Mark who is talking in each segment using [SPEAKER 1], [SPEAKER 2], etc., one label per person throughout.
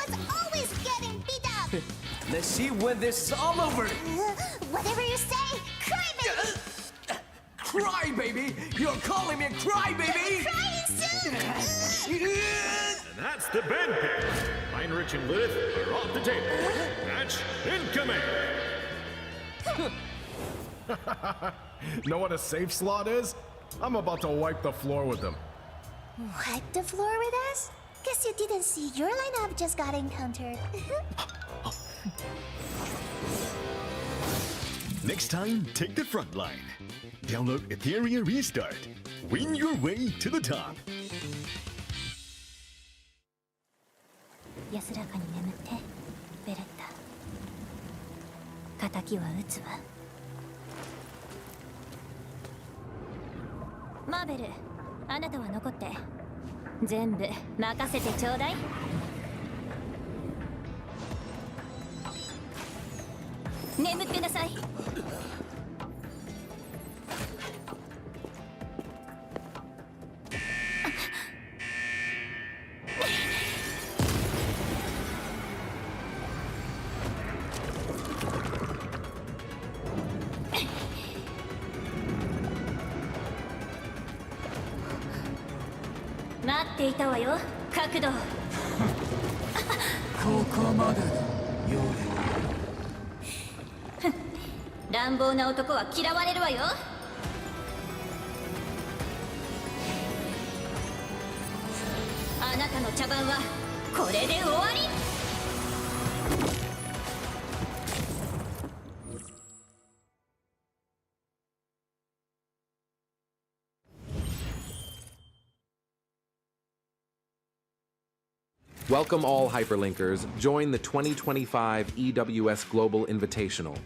[SPEAKER 1] is always getting beat up.
[SPEAKER 2] Let's see when this is all over.
[SPEAKER 1] Whatever you say, crybaby.
[SPEAKER 2] Crybaby? You're calling me a crybaby?
[SPEAKER 1] Crying soon.
[SPEAKER 3] And that's the band pick. Heinrich and Lilith are off the table. Match incoming.
[SPEAKER 4] Know what a safe slot is? I'm about to wipe the floor with them.
[SPEAKER 1] Wipe the floor with us? Guess you didn't see your lineup just got encountered.
[SPEAKER 5] Next time, take the front line. Download Ethereum Restart. Win your way to the top.
[SPEAKER 6] 安らかに眠ってベレッタ。敵は撃つわ。マーベル、あなたは残って。全部任せてちょうだい。眠ってなさい。待っていたわよ、角度。
[SPEAKER 2] ここまでだ、ヨレ。
[SPEAKER 6] 乱暴な男は嫌われるわよ。あなたの茶番はこれで終わり。
[SPEAKER 7] Welcome all hyperlinkers. Join the 2025 EWS Global Invitational.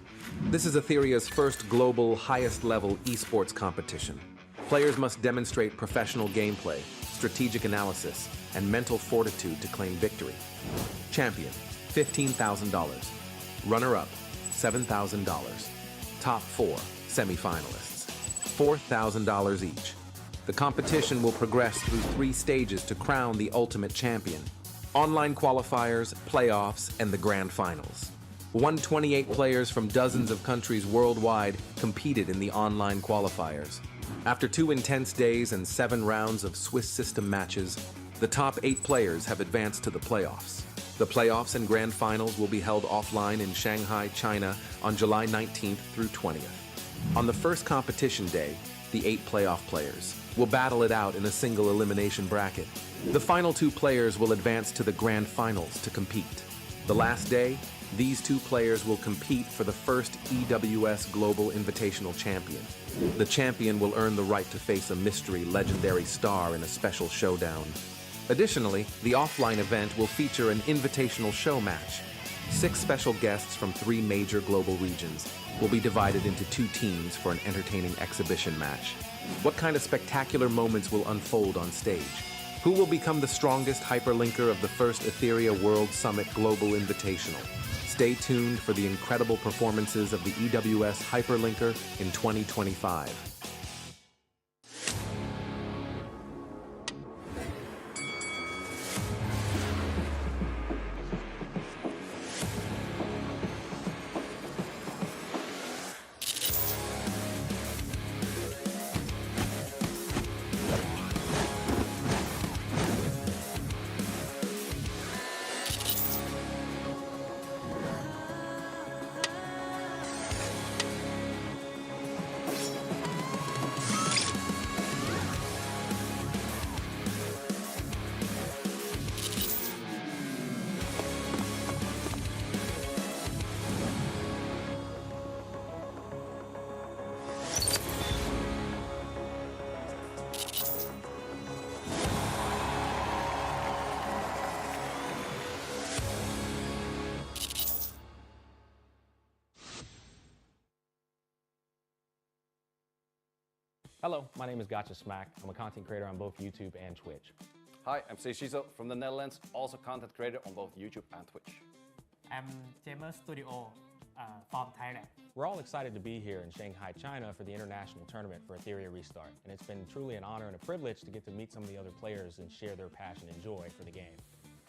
[SPEAKER 7] This is Etherea's first global, highest-level esports competition. Players must demonstrate professional gameplay, strategic analysis, and mental fortitude to claim victory. Champion, $15,000. Runner-up, $7,000. Top 4, semifinalists, $4,000 each. The competition will progress through 3 stages to crown the ultimate champion. Online qualifiers, playoffs, and the grand finals. 128 players from dozens of countries worldwide competed in the online qualifiers. After 2 intense days and 7 rounds of Swiss system matches, the top 8 players have advanced to the playoffs. The playoffs and grand finals will be held offline in Shanghai, China on July 19th through 20th. On the first competition day, the 8 playoff players will battle it out in a single elimination bracket. The final 2 players will advance to the grand finals to compete. The last day, these 2 players will compete for the first EWS Global Invitational champion. The champion will earn the right to face a mystery legendary star in a special showdown. Additionally, the offline event will feature an invitational show match. 6 special guests from 3 major global regions will be divided into 2 teams for an entertaining exhibition match. What kind of spectacular moments will unfold on stage? Who will become the strongest hyperlinker of the first Etheria World Summit Global Invitational? Stay tuned for the incredible performances of the EWS Hyperlinker in 2025.
[SPEAKER 8] Hello, my name is Gotcha Smack. I'm a content creator on both YouTube and Twitch.
[SPEAKER 9] Hi, I'm Shizo from the Netherlands, also content creator on both YouTube and Twitch.
[SPEAKER 10] I'm Jamer Studio from Thailand.
[SPEAKER 8] We're all excited to be here in Shanghai, China for the international tournament for Etheria Restart. And it's been truly an honor and a privilege to get to meet some of the other players and share their passion and joy for the game.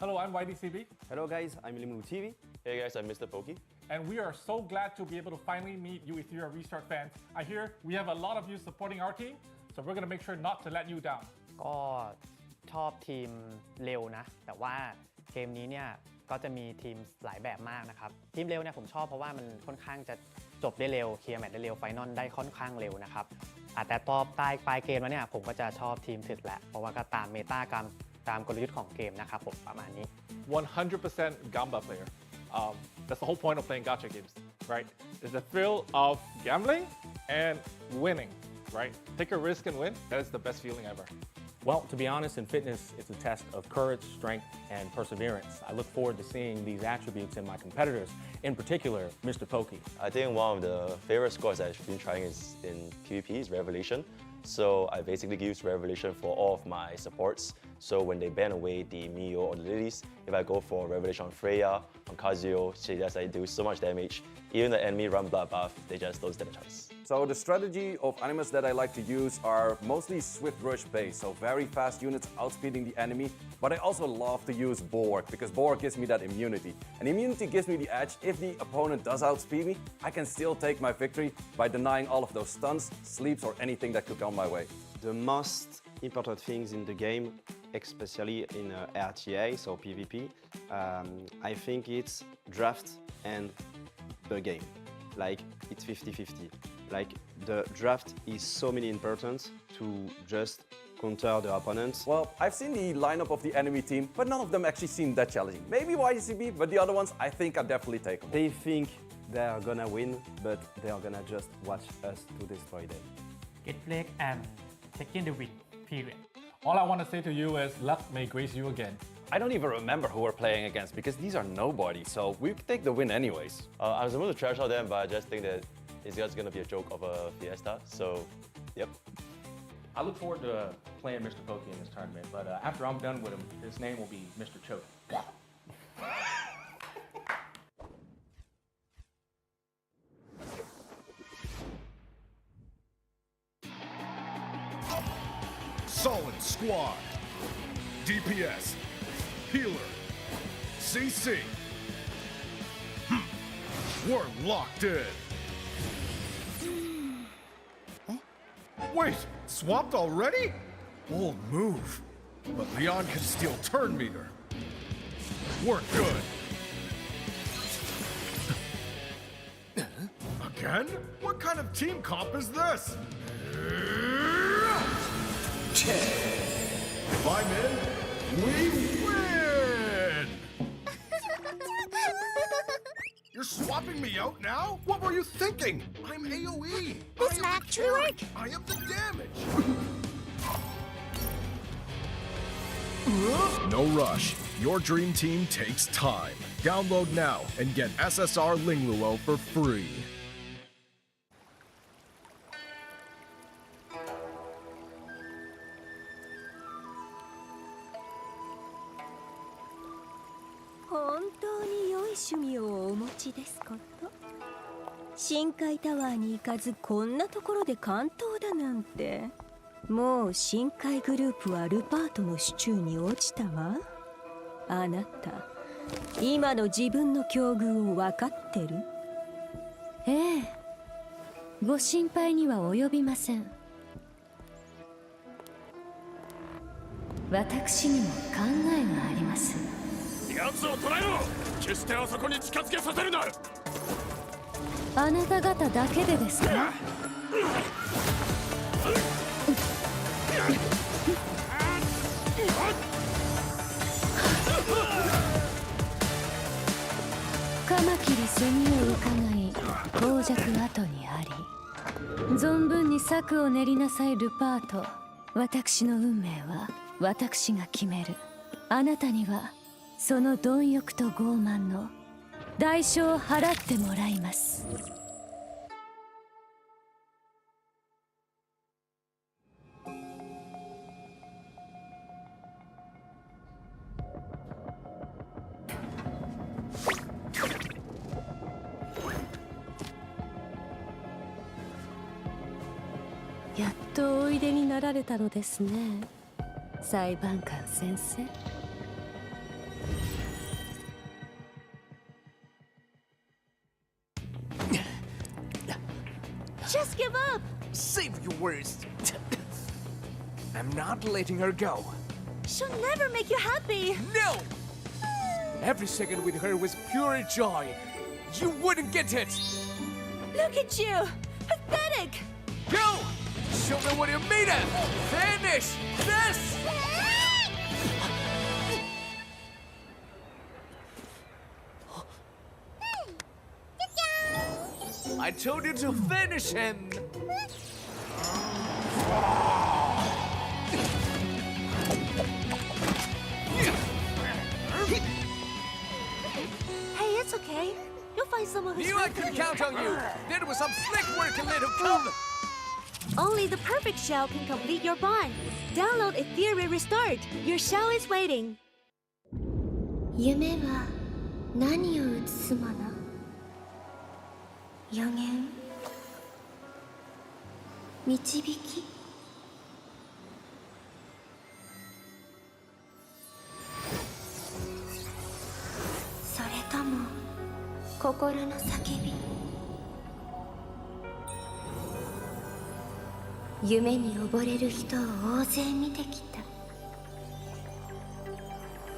[SPEAKER 11] Hello, I'm YDCB.
[SPEAKER 9] Hello guys, I'm Limu TV.
[SPEAKER 12] Hey guys, I'm Mr. Pokey.
[SPEAKER 11] And we are so glad to be able to finally meet you Ethereum Restart fans. I hear we have a lot of you supporting our team, so we're going to make sure not to let you down.
[SPEAKER 10] ก็ชอบทีมเร็วนะแต่ว่าเกมนี้เนี่ยก็จะมีทีมหลายแบบมากนะครับทีมเร็วเนี่ยผมชอบเพราะว่ามันค่อนข้างจะจบได้เร็วเคลียร์แมตช์ได้เร็วไฟนอลได้ค่อนข้างเร็วนะครับแต่พอปลายเกมแล้วเนี่ยผมก็จะชอบทีมถึกแหละเพราะว่าก็ตามเมตากรรมตามกลยุทธ์ของเกมนะครับผมประมาณนี้
[SPEAKER 11] 100% Gamba player. That's the whole point of playing gacha games, right? It's the thrill of gambling and winning, right? Take a risk and win. That is the best feeling ever.
[SPEAKER 8] Well, to be honest, in fitness, it's a test of courage, strength, and perseverance. I look forward to seeing these attributes in my competitors, in particular, Mr. Pokey.
[SPEAKER 12] I think one of the favorite scores I've been trying is in PvP is Revelation. So I basically use Revelation for all of my supports. So when they ban away the Mio or the Lilies, if I go for Revelation on Freya, on Kazuyo, I do so much damage. Even the enemy run blood buff, they just lose damage chance.
[SPEAKER 13] So the strategy of animus that I like to use are mostly swift rush based, so very fast units outspeeding the enemy. But I also love to use Borg because Borg gives me that immunity. And immunity gives me the edge. If the opponent does outspeed me, I can still take my victory by denying all of those stuns, sleeps, or anything that could come my way.
[SPEAKER 14] The most important things in the game, especially in RTA, so PvP, I think it's draft and the game. Like, it's 50-50. Like, the draft is so many important to just counter the opponents.
[SPEAKER 13] Well, I've seen the lineup of the enemy team, but none of them actually seem that challenging. Maybe YCB, but the other ones, I think I definitely take them.
[SPEAKER 14] They think they're gonna win, but they're gonna just watch us to destroy them.
[SPEAKER 10] Get Flake and taking the win, period.
[SPEAKER 11] All I want to say to you is luck may grace you again.
[SPEAKER 9] I don't even remember who we're playing against because these are nobody, so we could take the win anyways.
[SPEAKER 12] I was supposed to trash out them, but I just think that it's just gonna be a joke of a fiesta, so yep.
[SPEAKER 8] I look forward to playing Mr. Pokey in this tournament, but after I'm done with him, his name will be Mr. Choke.
[SPEAKER 4] Solid squad. DPS. Healer. CC. We're locked in. Wait, swapped already? Bold move. But Leon can steal turn meter. We're good. Again? What kind of team comp is this? If I'm in, we win! You're swapping me out now? What were you thinking? I'm AoE.
[SPEAKER 1] This may actually work.
[SPEAKER 4] I am the damage. No rush. Your dream team takes time. Download now and get SSR Lingluo for free.
[SPEAKER 6] Just give up.
[SPEAKER 2] Save your words. I'm not letting her go.
[SPEAKER 6] She'll never make you happy.
[SPEAKER 2] No! Every second with her was pure joy. You wouldn't get it.
[SPEAKER 6] Look at you. Pathetic.
[SPEAKER 2] Go! Show me what you're made of. Finish this! I told you to finish him.
[SPEAKER 6] Hey, it's okay. You'll find someone who's
[SPEAKER 2] Knew I could count on you. There was some slick work in little come.
[SPEAKER 6] Only the perfect shell can complete your bond. Download Ethereal Restart. Your shell is waiting.
[SPEAKER 1] 夢は何を映すもの？予言？導き？それとも心の叫び？夢に溺れる人を大勢見てき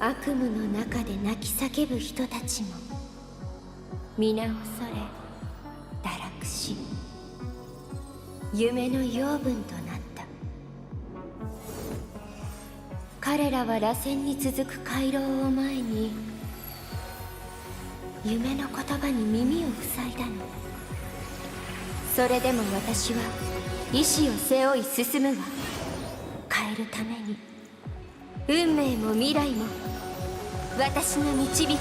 [SPEAKER 1] た。悪夢の中で泣き叫ぶ人たちも皆恐れ堕落し夢の養分となった。彼らは螺旋に続く回廊を前に夢の言葉に耳を塞いだの。それでも私は意志を背負い進むわ。変えるために運命も未来も私が導く。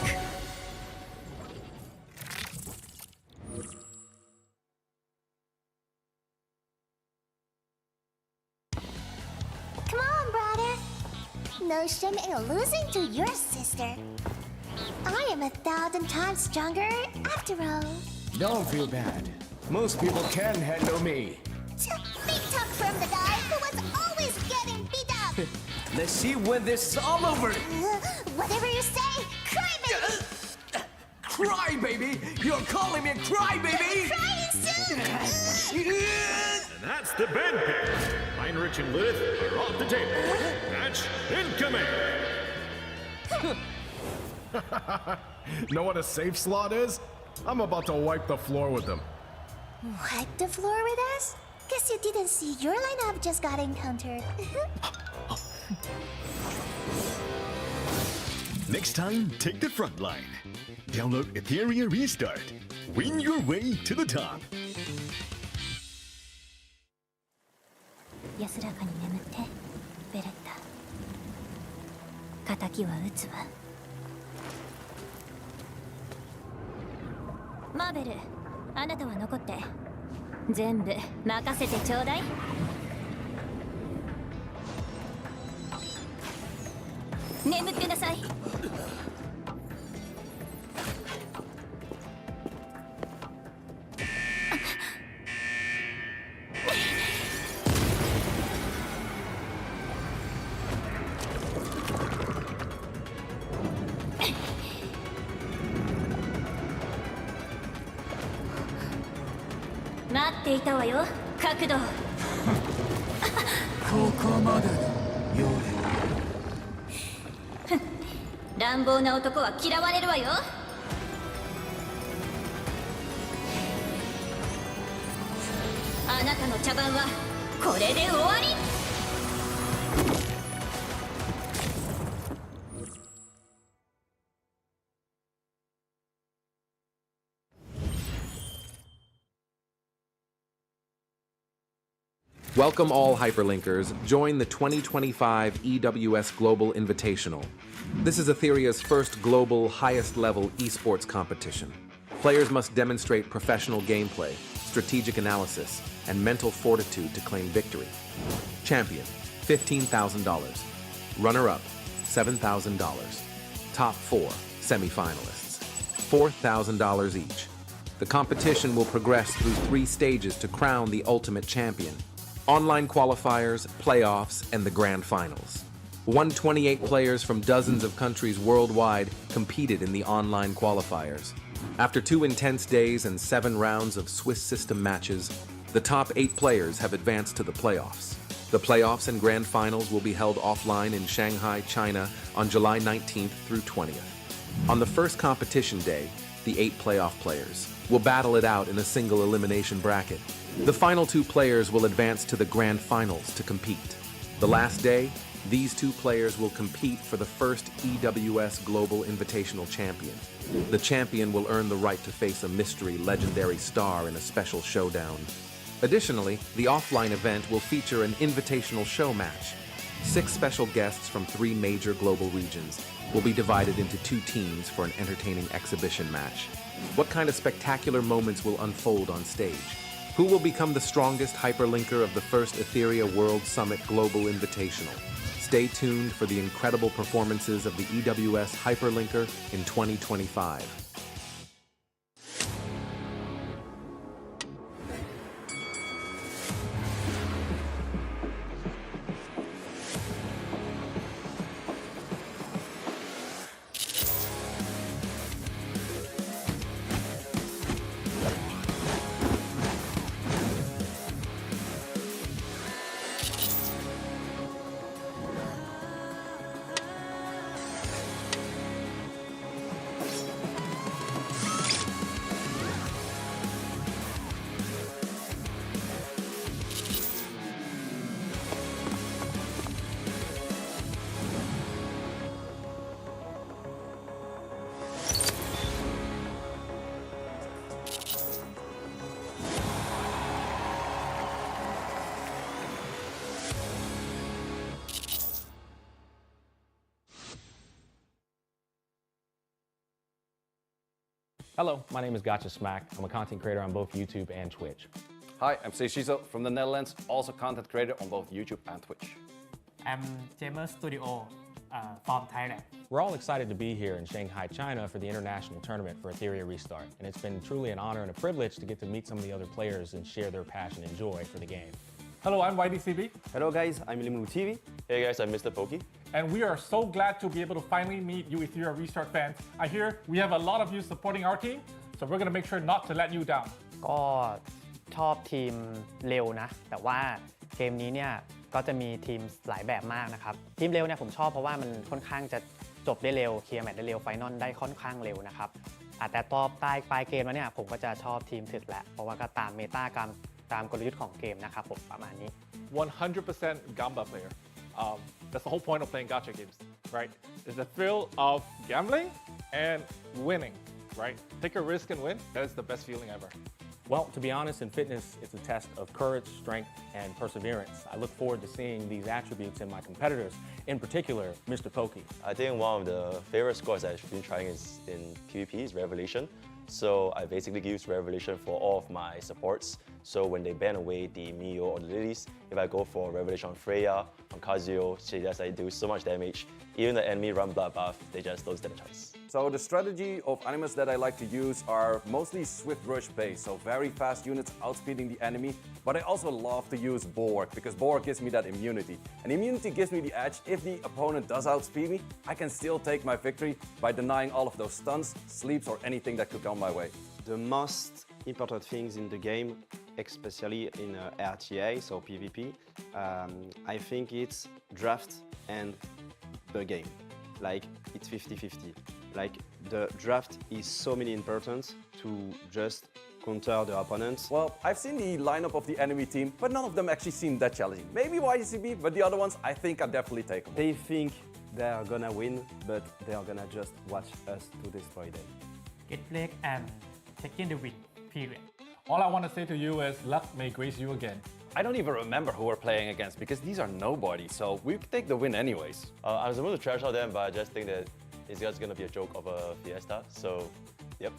[SPEAKER 1] Come on, brother. No shame in losing to your sister. I am 1,000 times stronger after all.
[SPEAKER 2] Don't feel bad. Most people can handle me.
[SPEAKER 1] Big talk from the guy who was always getting beat up.
[SPEAKER 2] Let's see when this is all over.
[SPEAKER 1] Whatever you say, cry baby.
[SPEAKER 2] Cry baby? You're calling me a cry baby?
[SPEAKER 1] Crying soon.
[SPEAKER 3] And that's the band pick. Heinrich and Lilith are off the table. Match incoming.
[SPEAKER 4] Know what a safe slot is? I'm about to wipe the floor with them.
[SPEAKER 1] Wipe the floor with us? Guess you didn't see your lineup just got encountered.
[SPEAKER 5] Next time, take the front line. Download Ethereal Restart. Win your way to the top.
[SPEAKER 6] 安らかに眠ってベレッタ。敵は撃つわ。マーベル、あなたは残って全部任せてちょうだい。眠ってなさい。待っていたわよ、角度。
[SPEAKER 2] ここまでだ、ヨレ。
[SPEAKER 6] 乱暴な男は嫌われるわよ。あなたの茶番はこれで終わり。
[SPEAKER 7] Welcome all hyperlinkers. Join the 2025 EWS Global Invitational. This is Etherea's first global, highest-level esports competition. Players must demonstrate professional gameplay, strategic analysis, and mental fortitude to claim victory. Champion, $15,000. Runner-up, $7,000. Top 4, semifinalists, $4,000 each. The competition will progress through 3 stages to crown the ultimate champion. Online qualifiers, playoffs, and the grand finals. 128 players from dozens of countries worldwide competed in the online qualifiers. After 2 intense days and 7 rounds of Swiss system matches, The top 8 players have advanced to the playoffs. The playoffs and grand finals will be held offline in Shanghai, China on July 19th through 20th. On the first competition day, the 8 playoff players will battle it out in a single elimination bracket. The final 2 players will advance to the grand finals to compete. The last day, these 2 players will compete for the first EWS Global Invitational champion. The champion will earn the right to face a mystery legendary star in a special showdown. Additionally, the offline event will feature an invitational show match. 6 special guests from 3 major global regions will be divided into 2 teams for an entertaining exhibition match. What kind of spectacular moments will unfold on stage? Who will become the strongest hyperlinker of the first Etheria World Summit Global Invitational? Stay tuned for the incredible performances of the EWS Hyperlinker in 2025.
[SPEAKER 8] Hello, my name is Gotcha Smack. I'm a content creator on both YouTube and Twitch.
[SPEAKER 9] Hi, I'm Felicidades from the Netherlands, also content creator on both YouTube and Twitch.
[SPEAKER 15] I'm Jamer Studio from Thailand.
[SPEAKER 8] We're all excited to be here in Shanghai, China for the international tournament for Etheria Restart. And it's been truly an honor and a privilege to get to meet some of the other players and share their passion and joy for the game.
[SPEAKER 11] Hello, I'm YDCB.
[SPEAKER 14] Hello guys, I'm Limulu TV.
[SPEAKER 12] Hey guys, I'm Mr. Pokey.
[SPEAKER 11] And we are so glad to be able to finally meet you Etheria Restart fans. I hear we have a lot of you supporting our team, so we're going to make sure not to let you down.
[SPEAKER 10] ก็ชอบทีมเร็วนะแต่ว่าเกมนี้เนี่ยก็จะมีทีมหลายแบบมากนะครับทีมเร็วเนี่ยผมชอบเพราะว่ามันค่อนข้างจะจบได้เร็วเคลียร์แมตช์ได้เร็วไฟนอลได้ค่อนข้างเร็วนะครับแต่ตอนปลายเกมแล้วเนี่ยผมก็จะชอบทีมถึกแหละเพราะว่าก็ตามเมตากรรมตามกลยุทธ์ของเกมนะครับผมประมาณนี้
[SPEAKER 11] 100% Gamba player. That's the whole point of playing gacha games, right? It's the thrill of gambling and winning, right? Take a risk and win. That is the best feeling ever.
[SPEAKER 8] Well, to be honest, in fitness, it's a test of courage, strength, and perseverance. I look forward to seeing these attributes in my competitors, in particular, Mr. Pokey.
[SPEAKER 12] I think one of the favorite scores I've been trying is in PvP is Revelation. So I basically use Revelation for all of my supports. So when they ban away the Mio or the Lilies, if I go for Revelation on Freya, on Kazuyo, I do so much damage. Even the enemy run bloodbath, they just don't stand a chance.
[SPEAKER 13] So the strategy of animes that I like to use are mostly swift rush based, so very fast units outspeeding the enemy. But I also love to use Borg, because Borg gives me that immunity. And immunity gives me the edge. If the opponent does outspeed me, I can still take my victory by denying all of those stuns, sleeps, or anything that could come my way.
[SPEAKER 14] The most important things in the game, especially in RTA, so PvP, I think it's draft and the game. Like, it's 50-50. Like, the draft is so many important to just counter the opponents.
[SPEAKER 13] Well, I've seen the lineup of the enemy team, but none of them actually seem that challenging. Maybe YGCB, but the other ones, I think are definitely takeable.
[SPEAKER 14] They think they're gonna win, but they're gonna just watch us to destroy them.
[SPEAKER 15] Get break and taking the win, period.
[SPEAKER 11] All I want to say to you is luck may grace you again.
[SPEAKER 9] I don't even remember who we're playing against because these are nobody, so we could take the win anyways.
[SPEAKER 12] I was supposed to trash out them, but I just think that it's just going to be a joke of a fiesta, so yep.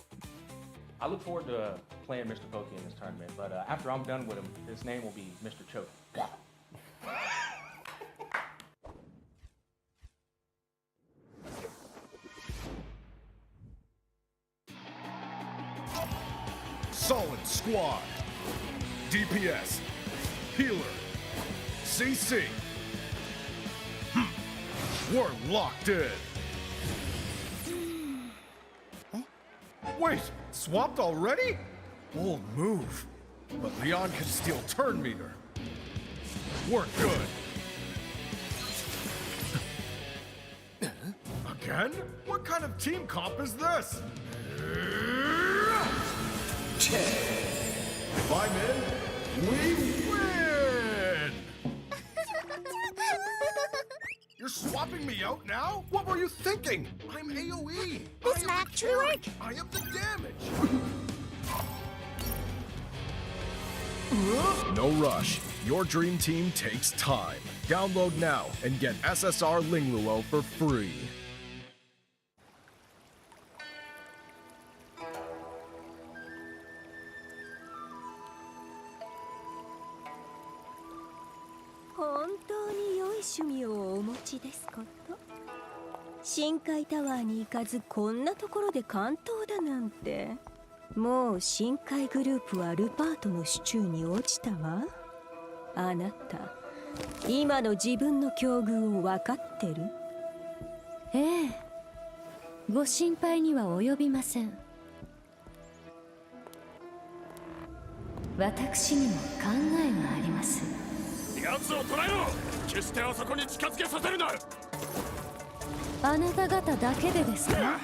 [SPEAKER 8] I look forward to playing Mr. Pokey in this tournament, but after I'm done with him, his name will be Mr. Choke.
[SPEAKER 4] Solid squad. DPS. Healer. CC. We're locked in. Wait, swapped already? Bold move. But Leon can still turn meter. We're good. Again? What kind of team comp is this? If I'm in, we win! You're swapping me out now? What were you thinking? I'm AoE.
[SPEAKER 6] This may actually work.
[SPEAKER 4] I am the damage. No rush. Your dream team takes time. Download now and get SSR Lingluo for free.
[SPEAKER 16] 深海タワーに行かずこんなところで関東だなんて。もう深海グループはルパートの手中に落ちたわ。あなた今の自分の境遇を分かってる？
[SPEAKER 1] ええ、ご心配には及びません。私にも考えがあります。
[SPEAKER 3] 奴を捕らえろ！決してあそこに近づけさせるな！
[SPEAKER 1] あなた方だけでですか？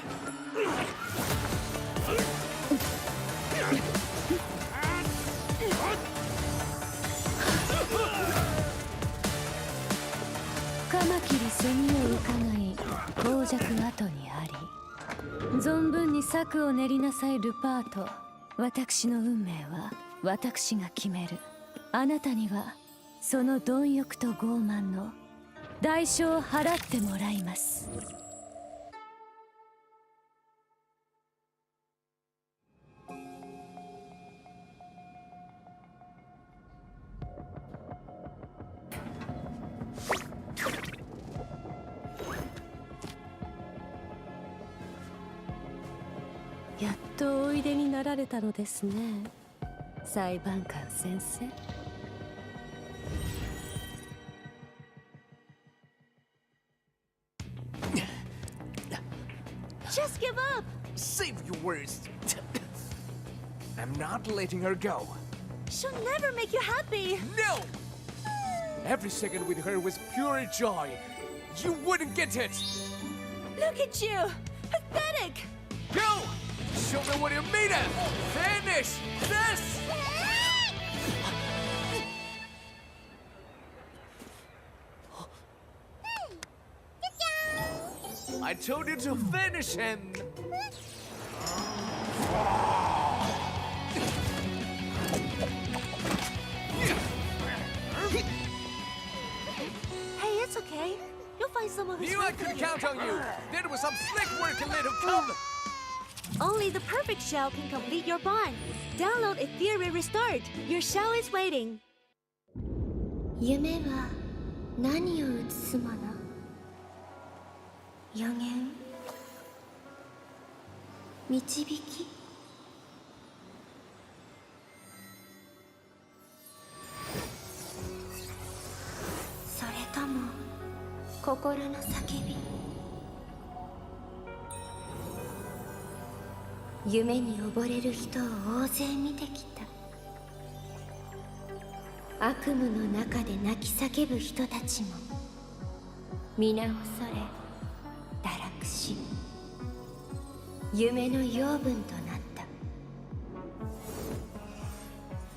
[SPEAKER 1] カマキリ背身を伺い、傍若後にあり。存分に策を練りなさいルパート。私の運命は私が決める。あなたにはその貪欲と傲慢の代償を払ってもらいます。やっとおいでになられたのですね、裁判官先生。
[SPEAKER 6] Just give up!
[SPEAKER 2] Save your words. I'm not letting her go.
[SPEAKER 6] She'll never make you happy!
[SPEAKER 2] No! Every second with her was pure joy. You wouldn't get it!
[SPEAKER 6] Look at you! Pathetic!
[SPEAKER 2] Go! Show me what you're made of! Finish this! I told you to finish him!
[SPEAKER 6] Hey, it's okay. You'll find someone who's
[SPEAKER 2] Knew I could count on you! There was some slick work in little come!
[SPEAKER 6] Only the perfect shell can complete your bond. Download Ethereal Restart. Your shell is waiting.
[SPEAKER 1] 夢は何を映すもの？予言？導き？それとも心の叫び？夢に溺れる人を大勢見てきた。悪夢の中で泣き叫ぶ人たちも皆恐れ堕落し、夢の養分となった。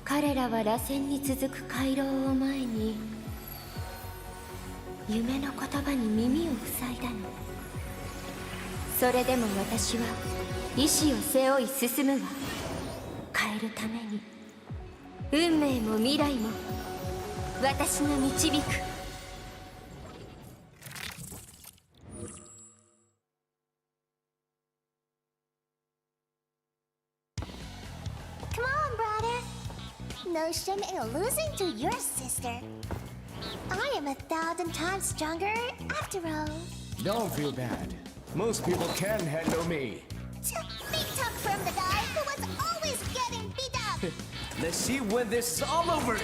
[SPEAKER 1] 彼らは螺旋に続く回廊を前に夢の言葉に耳を塞いだの。それでも私は意志を背負い進むわ。変えるために運命も未来も私が導く。
[SPEAKER 17] Come on, brother. No shame in losing to your sister. I am 1,000 times stronger after all.
[SPEAKER 2] Don't feel bad. Most people can handle me.
[SPEAKER 17] Big talk from the guy who was always getting beat up.
[SPEAKER 2] Let's see when this is all over.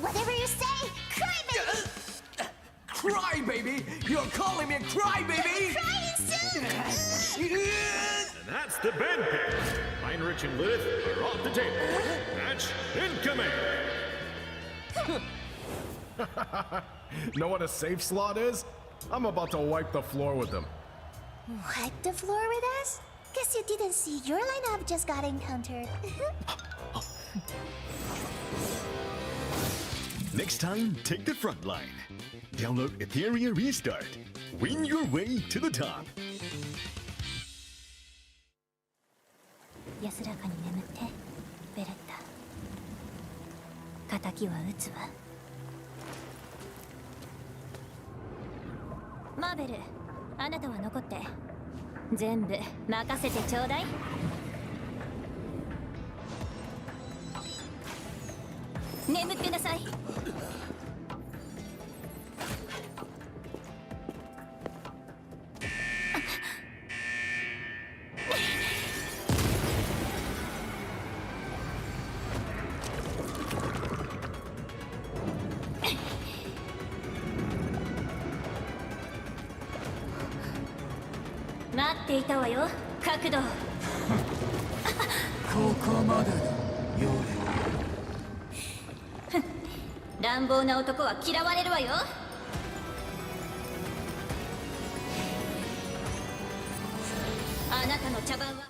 [SPEAKER 17] Whatever you say, cry, baby.
[SPEAKER 2] Cry, baby? You're calling me a cry, baby?
[SPEAKER 17] Crying soon.
[SPEAKER 3] And that's the band pick. Heinrich and Lilith are off the table. Match incoming.
[SPEAKER 4] Know what a safe slot is? I'm about to wipe the floor with them.
[SPEAKER 17] Wipe the floor with us? Guess you didn't see your lineup just got encountered.
[SPEAKER 5] Next time, take the front line. Download Ethereum Restart. Win your way to the top.
[SPEAKER 1] 安らかに眠ってベレッタ。敵は撃つわ。マーベル、あなたは残って全部任せてちょうだい。眠ってなさい。待っていたわよ、角度。
[SPEAKER 2] ここまでだ、ヨレ。
[SPEAKER 1] 乱暴な男は嫌われるわよ。あなたの茶番は。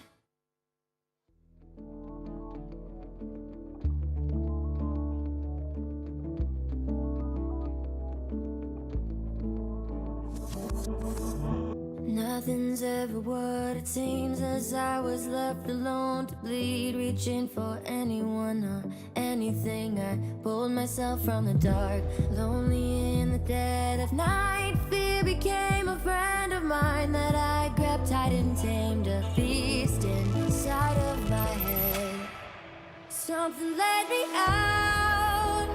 [SPEAKER 18] Nothing's ever what it seems as I was left alone to bleed, reaching for anyone or anything. I pulled myself from the dark, lonely in the dead of night. Fear became a friend of mine that I grabbed tight and tamed, a beast inside of my head. Something led me out,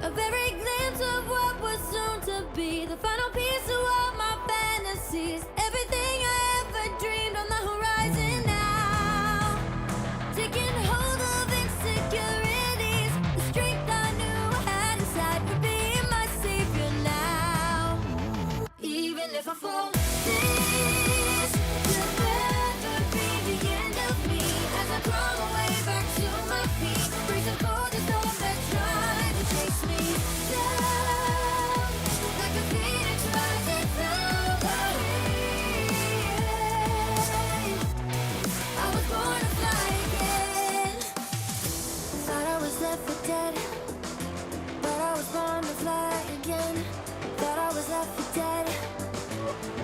[SPEAKER 18] a very glimpse of what was soon to be the final piece of all my fantasies. Everything I ever dreamed on the horizon now, taking hold of insecurities. The strength I knew I had inside would be my savior now. Even if I fall, this could never be the end of me. As I crawl away back to my feet, bracing for the storm that tried to chase me down, like a phoenix rising from the born to fly again. Thought I was left for dead, but I was born to fly again. Thought I was left for dead,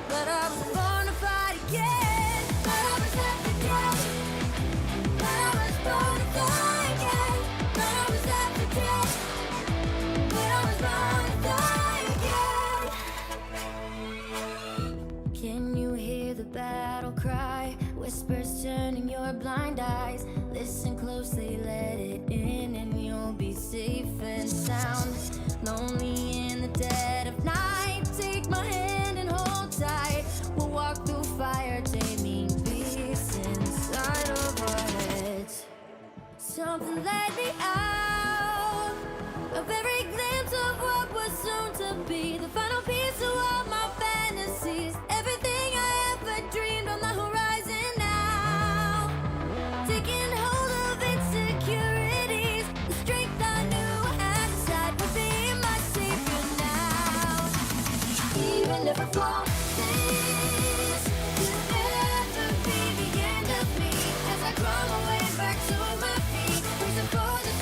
[SPEAKER 18] but I was born to fight again. Thought I was left for dead, but I was born to fly again. Thought I was left for dead, but I was born to fly again. Can you hear the battle cry? Whispers turning your blind eyes. Listen closely, let it in, and you'll be safe and sound. Lonely in the dead of night, take my hand and hold tight. We'll walk through fire, taming beasts inside of our heads. Something led me out, a very glimpse of what was soon to be the final piece of all my fantasies. Everything I ever dreamed on the horizon now, taking hold of insecurities. The strength I knew I had inside would be my savior now. Even if I fall, this could never be the end of me. As I crawl away back to my feet, bracing for the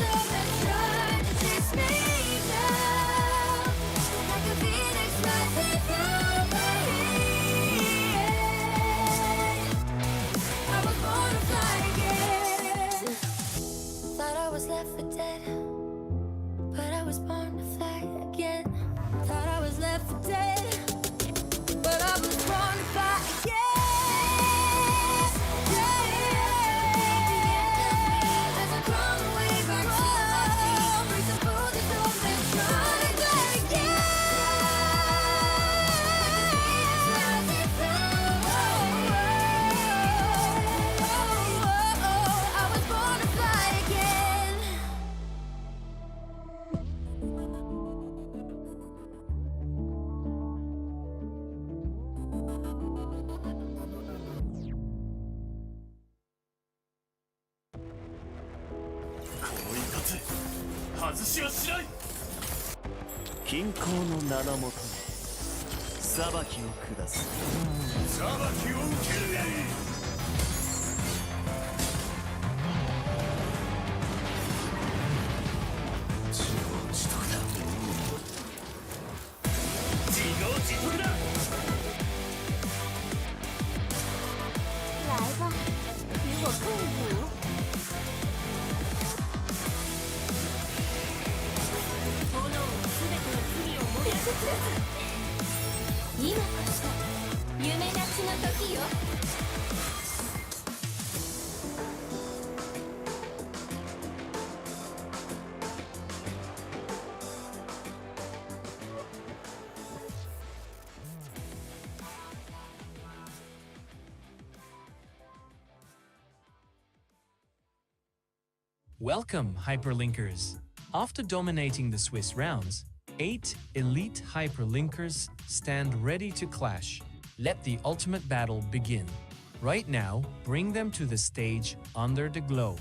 [SPEAKER 19] 外しはしない。
[SPEAKER 20] 均衡の名のもと裁きを下す。
[SPEAKER 19] 裁きを受けるがいい。自業自得だ。自業自得だ。
[SPEAKER 17] 来吧，与我共舞。
[SPEAKER 1] 今こそ夢立ちの時よ。
[SPEAKER 21] Welcome, hyperlinkers. After dominating the Swiss rounds, 8 elite hyperlinkers stand ready to clash. Let the ultimate battle begin. Right now, bring them to the stage under the glow.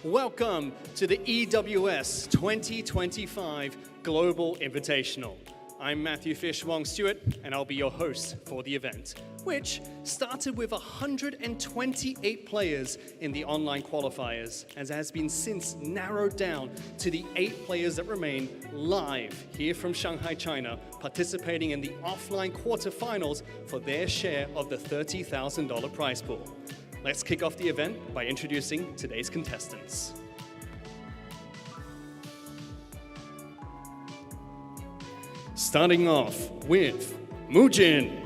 [SPEAKER 22] Welcome to the EWS 2025 Global Invitational. I'm Matthew Fish Wong Stewart, and I'll be your host for the event, which started with 128 players in the online qualifiers, and has been since narrowed down to the 8 players that remain live here from Shanghai, China, participating in the offline quarterfinals for their share of the $30,000 prize pool. Let's kick off the event by introducing today's contestants. Starting off with Mujin.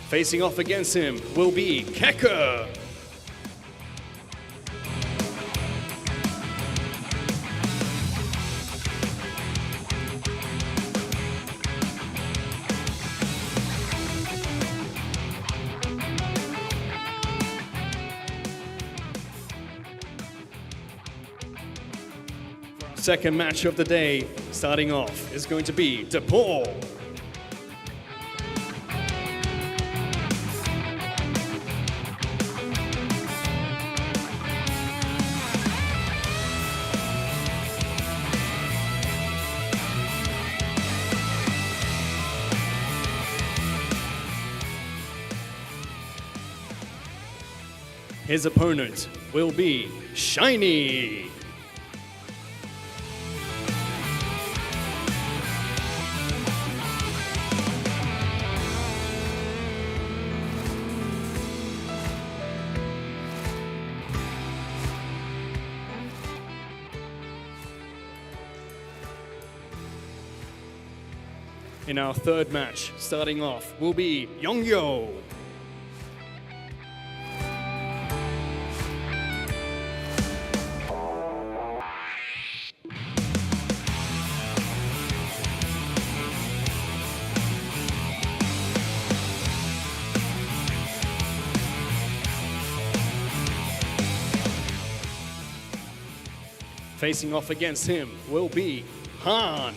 [SPEAKER 22] Facing off against him will be Kekker. Second match of the day, starting off, is going to be DePaul. His opponent will be Shiny. In our third match, starting off, will be Yongyo. Facing off against him will be Han.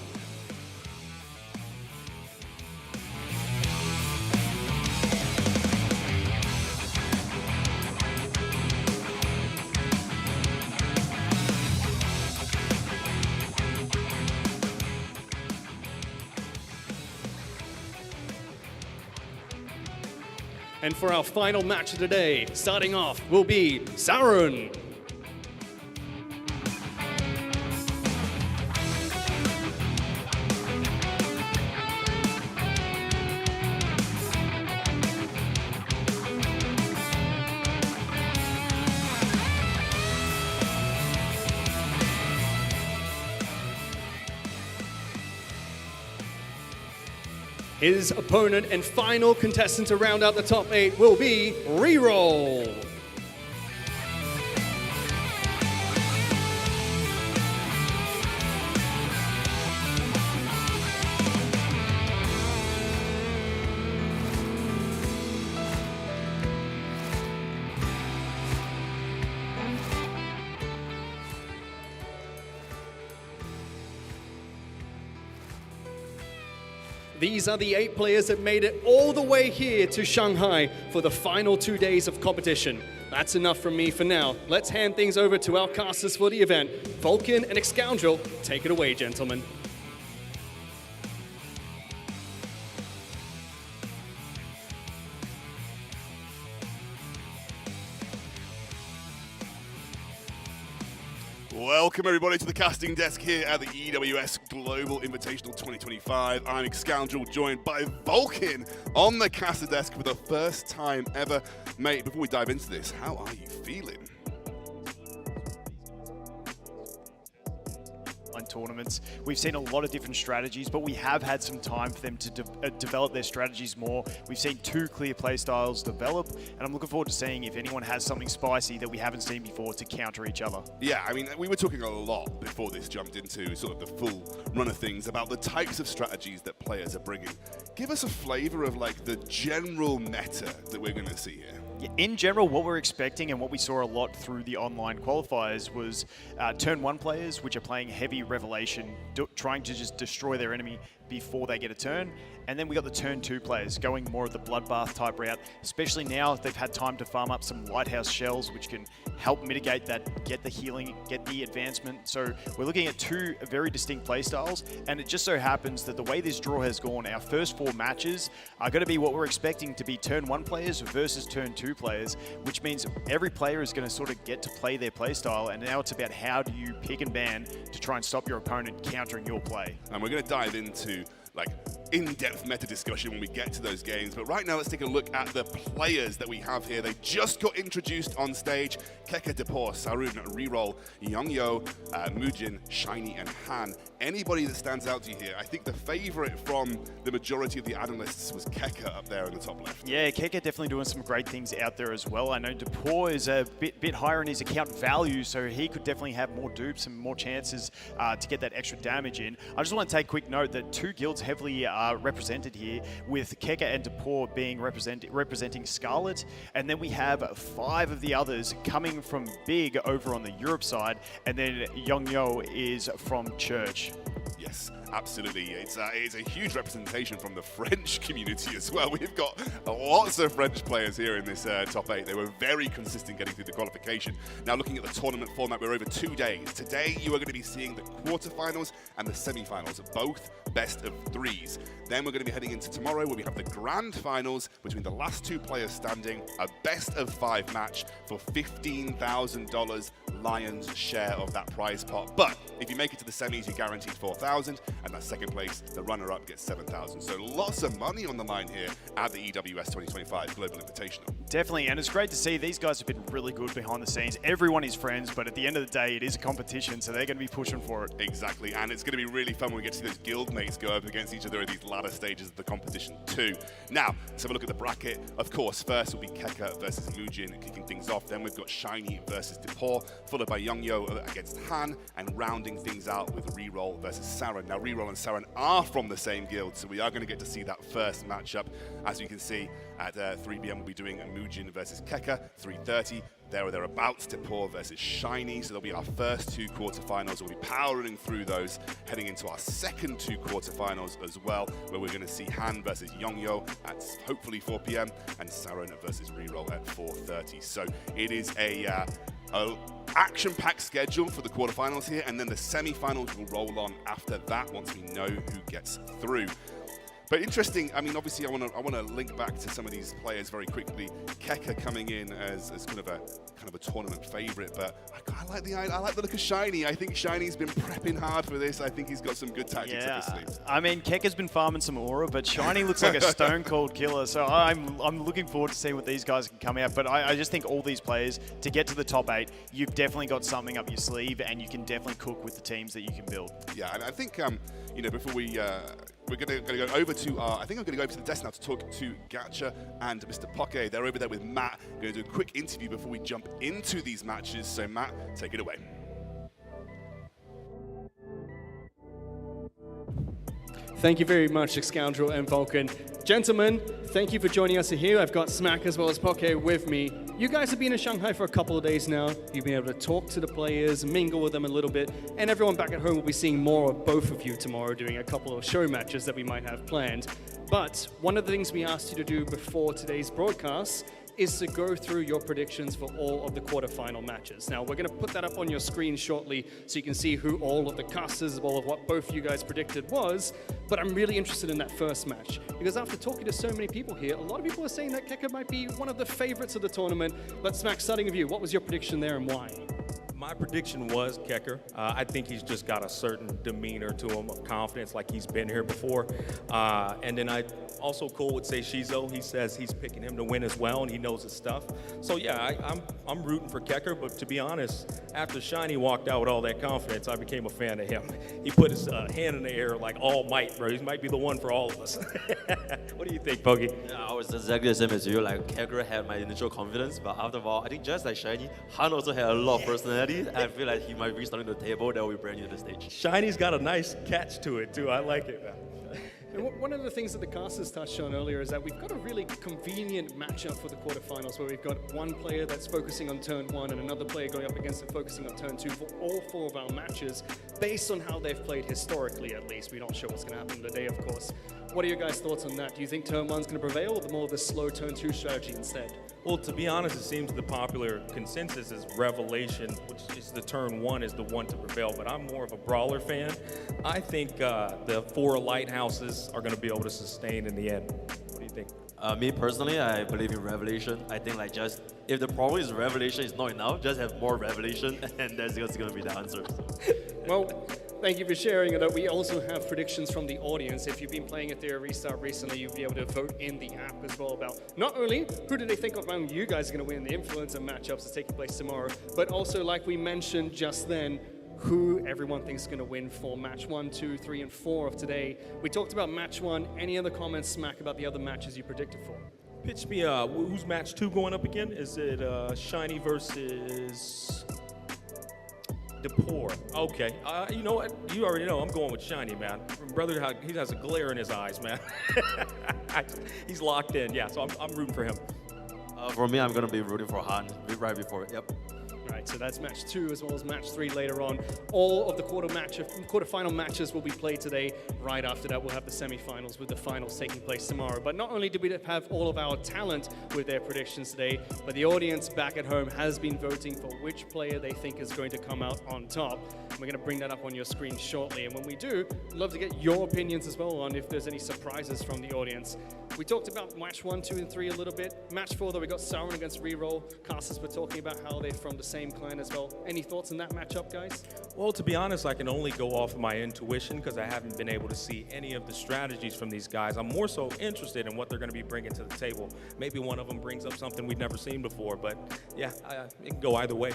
[SPEAKER 22] And for our final match of the day, starting off will be Sarun. His opponent and final contestant to round out the top 8 will be Reroll. These are the 8 players that made it all the way here to Shanghai for the final 2 days of competition. That's enough from me for now. Let's hand things over to our casters for the event. Vulcan and Excoundrel, take it away, gentlemen.
[SPEAKER 7] Welcome everybody to the casting desk here at the EWS Global Invitational 2025. I'm Excoundrel, joined by Vulcan on the caster desk for the first time ever. Mate, before we dive into this, how are you feeling?
[SPEAKER 10] Tournaments. We've seen a lot of different strategies, but we have had some time for them to develop their strategies more. We've seen 2 clear play styles develop, and I'm looking forward to seeing if anyone has something spicy that we haven't seen before to counter each other.
[SPEAKER 7] Yeah, I mean, we were talking a lot before this jumped into sort of the full run of things about the types of strategies that players are bringing. Give us a flavor of like the general meta that we're going to see here.
[SPEAKER 10] In general, what we're expecting and what we saw a lot through the online qualifiers was turn 1 players, which are playing heavy revelation, trying to just destroy their enemy before they get a turn. And then we got the turn 2 players going more of the bloodbath type route, especially now they've had time to farm up some lighthouse shells, which can help mitigate that, get the healing, get the advancement. So we're looking at 2 very distinct play styles, and it just so happens that the way this draw has gone, our first 4 matches are going to be what we're expecting to be turn 1 players versus turn 2 players, which means every player is going to sort of get to play their play style, and now it's about how do you pick and ban to try and stop your opponent countering your play.
[SPEAKER 7] And we're going to dive into like in-depth meta discussion when we get to those games. But right now, let's take a look at the players that we have here. They just got introduced on stage. Kekker, Depor, Sarun, Reroll, Youngyo, Mujin, Shiny, and Han. Anybody that stands out to you here? I think the favorite from the majority of the analysts was Kekker up there in the top left.
[SPEAKER 10] Yeah, Kekker definitely doing some great things out there as well. I know Depor is a bit higher in his account value, so he could definitely have more dupes and more chances to get that extra damage in. I just want to take quick note that 2 guilds heavily represented here, with Kekker and Depor being representing Scarlet, and then we have 5 of the others coming from Big over on the Europe side, and then Youngyo is from Church.
[SPEAKER 7] Yes, absolutely. It's a huge representation from the French community as well. We've got lots of French players here in this top 8. They were very consistent getting through the qualification. Now looking at the tournament format, we're over 2 days. Today you are going to be seeing the quarterfinals and the semi-finals, both best of 3s. Then we're going to be heading into tomorrow where we have the grand finals between the last 2 players standing, a best of 5 match for $15,000 Lions share of that prize pot. But if you make it to the semis, you're guaranteed 4,000, and that second place, the runner-up, gets 7,000. So lots of money on the line here at the EWS 2025 Global Invitational.
[SPEAKER 10] Definitely, and it's great to see these guys have been really good behind the scenes. Everyone is friends, but at the end of the day, it is a competition, so they're going to be pushing for it.
[SPEAKER 7] Exactly, and it's going to be really fun when we get to see those guild mates go up against each other at these latter stages of the competition too. Now, let's have a look at the bracket. Of course, first will be Kekker versus Mujin kicking things off. Then we've got Shiny versus Depor, followed by Youngyo against Han, and rounding things out with Reroll versus Saran. Now, Reroll and Saran are from the same guild, so we are going to get to see that first matchup. As you can see, at 3 p.m. we'll be doing Mujin versus Kekker, 3:30. There or thereabouts, Depor versus Shiny. So there'll be our first 2 quarterfinals. We'll be powering through those, heading into our second 2 quarterfinals as well, where we're going to see Han versus Youngyo at hopefully 4 p.m. and Saran versus Reroll at 4:30. So it is a action-packed schedule for the quarterfinals here, and then the semi-finals will roll on after that once we know who gets through. But interesting, I mean, obviously I want to link back to some of these players very quickly. Kekker coming in as kind of a tournament favorite, but I like the look of Shiny. I think Shiny's been prepping hard for this. I think he's got some good tactics up his sleeve.
[SPEAKER 10] I mean, Kekker's been farming some aura, but Shiny looks like a stone cold killer. So I'm looking forward to see what these guys can come out. But I just think all these players, to get to the top 8, you've definitely got something up your sleeve, and you can definitely cook with the teams that you can build.
[SPEAKER 7] Yeah, and I think you know, before we're going to go over to I think I'm going to go over to the desk now to talk to Gacha and Mr. Poke. They're over there with Matt. We're going to do a quick interview before we jump into these matches. So Matt, take it away.
[SPEAKER 22] Thank you very much, Excoundrel and Vulcan. Gentlemen, thank you for joining us here. I've got Smack as well as Poke with me. you guys have been in Shanghai for a couple of days now. You've been able to talk to the players, mingle with them a little bit, and everyone back at home will be seeing more of both of you tomorrow doing a couple of show matches that we might have planned. But one of the things we asked you to do before today's broadcast is to go through your predictions for all of the quarterfinal matches. Now, we're going to put that up on your screen shortly so you can see who all of the casters, all of what both you guys predicted was, but I'm really interested in that first match, because after talking to so many people here, a lot of people are saying that Kekker might be one of the favorites of the tournament. But Smack, starting with you, what was your prediction there and why?
[SPEAKER 8] My prediction was Kekker. I think he's just got a certain demeanor to him of confidence, like he's been here before. And then Cole would say Shizo. He says he's picking him to win as well, and he knows his stuff. So yeah, I'm rooting for Kekker. But to be honest, after Shiny walked out with all that confidence, I became a fan of him. He put his hand in the air like all might, bro. He might be the one for all of us. What do you think, Poggy?
[SPEAKER 13] Yeah, I was exactly the same as you. Like Kekker had my initial confidence, but after a while, I think just like Shiny, Han also had a lot of personality. I feel like he might be starting the table that will be brand new to the stage.
[SPEAKER 8] Shiny's got a nice catch to it too. I like it, man.
[SPEAKER 22] And one of the things that the casters touched on earlier is that we've got a really convenient matchup for the quarterfinals, where we've got one player that's focusing on turn one and another player going up against it focusing on turn two for all four of our matches, based on how they've played historically at least. We're not sure what's going to happen today, of course. What are your guys' thoughts on that? Do you think turn one's going to prevail, or more of the slow turn two strategy instead?
[SPEAKER 8] Well, to be honest, it seems the popular consensus is Revelation, which is the turn one is the one to prevail, but I'm more of a brawler fan. I think the four lighthouses are going to be able to sustain in the end. What do you think?
[SPEAKER 13] Me personally, I believe in Revelation. I think like just, if the problem is Revelation is not enough, just have more Revelation, and that's just going to be the answer.
[SPEAKER 22] Well, thank you for sharing it. We also have predictions from the audience. If you've been playing Ethereum Restart recently, you'll be able to vote in the app as well about not only who do they think among you guys are going to win the influencer matchups that's taking place tomorrow, but also, like we mentioned just then, who everyone thinks is going to win for match 1, 2, 3, and 4 of today. We talked about match 1. Any other comments, Smack, about the other matches you predicted for?
[SPEAKER 8] Pitch me, who's match 2 going up again? Is it Shiny versus Depor? Okay, you know what? You already know I'm going with Shiny, man. Brother, he has a glare in his eyes, man. He's locked in, yeah, so I'm rooting for him.
[SPEAKER 13] For me, I'm going to be rooting for Han right before it, yep.
[SPEAKER 22] Right, so that's match 2 as well as match 3 later on. All of the quarterfinal matches will be played today. Right after that, we'll have the semifinals with the finals taking place tomorrow. But not only did we have all of our talent with their predictions today, but the audience back at home has been voting for which player they think is going to come out on top. And we're going to bring that up on your screen shortly. And when we do, I'd love to get your opinions as well on if there's any surprises from the audience. We talked about match 1, 2, and 3 a little bit. Match 4, though, we got Sauron against Reroll. Casters were talking about how they're from the same clan as well. Any thoughts on that matchup, guys?
[SPEAKER 8] Well, to be honest, I can only go off of my intuition because I haven't been able to see any of the strategies from these guys. I'm more so interested in what they're going to be bringing to the table. Maybe one of them brings up something we've never seen before, but yeah, it can go either way.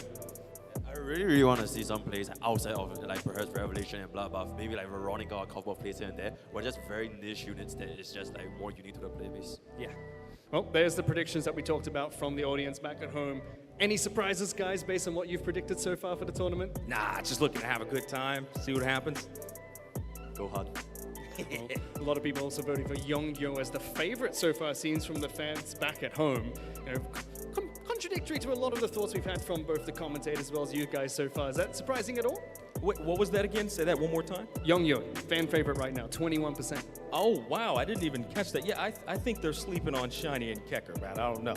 [SPEAKER 13] I really want to see some plays outside of like perhaps Revelation and blah blah. Maybe like Veronica or a couple of plays here and there, or just very niche units that is just like more unique to the play base.
[SPEAKER 8] Yeah.
[SPEAKER 22] Well, there's the predictions that we talked about from the audience back at home. Any surprises, guys, based on what you've predicted so far for the tournament?
[SPEAKER 8] Nah, just looking to have a good time, see what happens.
[SPEAKER 13] Go hard.
[SPEAKER 22] Well, a lot of people also voting for Yongyo as the favorite so far, scenes from the fans back at home. You know, contradictory to a lot of the thoughts we've had from both the commentators as well as you guys so far. Is that surprising at all?
[SPEAKER 8] Wait, what was that again? Say that one more time.
[SPEAKER 22] Yongyo, fan favorite right now, 21%.
[SPEAKER 8] Oh, wow, I didn't even catch that. Yeah, I think they're sleeping on Shiny and Kekker, man. I don't know.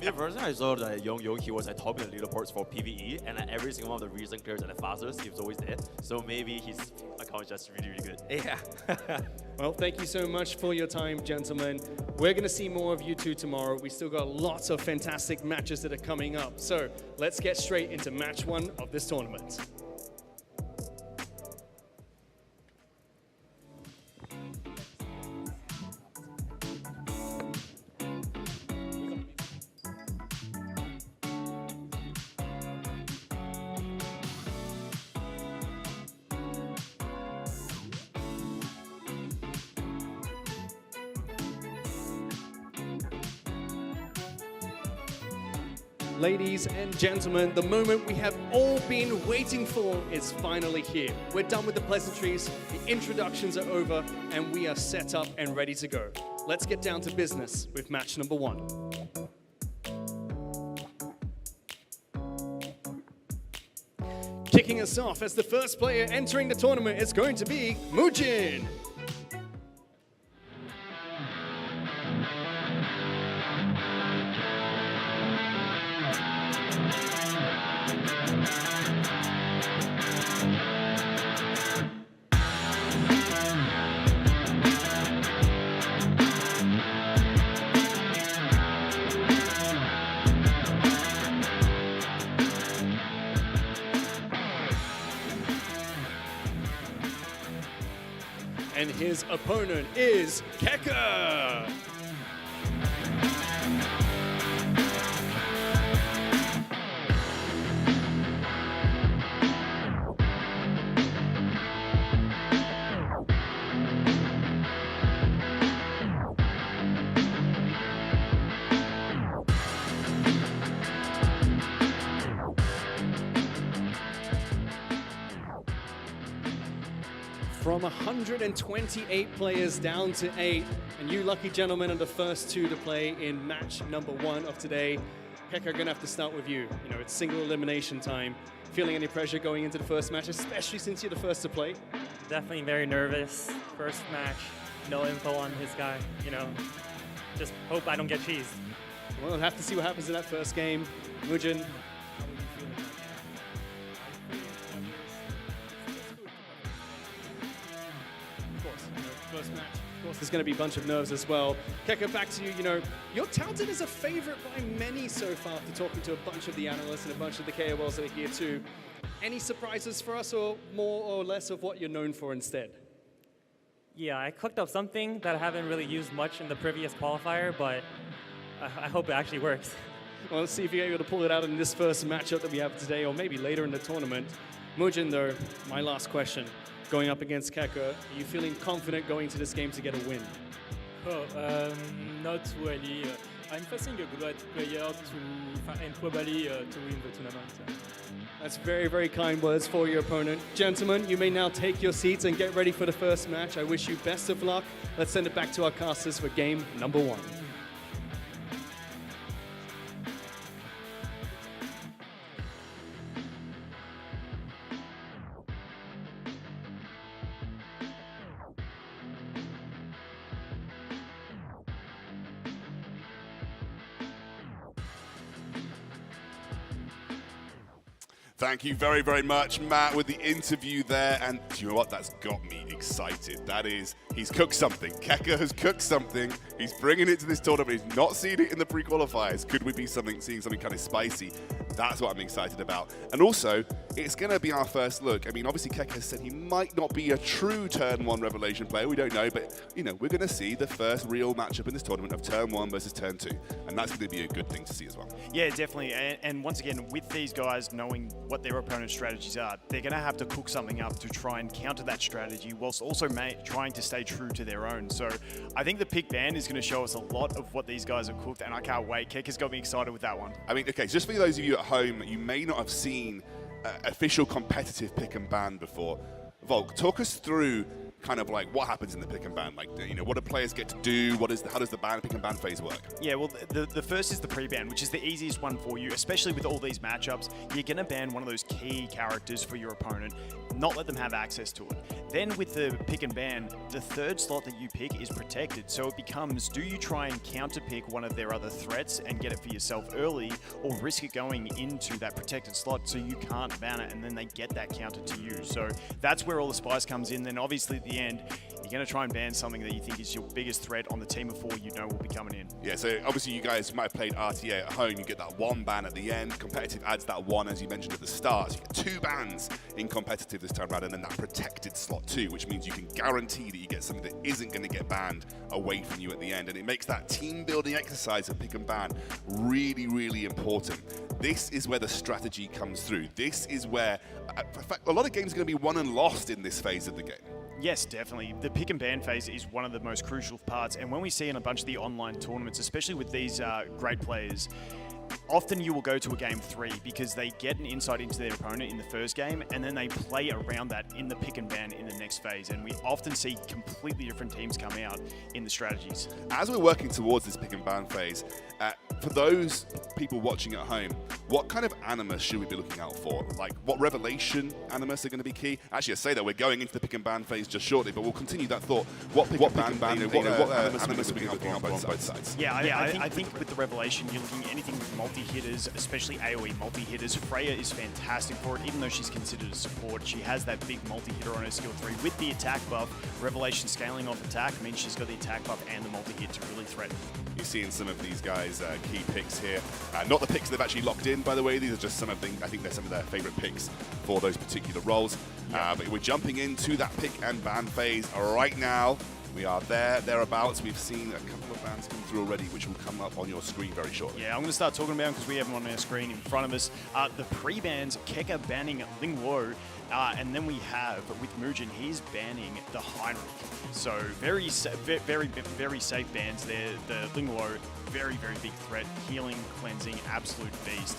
[SPEAKER 13] Me personally, I saw that Yongyo, he was like topping the leaderboards for PvE, and like, every single one of the recent players at the fastest, he was always there. So maybe his account is just really, really good.
[SPEAKER 8] Yeah.
[SPEAKER 22] Well, thank you so much for your time, gentlemen. We're going to see more of you two tomorrow. We still got lots of fantastic matches that are coming up. So let's get straight into match 1 of this tournament. Ladies and gentlemen, the moment we have all been waiting for is finally here. We're done with the pleasantries, the introductions are over, and we are set up and ready to go. Let's get down to business with match number 1. kicking us off as the first player entering the tournament is going to be Mujin. And his opponent is Kekker. From 128 players down to 8, and you lucky gentlemen are the first 2 to play in match number 1 of today. Kekker, gonna have to start with you. You know, it's single elimination time. Feeling any pressure going into the first match, especially since you're the first to play?
[SPEAKER 14] Definitely very nervous. First match, no info on his guy, you know. Just hope I don't get cheesed.
[SPEAKER 22] Well, we'll have to see what happens in that first game. Mujin. First match. Of course, there's going to be a bunch of nerves as well. Kekker, back to you. You know, you're touted as a favorite by many so far after talking to a bunch of the analysts and a bunch of the KOLs that are here too. Any surprises for us, or more or less of what you're known for instead?
[SPEAKER 14] Yeah, I cooked up something that I haven't really used much in the previous qualifier, but I hope it actually works.
[SPEAKER 22] Well, let's see if you're able to pull it out in this first matchup that we have today, or maybe later in the tournament. Mujin, though, my last question. Going up against Kekker, are you feeling confident going into this game to get a win?
[SPEAKER 15] Not really. I'm facing a good player and probably to win the tournament.
[SPEAKER 22] That's very, very kind words for your opponent. Gentlemen, you may now take your seats and get ready for the first match. I wish you best of luck. Let's send it back to our casters for game number 1.
[SPEAKER 7] Thank you very, very much, Matt, with the interview there. And do you know what? That's got me excited. That is, he's cooked something. Kekker has cooked something. He's bringing it to this tournament. He's not seen it in the pre-qualifiers. Could we be seeing something kind of spicy? That's what I'm excited about. And also, it's going to be our first look. I mean, obviously, Kekker said he might not be a true Turn 1 Revelation player. We don't know. But, you know, we're going to see the first real matchup in this tournament of Turn 1 versus Turn 2. And that's going to be a good thing to see as well.
[SPEAKER 10] Yeah, definitely. And once again, with these guys knowing what their opponent's strategies are, they're going to have to cook something up to try and counter that strategy whilst also trying to stay true to their own. So I think the pick band is going to show us a lot of what these guys have cooked, and I can't wait. Kekker's got me excited with that one.
[SPEAKER 7] I mean, okay, just for those of you at home, you may not have seen official competitive pick and ban before. Volk, talk us through kind of like what happens in the pick and ban, like, you know, what do players get to do, how does the ban pick and ban phase work?
[SPEAKER 10] Yeah, well, the first is the pre-ban, which is the easiest one for you, especially with all these matchups. You're going to ban one of those key characters for your opponent, not let them have access to it. Then with the pick and ban, the third slot that you pick is protected, so it becomes, do you try and counter pick one of their other threats and get it for yourself early, or risk it going into that protected slot so you can't ban it and then they get that counter to you? So that's where all the spice comes in. Then obviously at the end, you're going to try and ban something that you think is your biggest threat on the team of 4 you know will be coming in.
[SPEAKER 7] Yeah, so obviously you guys might have played RTA at home. You get that 1 ban at the end. Competitive adds that 1, as you mentioned at the start. So you get 2 bans in competitive this time around, and then that protected slot too, which means you can guarantee that you get something that isn't going to get banned away from you at the end. And it makes that team building exercise of pick and ban really, really important. This is where the strategy comes through. This is where, in fact, a lot of games are going to be won and lost in this phase of the game.
[SPEAKER 10] Yes, definitely. The pick and ban phase is one of the most crucial parts, and when we see in a bunch of the online tournaments, especially with these great players, often you will go to a game 3 because they get an insight into their opponent in the first game, and then they play around that in the pick and ban in the next phase, and we often see completely different teams come out in the strategies.
[SPEAKER 7] As we're working towards this pick and ban phase, for those people watching at home, what kind of animus should we be looking out for? Like, what revelation animus are going to be key? Actually, I say that we're going into the pick and ban phase just shortly, but we'll continue that thought. What pick and ban, what animus are we looking out for on both sides?
[SPEAKER 10] Yeah, I think with the revelation, you're looking at anything with multi-hitters, especially AoE multi-hitters. Freya is fantastic for it, even though she's considered a support. She has that big multi-hitter on her skill 3 with the attack buff. Revelation scaling off attack means she's got the attack buff and the multi-hit to really threaten.
[SPEAKER 7] You're seeing some of these guys' key picks here. Not the picks they've actually locked in, by the way. These are just some of the, I think they're some of their favorite picks for those particular roles. But we're jumping into that pick and ban phase right now. We are thereabouts. We've seen a couple of bans come through already, which will come up on your screen very shortly.
[SPEAKER 10] Yeah, I'm going to start talking about them because we have them on our screen in front of us. The pre-bans, Kekker banning Ling Luo, and then we have, with Mugen, he's banning the Heinrich. So very safe bans there. The Ling Luo, very, very big threat. Healing, cleansing, absolute beast.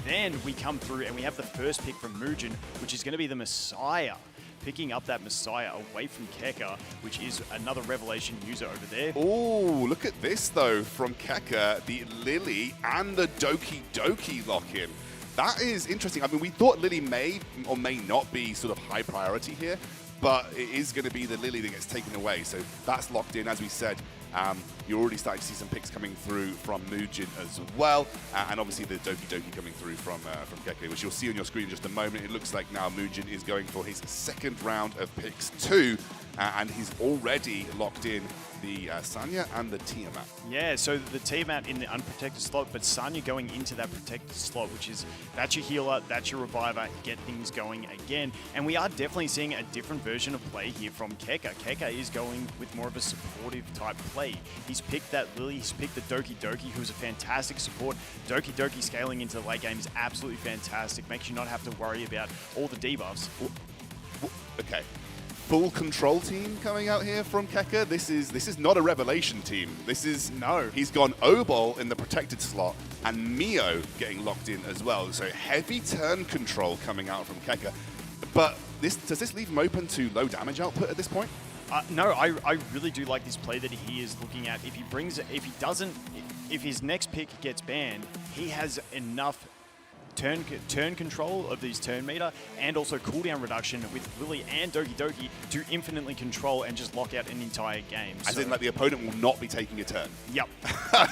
[SPEAKER 10] Then we come through and we have the first pick from Mugen, which is going to be the Messiah. Picking up that Messiah away from Kekker, which is another Revelation user over there.
[SPEAKER 7] Oh, look at this, though, from Kekker, the Lily and the Doki Doki lock-in. That is interesting. I mean, we thought Lily may or may not be sort of high priority here, but it is going to be the Lily that gets taken away. So that's locked in, as we said. You're already starting to see some picks coming through from Mugen as well, and obviously the Doki Doki coming through from Kekker, which you'll see on your screen in just a moment. It looks like now Mugen is going for his second round of picks 2, and he's already locked in the Sanya and the Tiamat.
[SPEAKER 10] Yeah, so the Tiamat in the unprotected slot, but Sanya going into that protected slot, which is, that's your healer, that's your reviver, get things going again. And we are definitely seeing a different version of play here from Kekker. Kekker is going with more of a supportive type play. He's picked that Lily, he's picked the Doki Doki, who's a fantastic support. Doki Doki scaling into the late game is absolutely fantastic, makes you not have to worry about all the debuffs.
[SPEAKER 7] Okay. Full control team coming out here from Kekker. This is not a revelation team. This is He's gone Obol in the protected slot and Mio getting locked in as well. So heavy turn control coming out from Kekker. But does this leave him open to low damage output at this point?
[SPEAKER 10] No, I really do like this play that he is looking at. If his next pick gets banned, he has enough turn control of these turn meter and also cooldown reduction with Lily and Doki Doki to infinitely control and just lock out an entire game.
[SPEAKER 7] As in, like, the opponent will not be taking a turn.
[SPEAKER 10] Yep.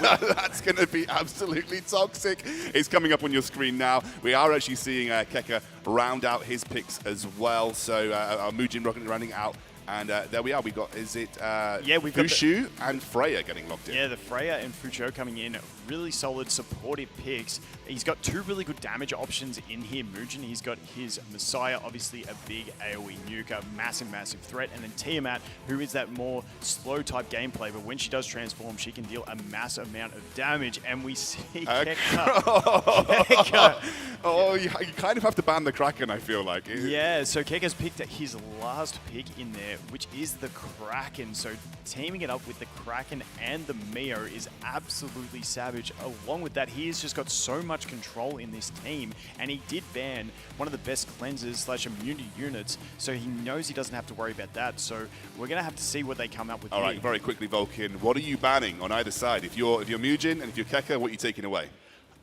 [SPEAKER 7] That's going to be absolutely toxic. It's coming up on your screen now. We are actually seeing Kekker round out his picks as well. So our Mugen rounding out. And there we are. We've got, we've got Fushu and Freya getting locked in.
[SPEAKER 10] Yeah, the Freya and Fushu coming in. Really solid, supportive picks. He's got 2 really good damage options in here, Mugen. He's got his Messiah, obviously a big AoE nuker, massive, massive threat. And then Tiamat, who is that more slow type gameplay, but when she does transform, she can deal a massive amount of damage. And we see Kekker.
[SPEAKER 7] Oh, you kind of have to ban the Kraken, I feel like.
[SPEAKER 10] Yeah, so Kekker's picked his last pick in there, which is the Kraken. So teaming it up with the Kraken and the Mio is absolutely savage. Along with that, he has just got so much control in this team, and he did ban one of the best cleansers / immunity units, so he knows he doesn't have to worry about that. So we're going to have to see what they come up with.
[SPEAKER 7] All right, very quickly, Vulcan, what are you banning on either side? If you're Mugen and if you're Kekker, what are you taking away?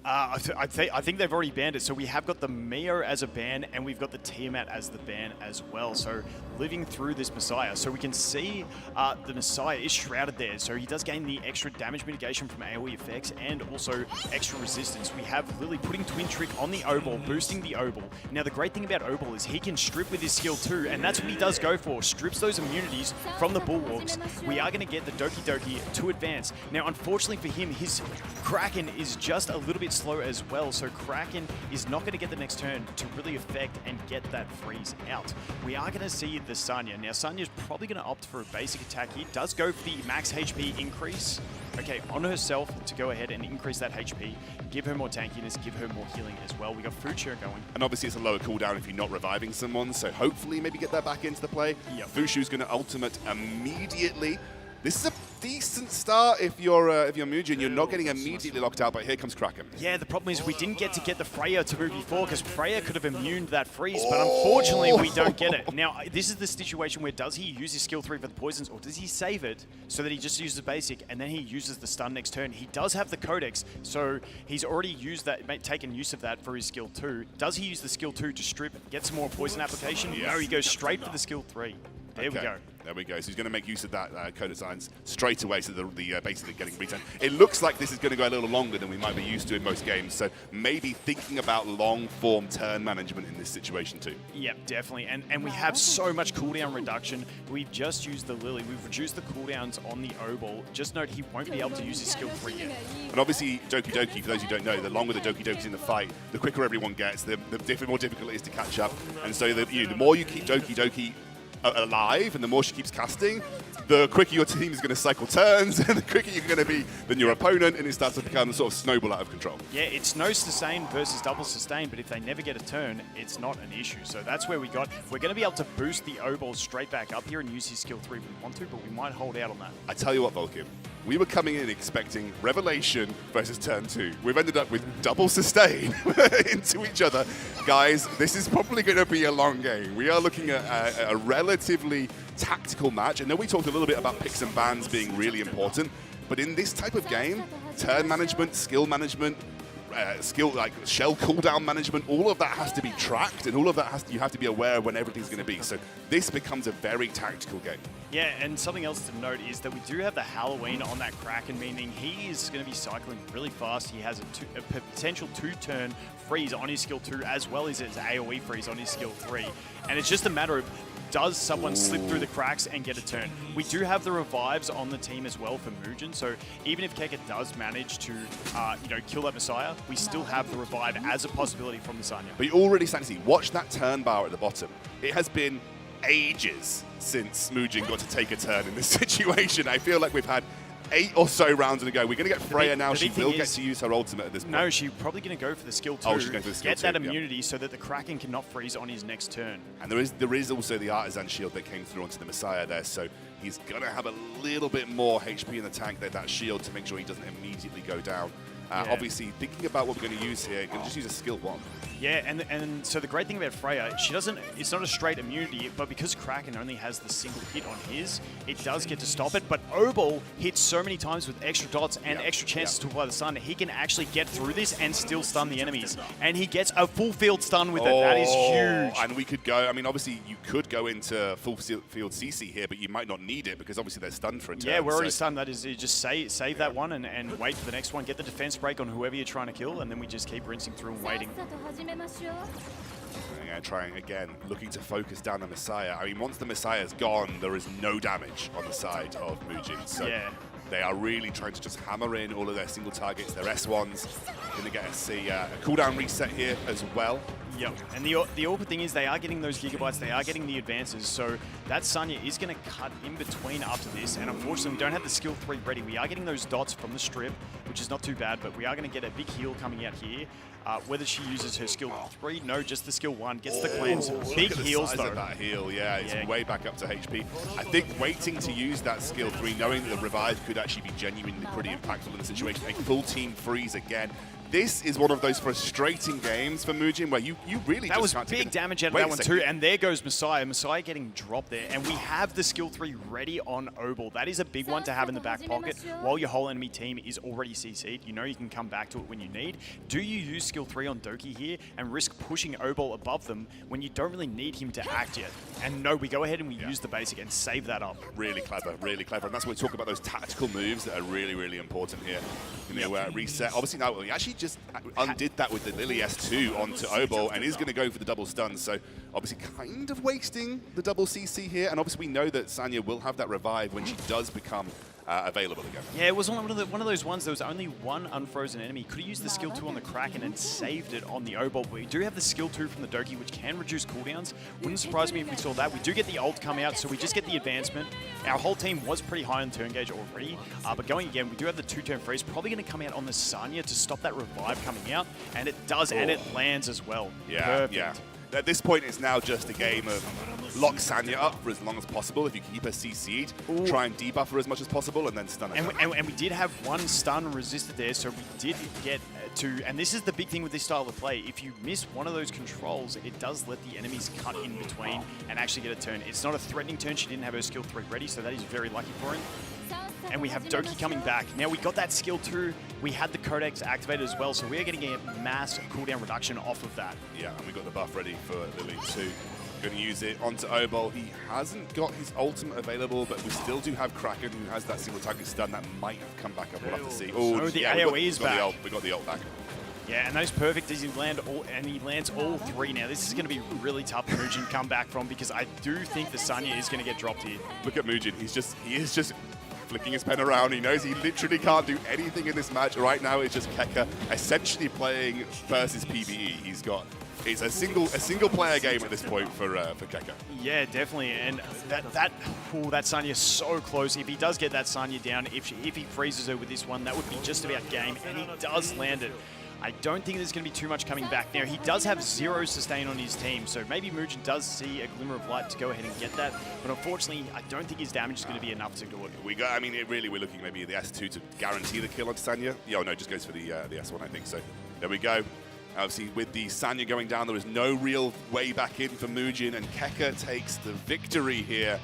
[SPEAKER 10] I think they've already banned it. So we have got the Mio as a ban, and we've got the Tiamat as the ban as well. So living through this Messiah. So we can see the Messiah is shrouded there. So he does gain the extra damage mitigation from AoE effects and also extra resistance. We have Lily putting Twin Trick on the Obol, boosting the Obol. Now the great thing about Obol is he can strip with his skill too, and that's what he does go for. Strips those immunities from the Bulwarks. We are going to get the Doki Doki to advance. Now unfortunately for him, his Kraken is just a little bit slow as well, so Kraken is not going to get the next turn to really affect and get that freeze out. We are going to see the Sanya. Now Sanya's probably going to opt for a basic attack here. Does go for the max HP increase. Okay, on herself to go ahead and increase that HP, give her more tankiness, give her more healing as well. We got Fushu going.
[SPEAKER 7] And obviously it's a lower cooldown if you're not reviving someone, so hopefully maybe get that back into the play.
[SPEAKER 10] Yep.
[SPEAKER 7] Fushu's going to ultimate immediately. This is a decent start if you're Mujin. You're not getting immediately locked out, but here comes Kraken.
[SPEAKER 10] Yeah, the problem is we didn't get the Freya to move before because Freya could have immuned that freeze, but unfortunately we don't get it. Now, this is the situation where does he use his skill 3 for the poisons, or does he save it so that he just uses the basic and then he uses the stun next turn? He does have the Codex, so he's already used that, taken use of that for his skill 2. Does he use the skill 2 to strip, get some more poison application?
[SPEAKER 7] Yes.
[SPEAKER 10] No, he goes straight for the skill 3. There we go.
[SPEAKER 7] There we go. So he's going to make use of that Codex Science straight away, so the basically getting returned. It looks like this is going to go a little longer than we might be used to in most games, so maybe thinking about long-form turn management in this situation too.
[SPEAKER 10] Yep, definitely. And we have so much cooldown reduction. We've just used the Lily. We've reduced the cooldowns on the Obol. Just note he won't be able to use his skill 3 yet.
[SPEAKER 7] And obviously, Doki Doki, for those who don't know, the longer the Doki Doki's in the fight, the quicker everyone gets, the more difficult it is to catch up. And so the more you keep Doki Doki alive and the more she keeps casting, the quicker your team is going to cycle turns and the quicker you're going to be than your opponent, and it starts to become a sort of snowball out of control.
[SPEAKER 10] Yeah, it's no sustain versus double sustain, but if they never get a turn, it's not an issue. So that's where we're going to be able to boost the O-Ball straight back up here and use his skill 3 if we want to, but we might hold out on that.
[SPEAKER 7] I tell you what, Volkim, we were coming in expecting Revelation versus turn 2. We've ended up with double sustain into each other. Guys, this is probably going to be a long game. We are looking at a relatively tactical match. I know we talked a little bit about picks and bans being really important, but in this type of game, turn management, skill management, shell cooldown management, all of that has to be tracked, and all of that you have to be aware of when everything's going to be. So this becomes a very tactical game.
[SPEAKER 10] Yeah, and something else to note is that we do have the Halloween on that Kraken, meaning he is going to be cycling really fast. He has a potential 2-turn freeze on his skill 2 as well as his AoE freeze on his skill 3. And it's just a matter of, does someone slip through the cracks and get a turn? We do have the revives on the team as well for Mugen, so even if Kekker does manage to kill that Messiah, we still have the revive as a possibility from the Sanya.
[SPEAKER 7] But you're already starting to see, watch that turn bar at the bottom. It has been ages since Mugen got to take a turn in this situation. I feel like we've had 8 or so rounds in a go. We're going to get Freya now. She will get to use her ultimate at this point.
[SPEAKER 10] No, she's probably going to go for the skill 2.
[SPEAKER 7] Oh, she's going for the skill 2.
[SPEAKER 10] Get that immunity so that the Kraken cannot freeze on his next turn.
[SPEAKER 7] And there is also the Artisan shield that came through onto the Messiah there, so he's going to have a little bit more HP in the tank there, that shield, to make sure he doesn't immediately go down. Obviously, thinking about what we're going to use here, going to just use a skill 1.
[SPEAKER 10] Yeah, and so the great thing about Freya, it's not a straight immunity, but because Kraken only has the single hit on his, it does get to stop it. But Obol hits so many times with extra dots and extra chances to apply the stun, he can actually get through this and still stun the enemies. And he gets a full field stun with it. That is huge.
[SPEAKER 7] And we could go, I mean, obviously you could go into full field CC here, but you might not need it because obviously they're stunned for a turn.
[SPEAKER 10] Yeah, we're already stunned. That is, you just save that one and wait for the next one. Get the defense break on whoever you're trying to kill, and then we just keep rinsing through and waiting.
[SPEAKER 7] Trying again, looking to focus down the Messiah. I mean, once the Messiah's gone, there is no damage on the side of Mugen. So they are really trying to just hammer in all of their single targets, their S1s. Going to get us a cooldown reset here as well.
[SPEAKER 10] Yep, and the awkward thing is they are getting those gigabytes, they are getting the advances, so that Sanya is going to cut in between after this, and unfortunately we don't have the skill 3 ready. We are getting those dots from the strip, which is not too bad, but we are going to get a big heal coming out here. Whether she uses her skill 3, no, just the skill 1, gets the cleanse. Big heals though.
[SPEAKER 7] That heal, it's way back up to HP. I think waiting to use that skill 3, knowing that the revive could actually be genuinely pretty impactful in the situation. A full team freeze again. This is one of those frustrating games for Mugen where you really
[SPEAKER 10] that
[SPEAKER 7] just
[SPEAKER 10] was big damage out of that one too, and there goes Messiah. Messiah getting dropped there, and we have the skill 3 ready on Obol. That is a big one to have in the back pocket while your whole enemy team is already CC'd. You know you can come back to it when you need. Do you use skill 3 on Doki here and risk pushing Obol above them when you don't really need him to act yet? And no, we go ahead and we use the basic and save that up.
[SPEAKER 7] Really clever, really clever. And that's why we talk about those tactical moves that are really, really important here. You know, reset. Obviously now we actually just undid that with the Lily S2 onto Obol and is going to go for the double stun. So obviously kind of wasting the double CC here. And obviously we know that Sanya will have that revive when she does become available again.
[SPEAKER 10] Yeah, it was one of those ones, there was only one unfrozen enemy. Could have used the skill 2 on the Kraken and saved it on the Obol, but we do have the skill 2 from the Doki, which can reduce cooldowns. Wouldn't surprise me if we saw that. We do get the ult come out, so we just get the advancement. Our whole team was pretty high on turn gauge already, but going again, we do have the 2-turn freeze, probably going to come out on the Sanya to stop that revive coming out, and it does, and it lands as well.
[SPEAKER 7] Yeah,
[SPEAKER 10] Perfect.
[SPEAKER 7] yeah. at this point, it's now just a game of lock Sanya up for as long as possible. If you keep her CC'd, try and debuff her as much as possible, and then stun her.
[SPEAKER 10] And we did have one stun resisted there, so we did get to, and this is the big thing with this style of play. If you miss one of those controls, it does let the enemies cut in between and actually get a turn. It's not a threatening turn. She didn't have her skill 3 ready, so that is very lucky for him. And we have Doki coming back. Now we got that skill 2. We had the Codex activated as well, so we are getting a mass cooldown reduction off of that.
[SPEAKER 7] Yeah, and we got the buff ready for Lily too. Going to use it onto Obol. He hasn't got his ultimate available, but we still do have Kraken, who has that single target stun that might have come back up. We'll have to see.
[SPEAKER 10] Oh, the AoE is back.
[SPEAKER 7] We got the ult back.
[SPEAKER 10] Yeah, and that is perfect as he lands all 3 now. This is going to be really tough for Mugen to come back from, because I do think the Sanya is going to get dropped here.
[SPEAKER 7] Look at Mugen. He is just flicking his pen around. He knows he literally can't do anything in this match. Right now, it's just Kekker essentially playing versus PvE. It's a single player game at this point for Kekker.
[SPEAKER 10] Yeah, definitely. And that Sanya is so close. If he does get that Sanya down, if he freezes her with this one, that would be just about game. And he does land it. I don't think there's going to be too much coming back. Now, he does have 0 sustain on his team, so maybe Mugen does see a glimmer of light to go ahead and get that. But unfortunately, I don't think his damage is going to be enough to do it.
[SPEAKER 7] We're looking maybe at the S2 to guarantee the kill on Sanya. Yeah, no, it just goes for the S1, I think. So there we go. Obviously, with the Sanya going down, there was no real way back in for Mugen, and Kekker takes the victory here.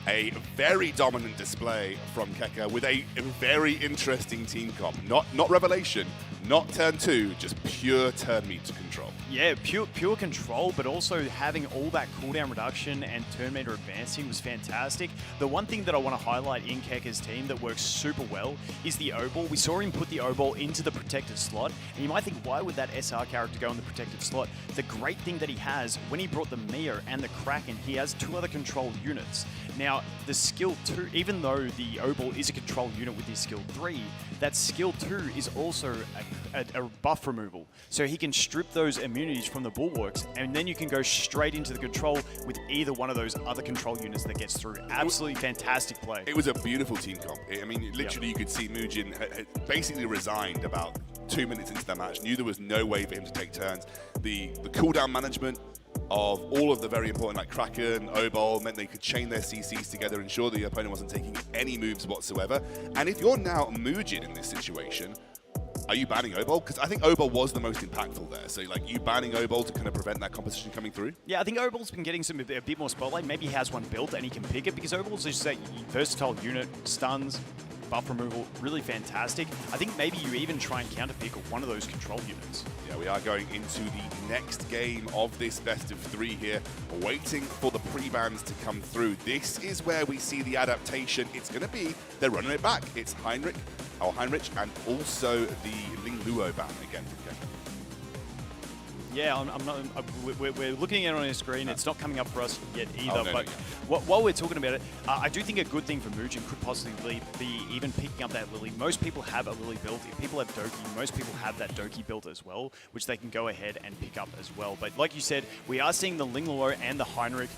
[SPEAKER 7] A very dominant display from Kekker with a very interesting team comp. Not Revelation, not turn 2, just pure turn meter control.
[SPEAKER 10] Yeah, pure control, but also having all that cooldown reduction and turn meter advancing was fantastic. The one thing that I want to highlight in Kekker's team that works super well is the O-Ball. We saw him put the O-Ball into the protected slot, and you might think, why would that SR character go in the protected slot? The great thing that he has, when he brought the Mia and the Kraken, he has 2 other control units. Now, the skill 2, even though the O-Ball is a control unit with his skill 3, that skill 2 is also a buff removal. So he can strip those immunities from the bulwarks, and then you can go straight into the control with either one of those other control units that gets through. Absolutely fantastic play.
[SPEAKER 7] It was a beautiful team comp. I mean, literally you could see Mugen had basically resigned about 2 minutes into the match, knew there was no way for him to take turns. The cooldown management of all of the very important, like Kraken, O-Ball, meant they could chain their CCs together, ensure the opponent wasn't taking any moves whatsoever. And if you're now Mugen in this situation, are you banning O-Ball? Because I think O-Ball was the most impactful there. So, like, you banning O-Ball to kind of prevent that competition coming through?
[SPEAKER 10] Yeah, I think O-Ball's been getting a bit more spotlight. Maybe he has one built and he can pick it, because O-Ball's just a versatile unit, stuns, buff removal, really fantastic. I think maybe you even try and counterpick one of those control units.
[SPEAKER 7] Yeah, we are going into the next game of this best of 3 here, waiting for the pre-bans to come through. This is where we see the adaptation. It's going to be, they're running it back. It's Heinrich, and also the Ling Luo ban again from Kekker.
[SPEAKER 10] Yeah, we're looking at it on the screen. It's not coming up for us yet either.
[SPEAKER 7] No,
[SPEAKER 10] but while we're talking about it, I do think a good thing for Mugen could possibly be even picking up that Lily. Most people have a Lily built. If people have Doki, most people have that Doki built as well, which they can go ahead and pick up as well. But like you said, we are seeing the Ling Luo and the Heinrich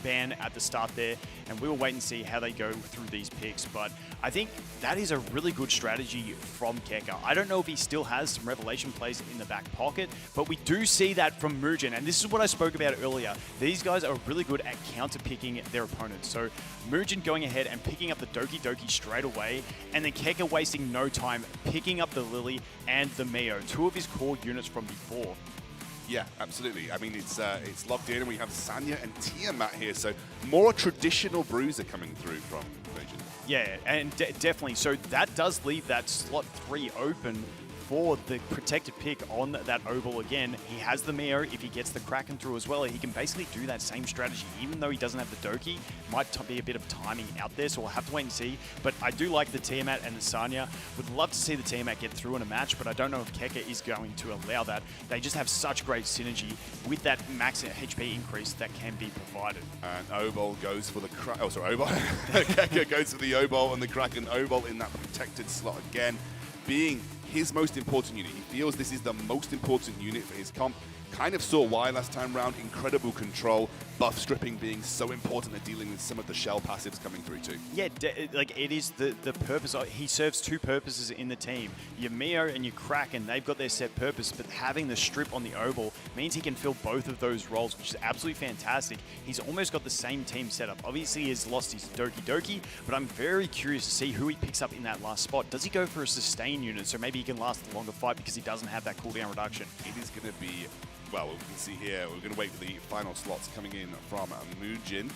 [SPEAKER 10] ban at the start there, and we will wait and see how they go through these picks. But I think that is a really good strategy from Kekker. I don't know if he still has some Revelation plays in the back pocket, but we do see that from Mugen, and this is what I spoke about earlier. These guys are really good at counter-picking their opponents. So Mugen going ahead and picking up the Doki straight away, and then Kekker wasting no time picking up the Lily and the Mio, 2 of his core units from before.
[SPEAKER 7] Yeah, absolutely. I mean, it's locked in, and we have Sanya and Tiamat here, so more traditional bruiser coming through from Mugen.
[SPEAKER 10] Yeah, and definitely. So that does leave that slot 3 open for the protected pick on that O-Ball again. He has the Mio. If he gets the Kraken through as well, he can basically do that same strategy. Even though he doesn't have the Doki, might be a bit of timing out there, so we'll have to wait and see. But I do like the Tiamat and the Sanya. Would love to see the Tiamat get through in a match, but I don't know if Kekker is going to allow that. They just have such great synergy with that max HP increase that can be provided.
[SPEAKER 7] And O-Ball goes for the O-Ball. Kekker goes for the O-Ball and the Kraken. O-Ball in that protected slot again, being his most important unit. He feels this is the most important unit for his comp. kind of saw why last time round. Incredible control, buff stripping being so important at dealing with some of the shell passives coming through too.
[SPEAKER 10] Yeah, like it is the purpose. He serves two purposes in the team. Your Mio and your Kraken, they've got their set purpose, but having the strip on the oval means he can fill both of those roles, which is absolutely fantastic. He's almost got the same team setup. Obviously, he has lost his Doki Doki, but I'm very curious to see who he picks up in that last spot. Does he go for a sustain unit, so maybe he can last a longer fight because he doesn't have that cooldown reduction?
[SPEAKER 7] It is going to be, well, we can see here, we're going to wait for the final slots coming in from Mujin.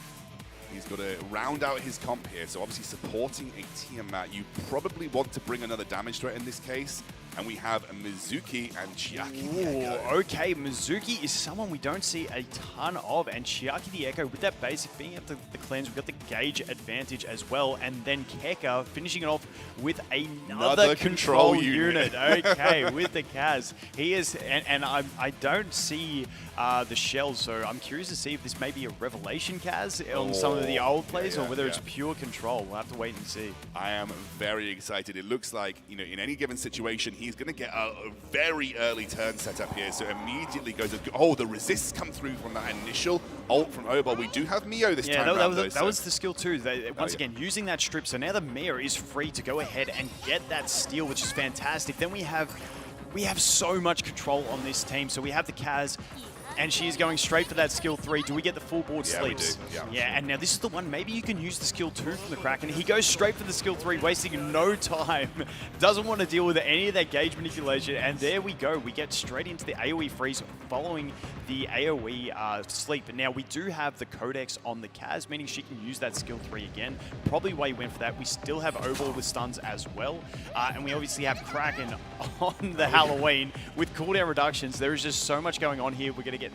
[SPEAKER 7] He's got to round out his comp here, so obviously supporting a Tiamat. You probably want to bring another damage threat in this case, and we have Mizuki and Chiaki the Echo.
[SPEAKER 10] Okay, Mizuki is someone we don't see a ton of, and Chiaki the Echo with that basic being able to the cleanse, we've got the gauge advantage as well, and then Kekker finishing it off with another control unit. Okay, with the Kaz. He is, and I don't see the shells, so I'm curious to see if this may be a revelation Kaz on some of the old plays, or whether it's pure control. We'll have to wait and see.
[SPEAKER 7] I am very excited. It looks like, you know, in any given situation, he's going to get a very early turn set up here, so immediately goes, oh, the resists come through from that initial ult from Obol. We do have Mio this time around,
[SPEAKER 10] that was the skill too. Once again, using that strip, so now the Mio is free to go ahead and get that steal, which is fantastic. Then we have so much control on this team. So we have the Kaz, and she's going straight for that skill 3. Do we get the full board sleeps? Yeah, and now this is the one, maybe you can use the skill 2 from the Kraken. He goes straight for the skill 3, wasting no time. Doesn't want to deal with any of that gauge manipulation, and there we go. We get straight into the AoE freeze following the AoE sleep. Now, we do have the Codex on the Kaz, meaning she can use that skill 3 again. Probably why he went for that. We still have Obol with stuns as well, and we obviously have Kraken on the Halloween with cooldown reductions. There is just so much going on here. We're going to get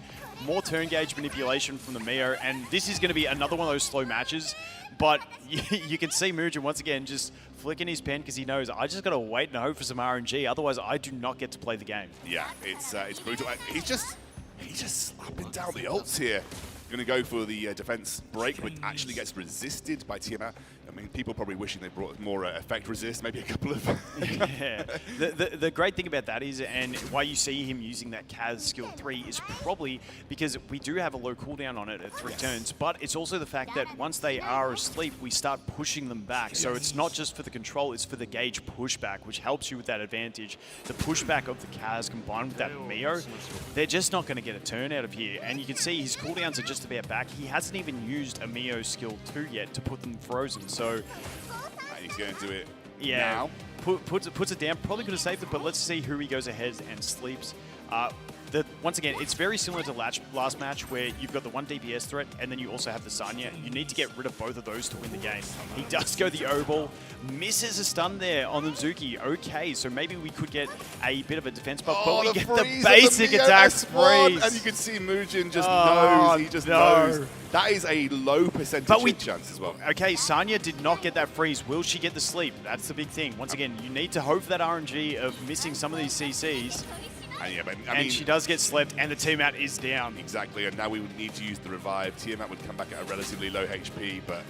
[SPEAKER 10] more turn gauge manipulation from the Mio, and this is going to be another one of those slow matches, but you can see Mujin once again just flicking his pen because he knows, I just got to wait and hope for some RNG, otherwise I do not get to play the game.
[SPEAKER 7] Yeah, it's brutal. He's just slapping down the ults here. Going to go for the defense break, but actually gets resisted by Tiamat. I mean, people probably wishing they brought more effect resist, maybe a couple of...
[SPEAKER 10] Yeah. The great thing about that is, and why you see him using that Kaz skill 3 is probably because we do have a low cooldown on it at 3 turns, but it's also the fact that once they are asleep, we start pushing them back. So it's not just for the control, it's for the gauge pushback, which helps you with that advantage. The pushback of the Kaz combined with that Mio, they're just not going to get a turn out of here. And you can see his cooldowns are just about back. He hasn't even used a Mio skill 2 yet to put them frozen. So
[SPEAKER 7] he's going to do it
[SPEAKER 10] now. Puts it down. Probably could have saved it, but let's see who he goes ahead and sleeps. Once again, it's very similar to last match where you've got the 1 DPS threat and then you also have the Sanya. You need to get rid of both of those to win the game. He does go the Obol, misses a stun there on the Mizuki. Okay, so maybe we could get a bit of a defense buff, but we get the basic attack freeze.
[SPEAKER 7] And you can see Mujin just knows, he just knows. That is a low percentage hit chance as well.
[SPEAKER 10] Okay, Sanya did not get that freeze. Will she get the sleep? That's the big thing. Once again, you need to hope for that RNG of missing some of these CCs.
[SPEAKER 7] I mean,
[SPEAKER 10] she does get slept, and the Tiamat is down.
[SPEAKER 7] Exactly, and now we would need to use the revive. Tiamat would come back at a relatively low HP, but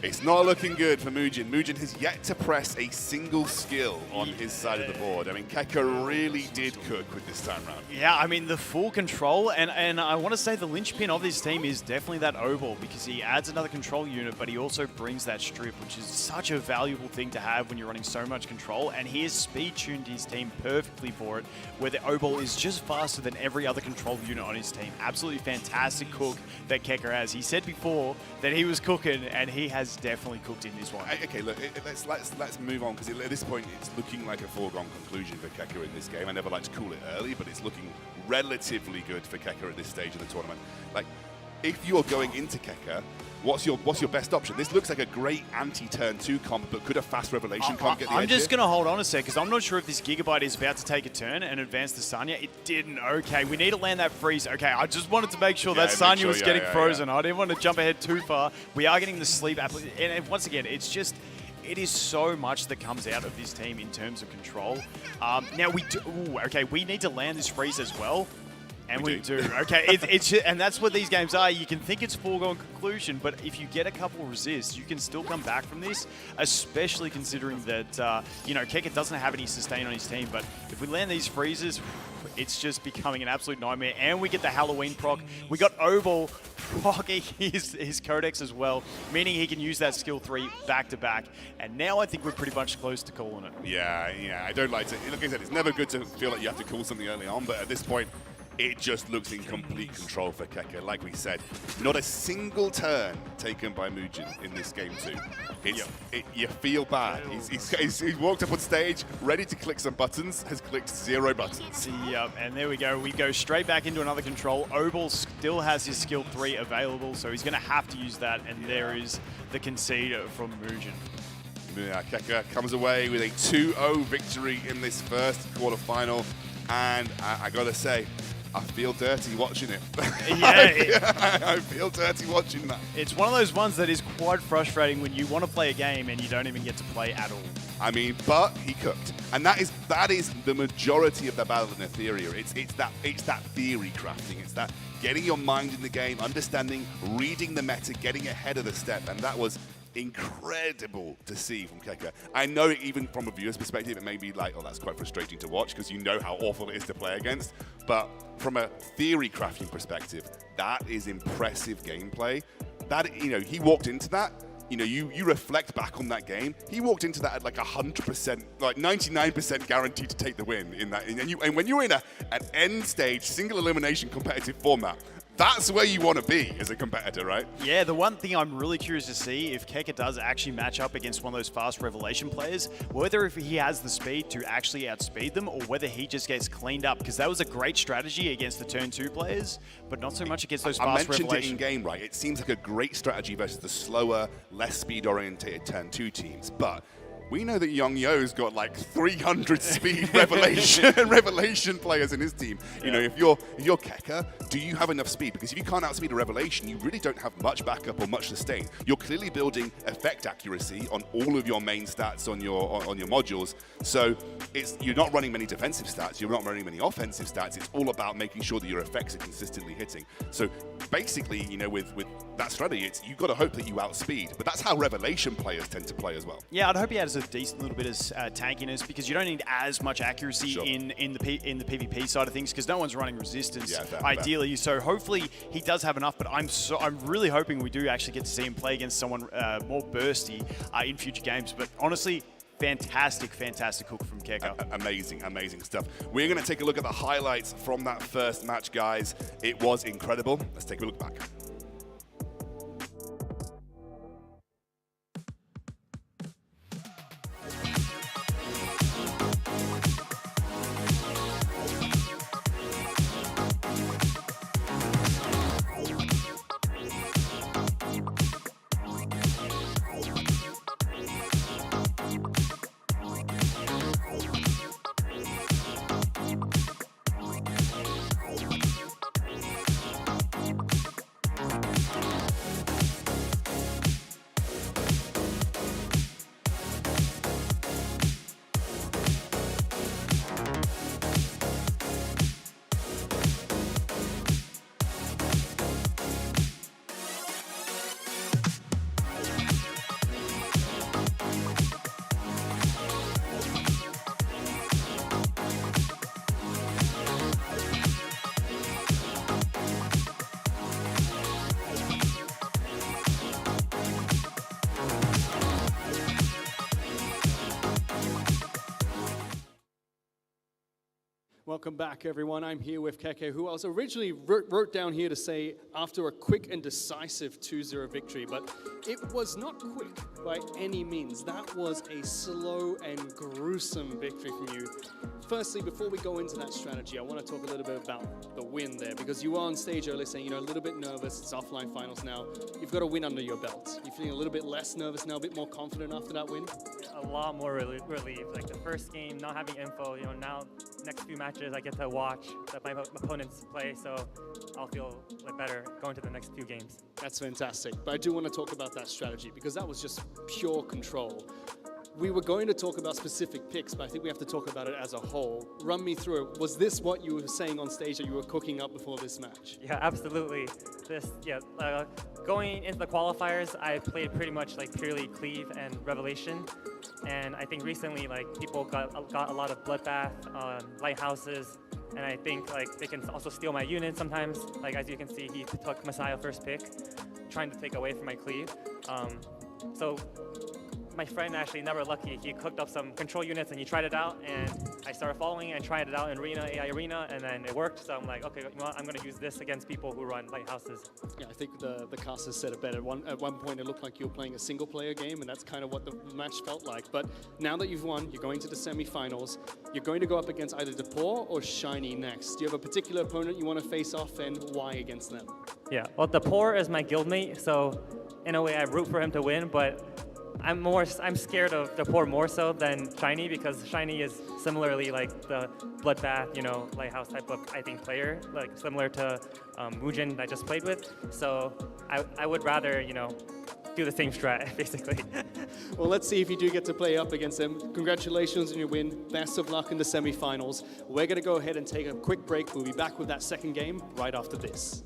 [SPEAKER 7] it's not looking good for Mujin. Mujin has yet to press a single skill on his side of the board. I mean, Kekker really did cook with this time round.
[SPEAKER 10] Yeah, I mean, the full control, and I want to say the linchpin of this team is definitely that Obol, because he adds another control unit, but he also brings that strip, which is such a valuable thing to have when you're running so much control, and he has speed-tuned his team perfectly for it, where the Obol is just faster than every other control unit on his team. Absolutely fantastic cook that Kekker has. He said before that he was cooking, and he has definitely cooked in this one.
[SPEAKER 7] Okay, look, let's move on, because at this point it's looking like a foregone conclusion for Kekker in this game. I never like to call it early, but it's looking relatively good for Kekker at this stage of the tournament. Like, if you're going into Kekker, what's your best option? This looks like a great anti-turn 2 comp, but could a fast revelation comp get the edge?
[SPEAKER 10] I'm just going to hold on a sec, because I'm not sure if this Gigabyte is about to take a turn and advance the Sanya. It didn't. Okay, we need to land that freeze. Okay, I just wanted to make sure that Sanya was getting frozen. I didn't want to jump ahead too far. We are getting the sleep. And once again, it's just... It is so much that comes out of this team in terms of control. Now we do... Ooh, okay, we need to land this freeze as well. And we do. Okay, and that's what these games are. You can think it's foregone conclusion, but if you get a couple resists, you can still come back from this, especially considering that, Kekker doesn't have any sustain on his team. But if we land these freezes, it's just becoming an absolute nightmare. And we get the Halloween proc. We got Oval proccing his Codex as well, meaning he can use that skill 3 back-to-back. And now I think we're pretty much close to calling it.
[SPEAKER 7] Yeah, I don't like to. Like I said, it's never good to feel like you have to call something early on, but at this point, it just looks in complete control for Kekker. Like we said, not a single turn taken by Mugen in this game too. You feel bad. He's walked up on stage, ready to click some buttons, has clicked 0 buttons.
[SPEAKER 10] Yep, and there we go. We go straight back into another control. Obel still has his skill 3 available, so he's going to have to use that, and there is the concede from Mugen.
[SPEAKER 7] Yeah, Kekker comes away with a 2-0 victory in this first quarterfinal, and I gotta say, I feel dirty watching it.
[SPEAKER 10] Yeah,
[SPEAKER 7] I feel dirty watching that.
[SPEAKER 10] It's one of those ones that is quite frustrating when you want to play a game and you don't even get to play at all.
[SPEAKER 7] I mean, but he cooked, and that is the majority of the battle in Etheria. It's that theory crafting. It's that getting your mind in the game, understanding, reading the meta, getting ahead of the step, and that was incredible to see from Kekker. I know even from a viewer's perspective, it may be like, oh, that's quite frustrating to watch because you know how awful it is to play against. But from a theory crafting perspective, that is impressive gameplay. That, he walked into that. You reflect back on that game. He walked into that at like 100%, like 99% guaranteed to take the win in that. And when you're in an end stage single elimination competitive format, that's where you want to be as a competitor, right?
[SPEAKER 10] Yeah, the one thing I'm really curious to see if Kekker does actually match up against one of those fast Revelation players, whether if he has the speed to actually outspeed them or whether he just gets cleaned up, because that was a great strategy against the turn 2 players, but not so much against those fast Revelation.
[SPEAKER 7] I mentioned it in game, right? It seems like a great strategy versus the slower, less speed-oriented turn 2 teams, but we know that Young Yo's got like 300 speed Revelation players in his team. If you're Kekker, do you have enough speed? Because if you can't outspeed a Revelation, you really don't have much backup or much sustain. You're clearly building effect accuracy on all of your main stats on your modules. So you're not running many defensive stats. You're not running many offensive stats. It's all about making sure that your effects are consistently hitting. So basically, with that strategy, you've got to hope that you outspeed. But that's how Revelation players tend to play as well.
[SPEAKER 10] Yeah, I'd hope he has a decent little bit of tankiness because you don't need as much accuracy in the PvP side of things because no one's running resistance ideally. So hopefully he does have enough. But I'm really hoping we do actually get to see him play against someone more bursty in future games. But honestly, fantastic hook from Kekker.
[SPEAKER 7] Amazing stuff. We're going to take a look at the highlights from that first match, guys. It was incredible. Let's take a look back.
[SPEAKER 22] Welcome back, everyone. I'm here with Kekker, who I was originally wrote down here to say after a quick and decisive 2-0 victory, but it was not quick by any means. That was a slow and gruesome victory from you. Firstly, before we go into that strategy, I want to talk a little bit about the win there, because you were on stage earlier saying, a little bit nervous. It's offline finals now. You've got a win under your belt. You're feeling a little bit less nervous now, a bit more confident after that win?
[SPEAKER 14] A lot more relieved. Like the first game, not having info, now next few matches I get to watch my opponents play, so I'll feel better going to the next few games.
[SPEAKER 22] That's fantastic. But I do want to talk about that strategy because that was just pure control. We were going to talk about specific picks, but I think we have to talk about it as a whole. Run me through it. Was this what you were saying on stage that you were cooking up before this match?
[SPEAKER 14] Yeah, absolutely. Going into the qualifiers, I played pretty much like purely cleave and revelation, and I think recently like people got a lot of bloodbath, lighthouses, and I think like they can also steal my unit sometimes. Like as you can see, he took Messiah first pick, trying to take away from my cleave. So my friend actually never lucky. He cooked up some control units and he tried it out, and I started following and tried it out in arena, AI arena, and then it worked. So I'm like, okay, you know what? I'm going to use this against people who run lighthouses.
[SPEAKER 22] Yeah, I think the casters said it better. At one point, it looked like you were playing a single-player game, and that's kind of what the match felt like. But now that you've won, you're going to the semi-finals. You're going to go up against either Depor or Shiny next. Do you have a particular opponent you want to face off, and why against them?
[SPEAKER 14] Yeah, well, Depor is my guildmate, so in a way, I root for him to win, but I'm scared of Depor more so than Shiny, because Shiny is similarly like the Bloodbath, you know, Lighthouse type of, I think, player, like similar to Mujin that I just played with. So I would rather, you know, do the same strat, basically.
[SPEAKER 22] Well, let's see if you do get to play up against them. Congratulations on your win. Best of luck in the semi-finals. We're going to go ahead and take a quick break. We'll be back with that second game right after this.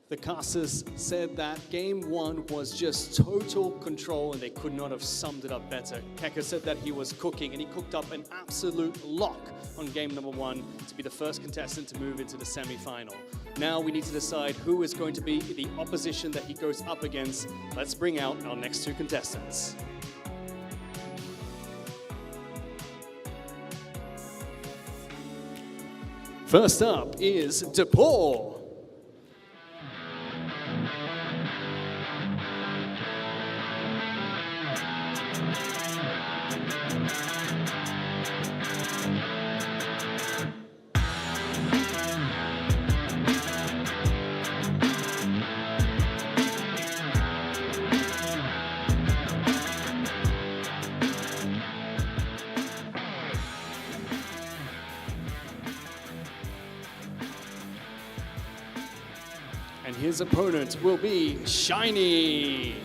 [SPEAKER 22] The casters said that game 1 was just total control and they could not have summed it up better. Kekker said that he was cooking and he cooked up an absolute lock on game number 1 to be the first contestant to move into the semi-final. Now we need to decide who is going to be the opposition that he goes up against. Let's bring out our next 2 contestants. First up is DePaul. And his opponent will be Shiny.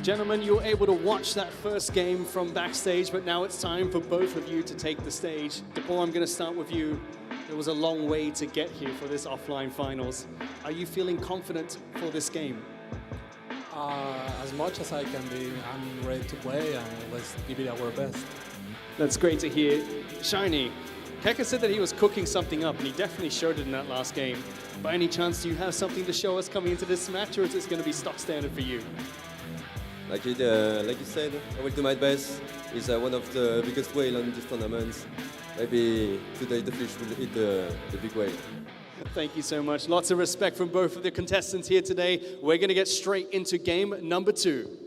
[SPEAKER 22] Gentlemen, you were able to watch that first game from backstage, but now it's time for both of you to take the stage. DePaul, I'm going to start with you. It was a long way to get here for this offline finals. Are you feeling confident for this game?
[SPEAKER 9] As much as I can be. I'm ready to play, and let's give it our best.
[SPEAKER 22] That's great to hear. Shiny, Kekker said that he was cooking something up, and he definitely showed it in that last game. By any chance, do you have something to show us coming into this match, or is this going to be stock standard for you?
[SPEAKER 11] Like you said, I will do my best. It's one of the biggest whales on this tournament. Maybe today the fish will hit the big whale.
[SPEAKER 22] Thank you so much. Lots of respect from both of the contestants here today. We're going to get straight into game number 2.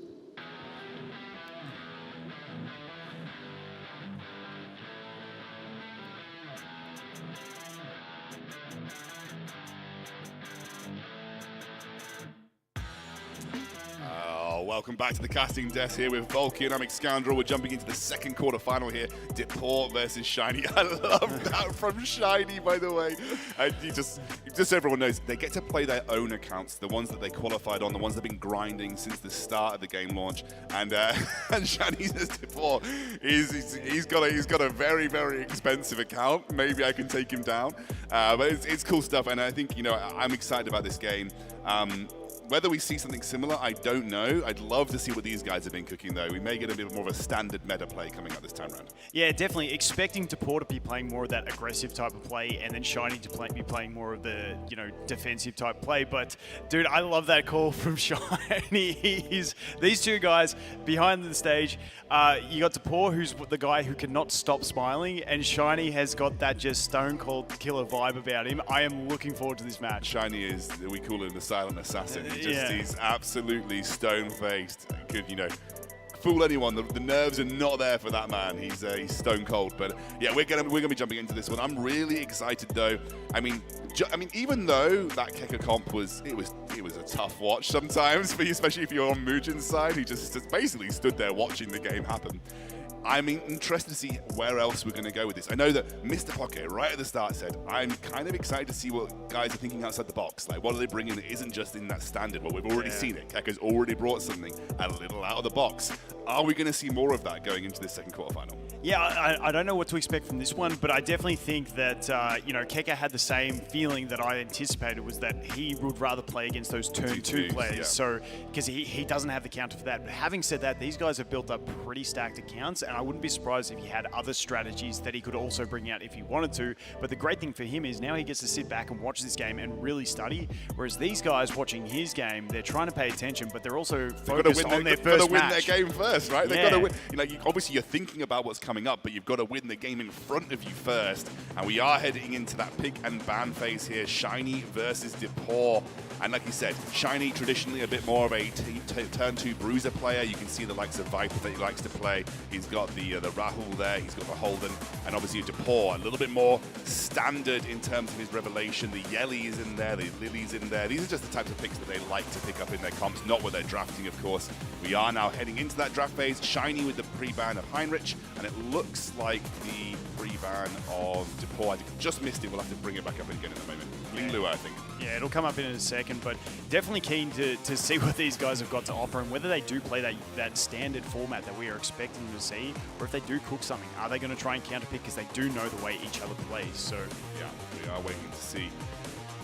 [SPEAKER 7] Welcome back to the casting desk here with Volcanomic Scoundrel. We're jumping into the second quarterfinal here. DePaul versus Shiny. I love that from Shiny, by the way. And just so everyone knows, they get to play their own accounts, the ones that they qualified on, the ones that have been grinding since the start of the game launch. And Shiny says DePaul, he's got a very, very expensive account. Maybe I can take him down. But it's cool stuff, and I think, I'm excited about this game. Whether we see something similar, I don't know. I'd love to see what these guys have been cooking, though. We may get a bit more of a standard meta play coming up this time around.
[SPEAKER 10] Yeah, definitely. Expecting DePaul to be playing more of that aggressive type of play, and then Shiny to be playing more of the, defensive type play. But, dude, I love that call from Shiny. These two guys behind the stage. You got DePaul, who's the guy who cannot stop smiling, and Shiny has got that just stone cold killer vibe about him. I am looking forward to this match.
[SPEAKER 7] Shiny is, we call him the silent assassin. He's absolutely stone-faced. Could, fool anyone. The nerves are not there for that man. He's stone cold. But yeah, we're gonna be jumping into this one. I'm really excited though. I mean, even though that Kekker comp was a tough watch sometimes for you, especially if you're on Mujin's side. He just basically stood there watching the game happen. I'm interested to see where else we're going to go with this. I know that Mr. Pocket right at the start said, I'm kind of excited to see what guys are thinking outside the box. Like, what are they bringing that isn't just in that standard? Well, we've already seen it. Kekker's already brought something a little out of the box. Are we going to see more of that going into this second quarterfinal?
[SPEAKER 10] Yeah, I don't know what to expect from this one, but I definitely think that, Kekker had the same feeling that I anticipated, was that he would rather play against those turn 2 players. Yeah. So, because he doesn't have the counter for that. But having said that, these guys have built up pretty stacked accounts, and I wouldn't be surprised if he had other strategies that he could also bring out if he wanted to. But the great thing for him is now he gets to sit back and watch this game and really study, whereas these guys watching his game, they're trying to pay attention, but they're also focused on their first match.
[SPEAKER 7] They've got to win their game first, right? They've got to win. Obviously, you're thinking about what's coming up, but you've got to win the game in front of you first. And we are heading into that pick and ban phase here. Shiny versus Depor. And like you said, Shiny traditionally a bit more of a turn 2 bruiser player. You can see the likes of Viper that he likes to play. He's got the Rahul there, he's got the Holden, and obviously Depor, a little bit more standard in terms of his revelation. The Yelly is in there, the Lily's in there. These are just the types of picks that they like to pick up in their comps, not what they're drafting, of course. We are now heading into that draft phase. Shiny with the pre-ban of Heinrich, and it looks like the pre-ban of Depor, I just missed it. We'll have to bring it back up again in a moment. Linglu, I think.
[SPEAKER 10] Yeah, it'll come up in a second, but definitely keen to see what these guys have got to offer and whether they do play that standard format that we are expecting them to see, or if they do cook something. Are they going to try and counterpick because they do know the way each other plays? So
[SPEAKER 7] yeah, we are waiting to see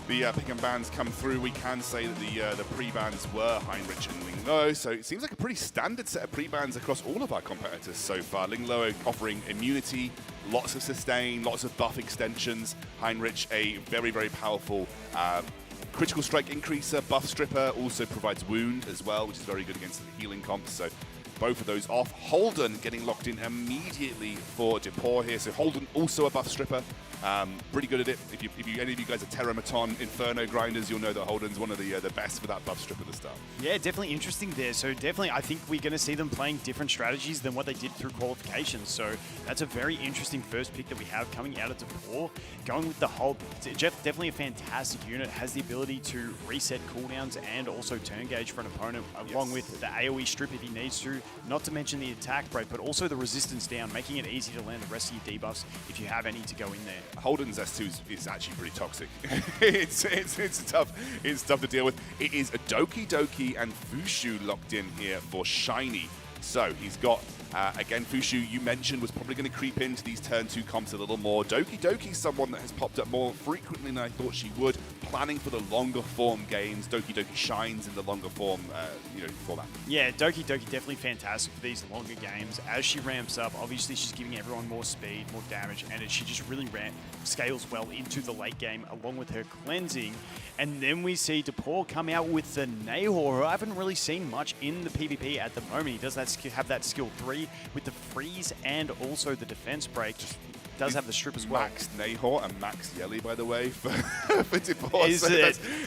[SPEAKER 7] the pick and bans come through. We can say that the pre-bans were Heinrich and Linglo, so it seems like a pretty standard set of pre-bans across all of our competitors so far. Linglo offering immunity, lots of sustain, lots of buff extensions. Heinrich, a very, very powerful critical strike increaser, buff stripper, also provides wound as well, which is very good against the healing comps. So both of those off. Holden getting locked in immediately for Depor here. So Holden also a buff stripper. Pretty good at it. If any of you guys are Terramaton Inferno grinders, you'll know that Holden's one of the best for that buff strip at the start.
[SPEAKER 10] yeah, definitely interesting there. So definitely, I think we're going to see them playing different strategies than what they did through qualifications. So that's a very interesting first pick that we have coming out of Depor. Going with the Holden, Jeff, definitely a fantastic unit. Has the ability to reset cooldowns and also turn gauge for an opponent, along with the AoE strip if he needs to. Not to mention the attack break, but also the resistance down, making it easy to land the rest of your debuffs if you have any to go in there.
[SPEAKER 7] Holden's S2 is actually pretty toxic. it's tough to deal with. It is a Doki Doki and Fushu locked in here for Shiny. So he's got, again, Fushu, you mentioned, was probably going to creep into these turn 2 comps a little more. Doki Doki's someone that has popped up more frequently than I thought she would. Planning for the longer form games, Doki Doki shines in the longer form, format.
[SPEAKER 10] Yeah, Doki Doki definitely fantastic for these longer games. As she ramps up, obviously she's giving everyone more speed, more damage, and she just really scales well into the late game along with her cleansing. And then we see Depor come out with the Nahor, who I haven't really seen much in the PvP at the moment. He does have that skill 3 with the freeze and also the defense break. Does have the strip as well.
[SPEAKER 7] Max Nahor and Max Yelly, by the way, for Depor. So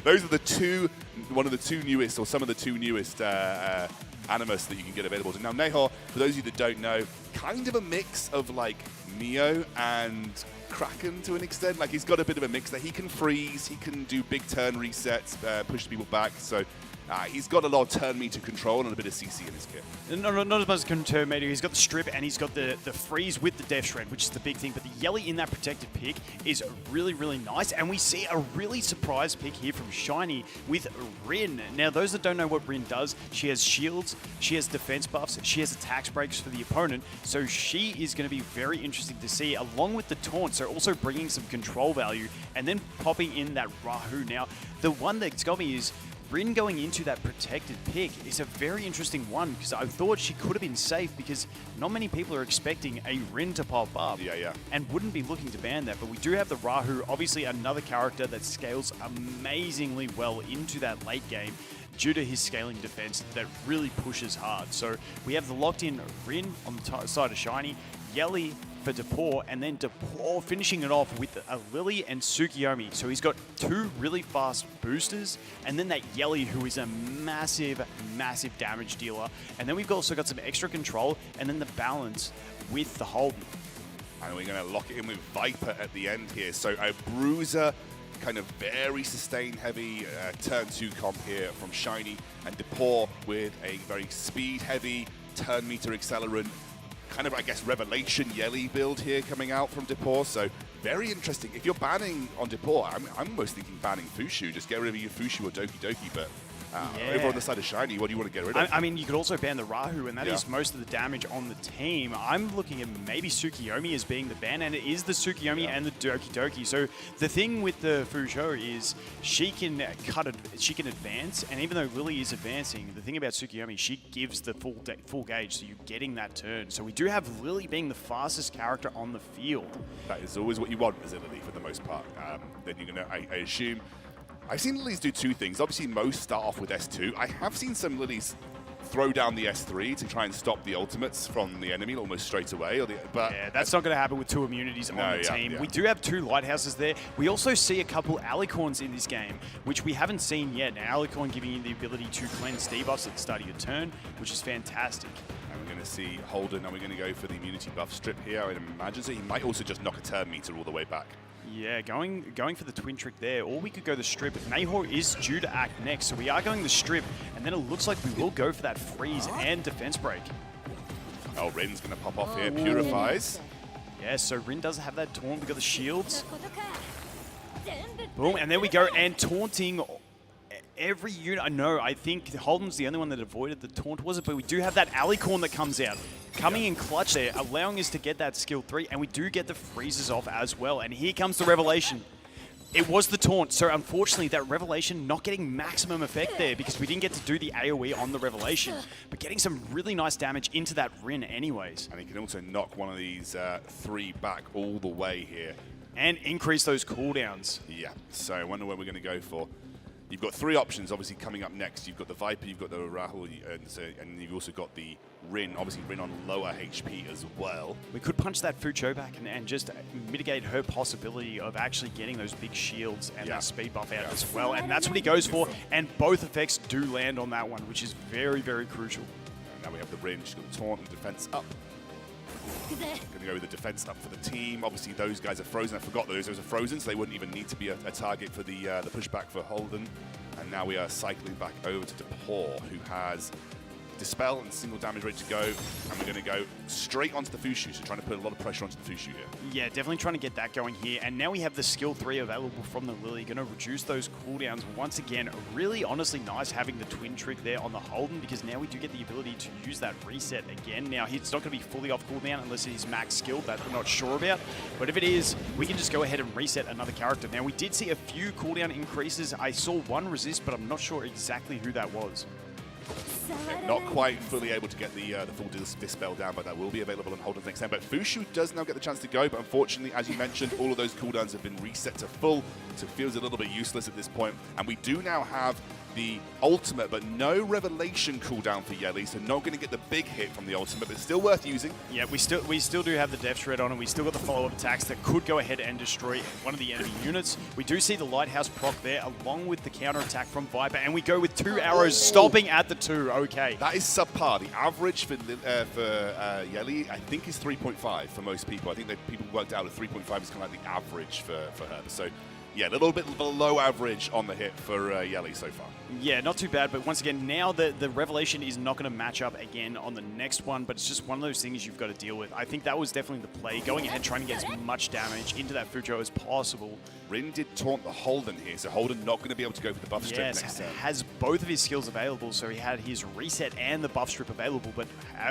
[SPEAKER 7] those are the two, one of the two newest, or some of the two newest Animus that you can get available. Now Nahor, for those of you that don't know, kind of a mix of like Mio and Kraken to an extent. Like he's got a bit of a mix there. He can freeze, he can do big turn resets, push people back. So he's got a lot of turn meter control and a bit of CC in his kit.
[SPEAKER 10] Not as much as turn meter. He's got the strip and he's got the freeze with the Death Shred, which is the big thing. But the Yelly in that protected pick is really, really nice. And we see a really surprise pick here from Shiny with Rin. Now, those that don't know what Rin does, she has shields, she has defense buffs, she has attacks breaks for the opponent. So she is going to be very interesting to see, along with the taunt. So also bringing some control value and then popping in that Rahu. Now, the one that's got me is Rin going into that protected pick is a very interesting one because I thought she could have been safe because not many people are expecting a Rin to pop up and wouldn't be looking to ban that. But we do have the Rahu, obviously another character that scales amazingly well into that late game due to his scaling defense that really pushes hard. So we have the locked in Rin on the side of Shiny, Yelly for Depor, and then Depor finishing it off with a Lily and Tsukiyomi. So he's got two really fast boosters, and then that Yelly, who is a massive, massive damage dealer. And then we've also got some extra control, and then the balance with the Holden.
[SPEAKER 7] And we're going to lock it in with Viper at the end here. So a Bruiser, kind of very sustain heavy turn 2 comp here from Shiny, and Depor with a very speed heavy turn meter accelerant, kind of, I guess, Revelation Yelly build here coming out from Depor. So very interesting. If you're banning on Depor, I'm almost thinking banning Fushu. Just get rid of your Fushu or Doki Doki, but over on the side of Shiny, what do you want to get rid of?
[SPEAKER 10] I mean, you could also ban the Rahu, and that is most of the damage on the team. I'm looking at maybe Tsukiyomi as being the ban, and it is the Tsukiyomi and the Doki Doki. So the thing with the Fushu is she can advance, and even though Lily is advancing, the thing about Tsukiyomi, she gives the full gauge, so you're getting that turn. So we do have Lily being the fastest character on the field.
[SPEAKER 7] That is always what you want as a Lily for the most part. Then you're going to, I assume, I've seen Lilies do two things. Obviously, most start off with S2. I have seen some Lilies throw down the S3 to try and stop the ultimates from the enemy almost straight away. But
[SPEAKER 10] yeah, that's not going to happen with 2 immunities on the team. We do have 2 lighthouses there. We also see a couple alicorns in this game, which we haven't seen yet. Now, alicorn giving you the ability to cleanse debuffs at the start of your turn, which is fantastic.
[SPEAKER 7] And we're going to see Holden, and we're going to go for the immunity buff strip here, I would imagine. So he might also just knock a turn meter all the way back.
[SPEAKER 10] Yeah, going for the twin trick there, or we could go the strip. Nahor is due to act next, so we are going the strip, and then it looks like we will go for that freeze and defense break.
[SPEAKER 7] Oh, Rin's going to pop off here, purifies.
[SPEAKER 10] Yeah, so Rin does have that taunt. We got the shields. Boom, and there we go, and taunting every unit. I know, I think Holden's the only one that avoided the taunt, was it? But we do have that alicorn that comes out. Coming in clutch there, allowing us to get that skill 3, and we do get the freezes off as well. And here comes the revelation. It was the taunt, so unfortunately that revelation not getting maximum effect there because we didn't get to do the AoE on the revelation, but getting some really nice damage into that Rin anyways.
[SPEAKER 7] And he can also knock one of these 3 back all the way here.
[SPEAKER 10] And increase those cooldowns.
[SPEAKER 7] Yeah, so I wonder what we're going to go for. You've got 3 options, obviously, coming up next. You've got the Viper, you've got the Rahul, and you've also got the Rin. Obviously, Rin on lower HP as well.
[SPEAKER 10] We could punch that Fucho back and just mitigate her possibility of actually getting those big shields and that speed buff out as well. And that's what he goes for. And both effects do land on that one, which is very, very crucial.
[SPEAKER 7] And now we have the Rin. She's got the taunt and defense up. Going to go with the defense up for the team. Obviously, those guys are frozen. I forgot those are frozen, so they wouldn't even need to be a target for the pushback for Holden. And now we are cycling back over to Depor, who has Dispel and single damage ready to go. And we're going to go straight onto the Fushu, so trying to put a lot of pressure onto the Fushu here.
[SPEAKER 10] Yeah, definitely trying to get that going here. And now we have the skill 3 available from the Lily. Going to reduce those cooldowns once again. Really, honestly nice having the twin trick there on the Holden, because now we do get the ability to use that reset again. Now, it's not going to be fully off cooldown unless it is max skilled. That we're not sure about. But if it is, we can just go ahead and reset another character. Now, we did see a few cooldown increases. I saw one resist, but I'm not sure exactly who that was.
[SPEAKER 7] Yeah, not quite fully able to get the full Dispel down, but that will be available on Holden's next turn. But Fushu does now get the chance to go, but unfortunately, as you mentioned, all of those cooldowns have been reset to full, so it feels a little bit useless at this point. And we do now have the ultimate, but no revelation cooldown for Yeli, so not going to get the big hit from the ultimate, but still worth using.
[SPEAKER 10] Yeah, we still do have the Death Shred on, and we still got the follow-up attacks that could go ahead and destroy one of the enemy units. We do see the Lighthouse proc there, along with the counter-attack from Viper, and we go with 2 arrows, stopping at the 2. Okay.
[SPEAKER 7] That is subpar. The average for Yeli, I think, is 3.5 for most people. I think that people worked out that 3.5 is kind of like the average for her. So, yeah, a little bit below average on the hit for Yeli so far.
[SPEAKER 10] Yeah, not too bad, but once again, now the Revelation is not going to match up again on the next one, but it's just one of those things you've got to deal with. I think that was definitely the play, going ahead trying to get as much damage into that Fujo as possible.
[SPEAKER 7] Rin did taunt the Holden here, so Holden not going to be able to go for the buff strip next turn.
[SPEAKER 10] Has both of his skills available, so he had his reset and the buff strip available, but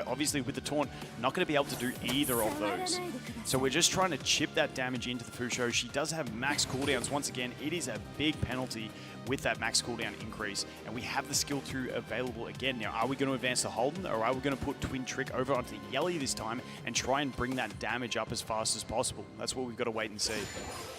[SPEAKER 10] obviously with the taunt, not going to be able to do either of those. So we're just trying to chip that damage into the Fujo. She does have max cooldowns. Once again, it is a big penalty with that max cooldown increase, and we have the skill 2 available again. Now, are we going to advance the Holden, or are we going to put Twin Trick over onto Yeli this time and try and bring that damage up as fast as possible? That's what we've got to wait and see.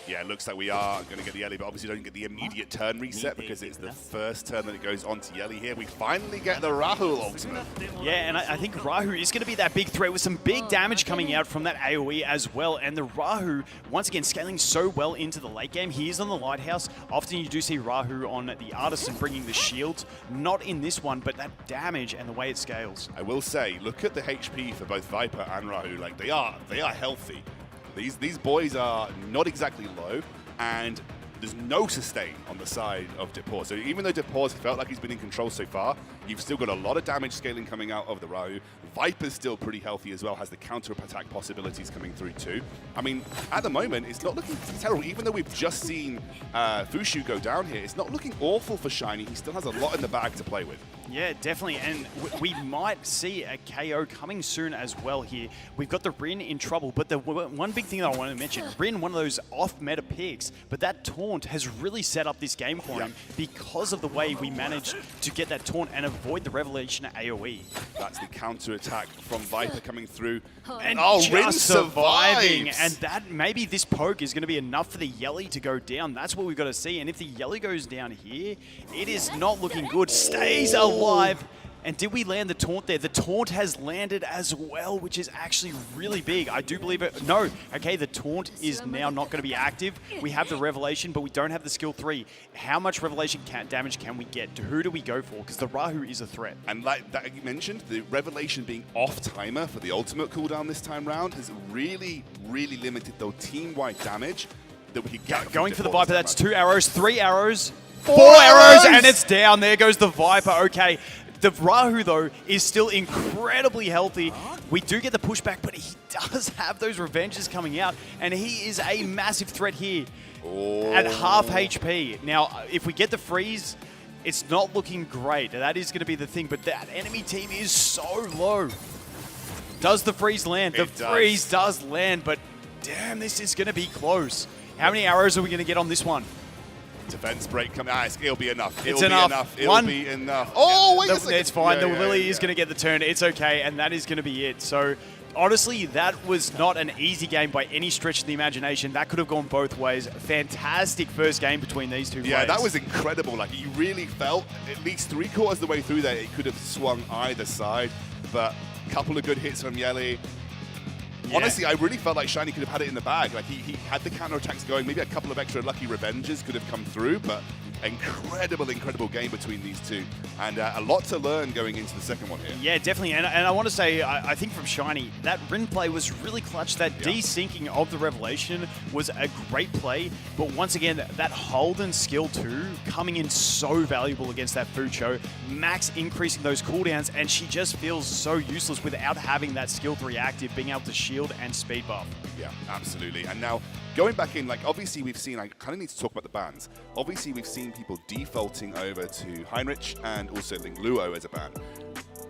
[SPEAKER 7] Yeah, it looks like we are going to get the Yeli, but obviously don't get the immediate turn reset because it's the first turn that it goes on to Yeli here. We finally get the Rahul ultimate.
[SPEAKER 10] Yeah, and I think Rahu is going to be that big threat with some big damage coming out from that AoE as well. And the Rahu, once again, scaling so well into the late game. He is on the Lighthouse. Often you do see Rahu on the Artisan bringing the shields. Not in this one, but that damage and the way it scales.
[SPEAKER 7] I will say, look at the HP for both Viper and Rahu. Like, they are healthy. These boys are not exactly low, and there's no sustain on the side of Depor. So even though Depor's felt like he's been in control so far, you've still got a lot of damage scaling coming out of the Rahu. Viper's still pretty healthy as well, has the counter-attack possibilities coming through too. I mean, at the moment, it's not looking terrible. Even though we've just seen Fushu go down here, it's not looking awful for Shiny. He still has a lot in the bag to play with.
[SPEAKER 10] Yeah, definitely, and we might see a KO coming soon as well here. We've got the Rin in trouble, but the one big thing that I want to mention, Rin, one of those off-meta picks, but that taunt has really set up this game for him because of the way we managed to get that taunt and avoid the Revelation AoE.
[SPEAKER 7] That's the counter-attack from Viper coming through.
[SPEAKER 10] And
[SPEAKER 7] Rin
[SPEAKER 10] surviving,
[SPEAKER 7] survives!
[SPEAKER 10] and that maybe this poke is going to be enough for the Yeli to go down. That's what we've got to see, and if the Yeli goes down here, it is not looking good. Stays alive, And did we land the taunt there? The taunt has landed as well, which is actually really big. I do believe it. No. Okay, the taunt is now not going to be active. We have the revelation, but we don't have the skill 3. How much revelation damage can we get? Who do we go for? Because the Rahu is a threat.
[SPEAKER 7] And like that you mentioned, the revelation being off timer for the ultimate cooldown this time round has really, really limited the team-wide damage that we could get.
[SPEAKER 10] Going for the Viper, that's 2 arrows, 3 arrows, 4 arrows, and it's down. There goes the Viper. Okay. The Rahu, though, is still incredibly healthy. We do get the pushback, but he does have those revenges coming out, and he is a massive threat here at half HP. Now, if we get the freeze, it's not looking great. That is going to be the thing, but that enemy team is so low. Does the freeze land? The freeze does land, but damn, this is going to be close. How many arrows are we going to get on this one?
[SPEAKER 7] Defense break coming. It'll be enough.
[SPEAKER 10] It's enough.
[SPEAKER 7] It'll be enough. Oh, wait a second.
[SPEAKER 10] It's fine. The Lily is going to get the turn. It's okay, and that is going to be it. So, honestly, that was not an easy game by any stretch of the imagination. That could have gone both ways. Fantastic first game between these two players.
[SPEAKER 7] Yeah, that was incredible. Like, you really felt at least 3/4 of the way through there, it could have swung either side. But a couple of good hits from Yeli. Yeah. Honestly, I really felt like Shiny could have had it in the bag. Like, he had the counterattacks going. Maybe a couple of extra lucky revenges could have come through, but incredible game between these two. And a lot to learn going into the second one here.
[SPEAKER 10] Yeah, definitely. And I want to say, I think from Shiny, that Rin play was really clutch. That desyncing of the Revelation was a great play. But once again, that Holden skill 2 coming in so valuable against that Fucho. Max increasing those cooldowns, and she just feels so useless without having that skill 3 active, being able to shield and speed buff.
[SPEAKER 7] Yeah, absolutely. And now, going back in, like, obviously we've seen, I kind of need to talk about the bans. Obviously we've seen people defaulting over to Heinrich and also Ling Luo as a ban.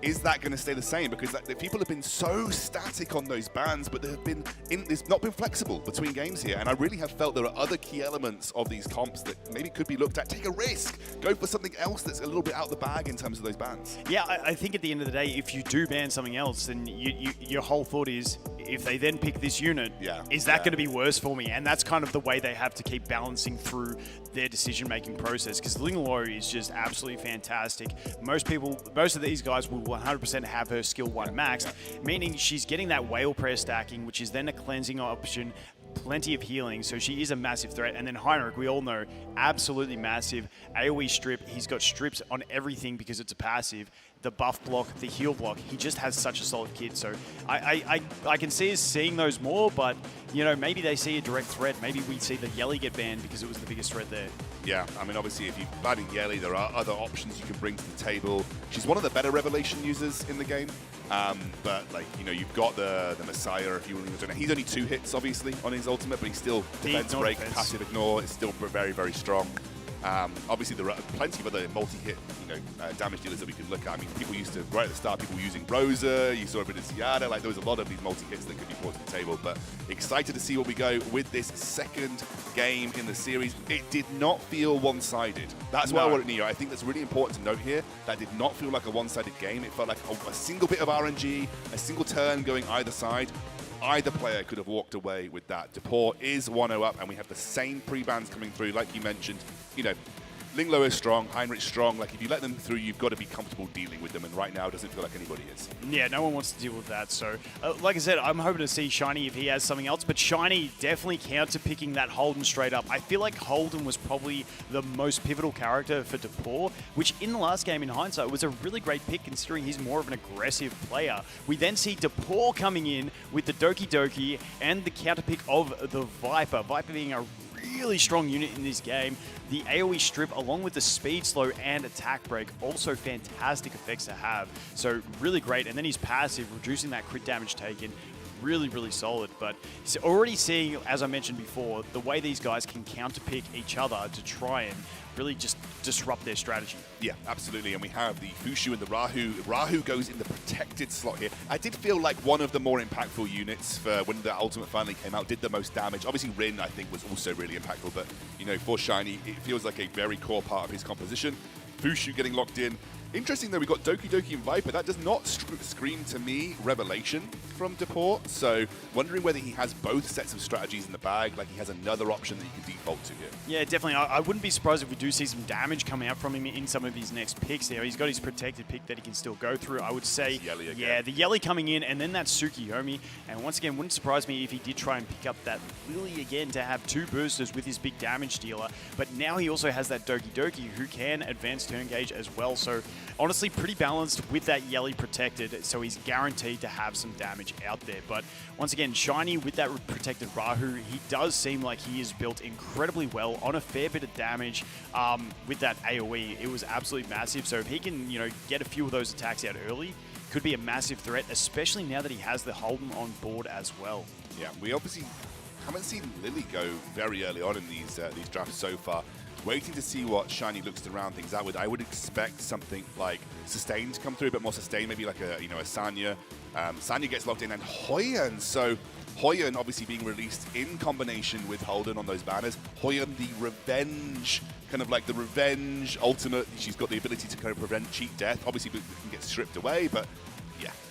[SPEAKER 7] Is that going to stay the same? Because people have been so static on those bans, but it's not been flexible between games here. And I really have felt there are other key elements of these comps that maybe could be looked at. Take a risk. Go for something else that's a little bit out of the bag in terms of those bans.
[SPEAKER 10] Yeah, I think at the end of the day, if you do ban something else, then your whole thought is, if they then pick this unit, is that going to be worse for me? And that's kind of the way they have to keep balancing through their decision-making process, because Ling Luo is just absolutely fantastic. Most of these guys will 100% have her skill 1 maxed, meaning she's getting that whale prayer stacking, which is then a cleansing option, plenty of healing, so she is a massive threat. And then Heinrich, we all know, absolutely massive. AoE strip, he's got strips on everything because it's a passive. The buff block, the heal block, he just has such a solid kit. So I can see us seeing those more, but you know, maybe they see a direct threat. Maybe we see the Yeli get banned because it was the biggest threat there.
[SPEAKER 7] Yeah, I mean, obviously, if you're banning Yeli, there are other options you can bring to the table. She's one of the better Revelation users in the game. But, like, you know, you've got the Messiah, if you want to. He's only 2 hits, obviously, on his ultimate, but he's still defense break, passive ignore. It's still very, very strong. Obviously, there are plenty of other multi-hit, damage dealers that we can look at. I mean, people used to, right at the start, people were using Rosa, you saw a bit of Ziada, like there was a lot of these multi-hits that could be brought to the table, but excited to see what we go with this second game in the series. It did not feel one-sided. That's what I wanted to know. I think that's really important to note here. That did not feel like a one-sided game. It felt like a single bit of RNG, a single turn going either side. Either player could have walked away with that. Depor is 1-0 up, and we have the same pre-bans coming through, like you mentioned. You know, Ling Luo is strong, Heinrich strong. Like, if you let them through, you've got to be comfortable dealing with them, and right now it doesn't feel like anybody is.
[SPEAKER 10] Yeah, no one wants to deal with that. So, like I said, I'm hoping to see Shiny if he has something else, but Shiny definitely counter-picking that Holden straight up. I feel like Holden was probably the most pivotal character for Depor, which in the last game, in hindsight, was a really great pick considering he's more of an aggressive player. We then see Depor coming in with the Doki Doki and the counter-pick of the Viper. Viper being a really strong unit in this game. The AoE strip along with the speed slow and attack break, also fantastic effects to have. So really great. And then he's passive, reducing that crit damage taken. Really, really solid. But he's already seeing, as I mentioned before, the way these guys can counterpick each other to try and really just disrupt their strategy.
[SPEAKER 7] Yeah, absolutely. And we have the Fushu and the Rahu. Rahu goes in the protected slot here. I did feel like one of the more impactful units for when the ultimate finally came out, did the most damage. Obviously, Rin, I think, was also really impactful. But, you know, for Shiny, it feels like a very core part of his composition. Fushu getting locked in. Interesting, though, we got Doki Doki and Viper. That does not scream to me revelation from Depor. So wondering whether he has both sets of strategies in the bag, like he has another option that you can default to here.
[SPEAKER 10] Yeah, definitely. I wouldn't be surprised if we do see some damage coming out from him in some of his next picks there. He's got his protected pick that he can still go through. I would say, yeah, the Yelly coming in, and then that Tsukiyomi. And once again, wouldn't surprise me if he did try and pick up that Lily again to have 2 boosters with his big damage dealer. But now he also has that Doki Doki who can advance turn gauge as well. So honestly, pretty balanced with that Yelly protected, so he's guaranteed to have some damage out there. But once again, Shiny with that protected Rahu, he does seem like he is built incredibly well on a fair bit of damage with that AoE. It was absolutely massive, so if he can, get a few of those attacks out early, could be a massive threat, especially now that he has the Holden on board as well.
[SPEAKER 7] Yeah, we obviously haven't seen Lily go very early on in these drafts so far. Waiting to see what Shiny looks to round things out with. I would expect something like Sustain to come through, a bit more Sustain, maybe like a Sanya. Sanya gets locked in, and Hoyen. So Hoyen obviously being released in combination with Holden on those banners. Hoyen, the revenge, kind of like the revenge ultimate. She's got the ability to kind of prevent cheat death. Obviously, it can get stripped away, but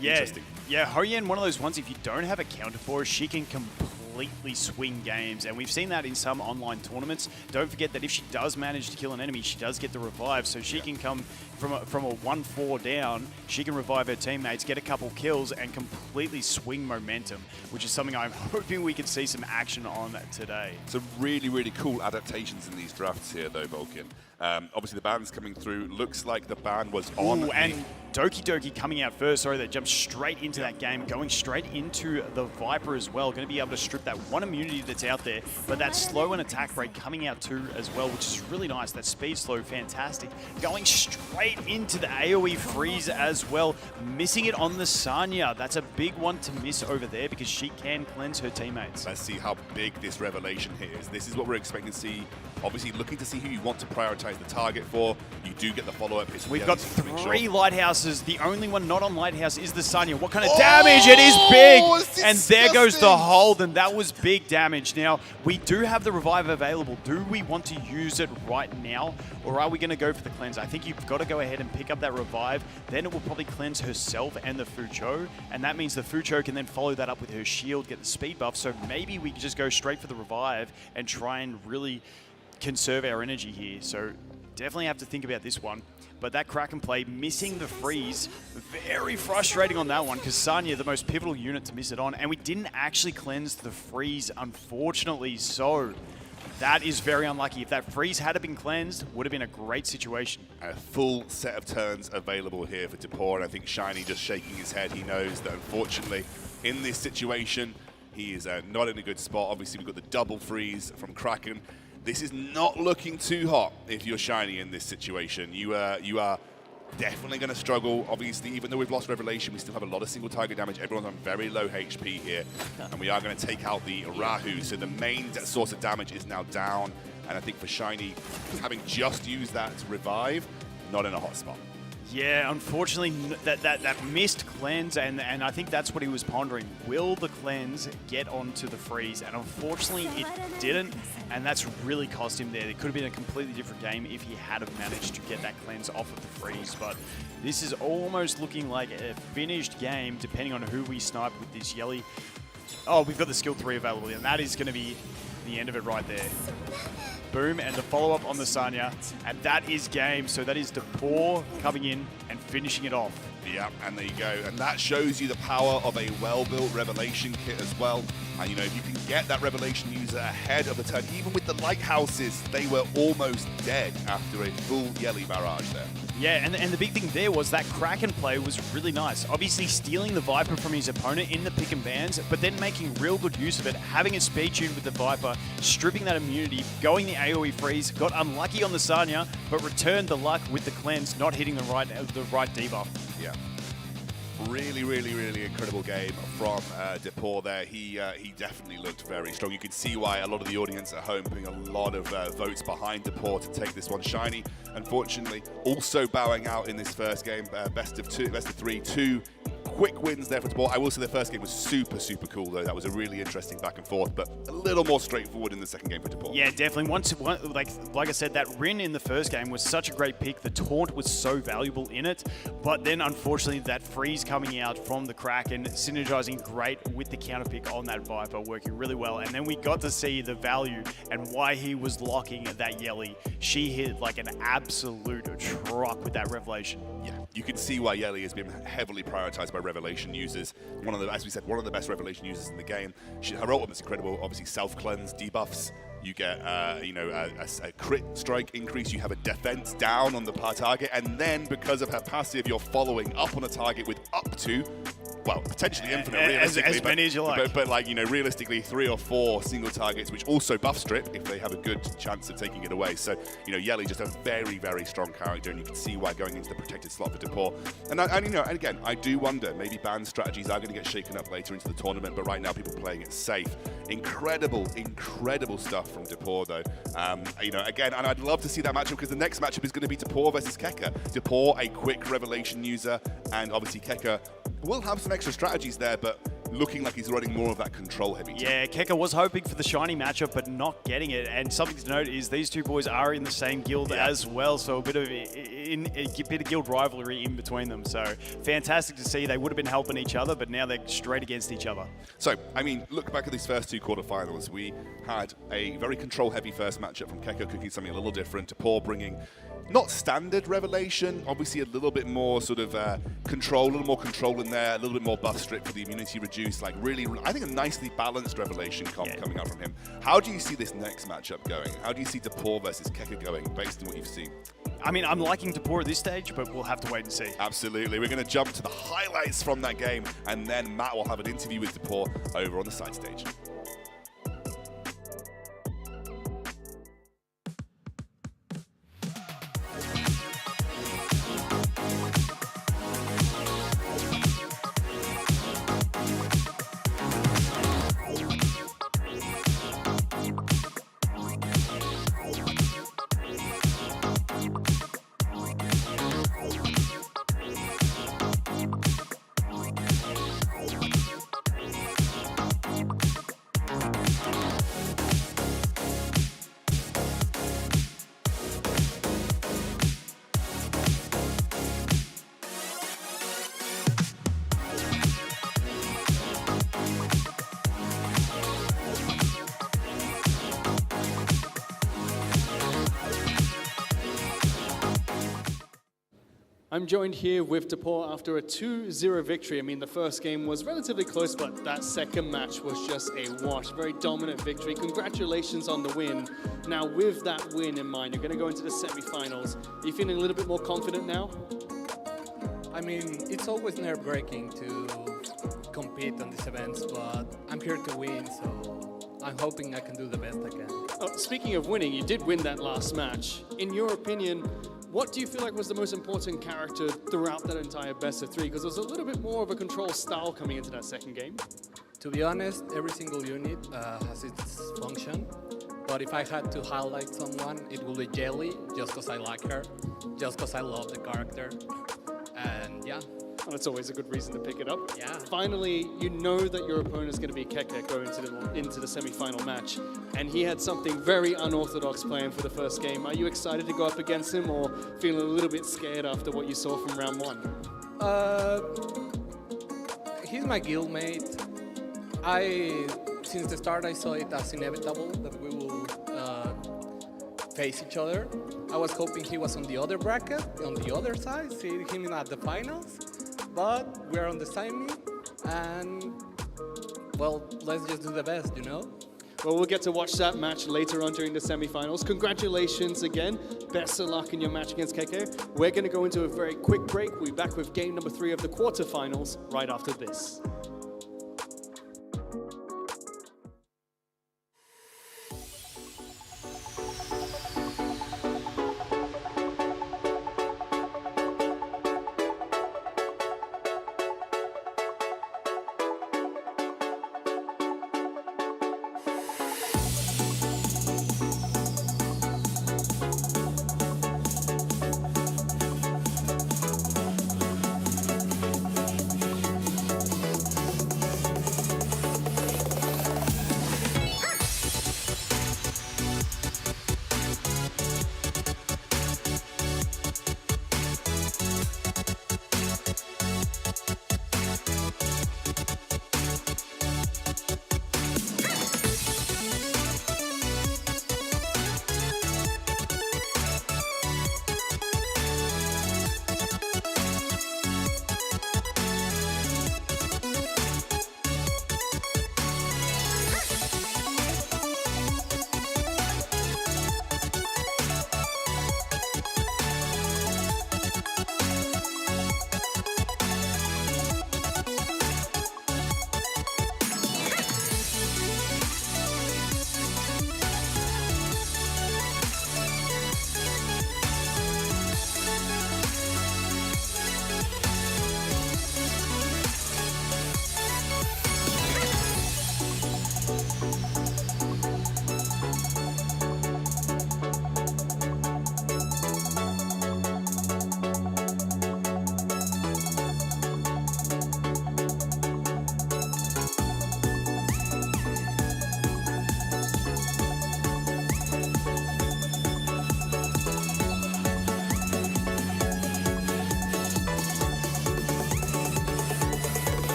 [SPEAKER 7] interesting.
[SPEAKER 10] Yeah, Hoyen, one of those ones, if you don't have a counter for her, she can completely swing games, and we've seen that in some online tournaments. Don't forget that if she does manage to kill an enemy, she does get the revive, so she can come from a 1-4 down, she can revive her teammates, get a couple kills, and completely swing momentum, which is something I'm hoping we can see some action on today.
[SPEAKER 7] Some really, really cool adaptations in these drafts here, though, Vulcan. Obviously, the ban's coming through. Looks like the ban was on.
[SPEAKER 10] Ooh, and Doki Doki coming out first. Sorry, that jumped straight into that game, going straight into the Viper as well. Going to be able to strip that one immunity that's out there, but that slow and attack rate coming out too as well, which is really nice. That speed slow, fantastic. Going straight into the AoE freeze as well, missing it on the Sanya. That's a big one to miss over there because she can cleanse her teammates.
[SPEAKER 7] Let's see how big this revelation here is. This is what we're expecting to see. Obviously, looking to see who you want to prioritize the target for. You do get the follow-up.
[SPEAKER 10] We've got 3 lighthouses. The only one not on lighthouse is the Sanya. What kind of damage? It is big! And there goes the Holden. That was big damage. Now, we do have the revive available. Do we want to use it right now? Or are we going to go for the cleanse? I think you've got to go ahead and pick up that revive. Then it will probably cleanse herself and the Fucho. And that means the Fucho can then follow that up with her shield, get the speed buff. So maybe we just go straight for the revive and try and really conserve our energy here. So definitely have to think about this one. But that Kraken play, missing the freeze, very frustrating on that one because Sanya, the most pivotal unit to miss it on. And we didn't actually cleanse the freeze, unfortunately. So that is very unlucky. If that freeze had been cleansed, would have been a great situation.
[SPEAKER 7] A full set of turns available here for Depor, and I think Shiny just shaking his head. He knows that unfortunately in this situation, he is not in a good spot. Obviously, we've got the double freeze from Kraken. This is not looking too hot if you're Shiny in this situation. You are definitely going to struggle. Obviously, even though we've lost Revelation, we still have a lot of single target damage. Everyone's on very low HP here, and we are going to take out the Rahu. So the main source of damage is now down, and I think for Shiny, having just used that to revive, not in a hot spot.
[SPEAKER 10] Yeah, unfortunately, that missed cleanse, and I think that's what he was pondering. Will the cleanse get onto the freeze? And unfortunately, it didn't, and that's really cost him there. It could have been a completely different game if he had have managed to get that cleanse off of the freeze, but this is almost looking like a finished game, depending on who we snipe with this Yelly. Oh, we've got the skill 3 available, and that is going to be the end of it right there. Boom, and the follow-up on the Sanya, and that is game. So that is Depor coming in and finishing it off.
[SPEAKER 7] Yeah, and there you go. And that shows you the power of a well-built Revelation kit as well. And, if you can get that Revelation user ahead of the turn, even with the lighthouses, they were almost dead after a full Yelly barrage there.
[SPEAKER 10] Yeah, and the big thing there was that Kraken play was really nice. Obviously stealing the Viper from his opponent in the pick and bans, but then making real good use of it, having a speed tune with the Viper, stripping that immunity, going the AoE freeze, got unlucky on the Sanya, but returned the luck with the cleanse, not hitting the right debuff.
[SPEAKER 7] Yeah. Really, really, really incredible game from Depor there. He definitely looked very strong. You could see why a lot of the audience at home putting a lot of votes behind Depor to take this one. Shiny, unfortunately, also bowing out in this first game. Best of 3, 2 quick wins there for Depor. I will say the first game was super, super cool, though. That was a really interesting back and forth, but a little more straightforward in the second game for Depor.
[SPEAKER 10] Yeah, definitely. Like I said, that Rin in the first game was such a great pick. The taunt was so valuable in it, but then unfortunately that freeze coming out from the Kraken, synergizing great with the counter pick on that Viper, working really well. And then we got to see the value and why he was locking that Yelly. She hit like an absolute truck with that Revelation.
[SPEAKER 7] Yeah, you can see why Yelly has been heavily prioritized by Revelation users. As we said, one of the best Revelation users in the game. Her ultimate's incredible. Obviously, self-cleanse, debuffs. You get, a crit strike increase. You have a defense down on the target, and then because of her passive, you're following up on a target with up to, well, potentially infinite, realistically,
[SPEAKER 10] as many as you like.
[SPEAKER 7] But realistically, 3 or 4 single targets, which also buff strip if they have a good chance of taking it away. So, Yelly just a very, very strong character, and you can see why going into the protected slot for Depor. And again, I do wonder, maybe ban strategies are going to get shaken up later into the tournament, but right now people playing it safe. Incredible, incredible stuff from Depor, though. Again, and I'd love to see that matchup because the next matchup is going to be Depor versus Kekker. Depor, a quick Revelation user, and obviously Kekker will have some extra strategies there, but looking like he's running more of that control-heavy team.
[SPEAKER 10] Yeah, Kekker was hoping for the shiny matchup, but not getting it. And something to note is these two boys are in the same guild as well, so a bit of guild rivalry in between them. So fantastic to see. They would have been helping each other, but now they're straight against each other.
[SPEAKER 7] So, look back at these first 2 quarterfinals. We had a very control-heavy first matchup from Kekker, cooking something a little different. Depor bringing not standard Revelation, obviously a little bit more sort of control, a little more control in there, a little bit more buff strip for the immunity reduced, like really, I think a nicely balanced Revelation comp coming out from him. How do you see this next matchup going? How do you see Depor versus Kekker going based on what you've seen?
[SPEAKER 10] I'm liking Depor at this stage, but we'll have to wait and see.
[SPEAKER 7] Absolutely. We're going to jump to the highlights from that game, and then Matt will have an interview with Depor over on the side stage.
[SPEAKER 22] I'm joined here with Depor after a 2-0 victory. The first game was relatively close, but that second match was just a wash. Very dominant victory. Congratulations on the win. Now, with that win in mind, you're going to go into the semi-finals. Are you feeling a little bit more confident now?
[SPEAKER 12] It's always nerve-wracking to compete on these events, but I'm here to win, so I'm hoping I can do the best I can.
[SPEAKER 22] Oh, speaking of winning, you did win that last match. In your opinion, what do you feel like was the most important character throughout that entire best of 3? Because there's a little bit more of a control style coming into that second game.
[SPEAKER 12] To be honest, every single unit has its function. But if I had to highlight someone, it would be Jelly, just because I like her, just because I love the character. And yeah.
[SPEAKER 22] Well, that's always a good reason to pick it up.
[SPEAKER 12] Yeah.
[SPEAKER 22] Finally, you know that your opponent is going to be Kekker going into the semi-final match. And he had something very unorthodox planned for the first game. Are you excited to go up against him or feeling a little bit scared after what you saw from round 1?
[SPEAKER 12] He's my guildmate. Since the start, I saw it as inevitable that we will face each other. I was hoping he was on the other bracket, on the other side, see him at the finals. But we're on the semi, and well, let's just do the best,
[SPEAKER 22] Well, we'll get to watch that match later on during the semi-finals. Congratulations again. Best of luck in your match against Kekker. We're going to go into a very quick break. We'll be back with game number 3 of the quarterfinals right after this.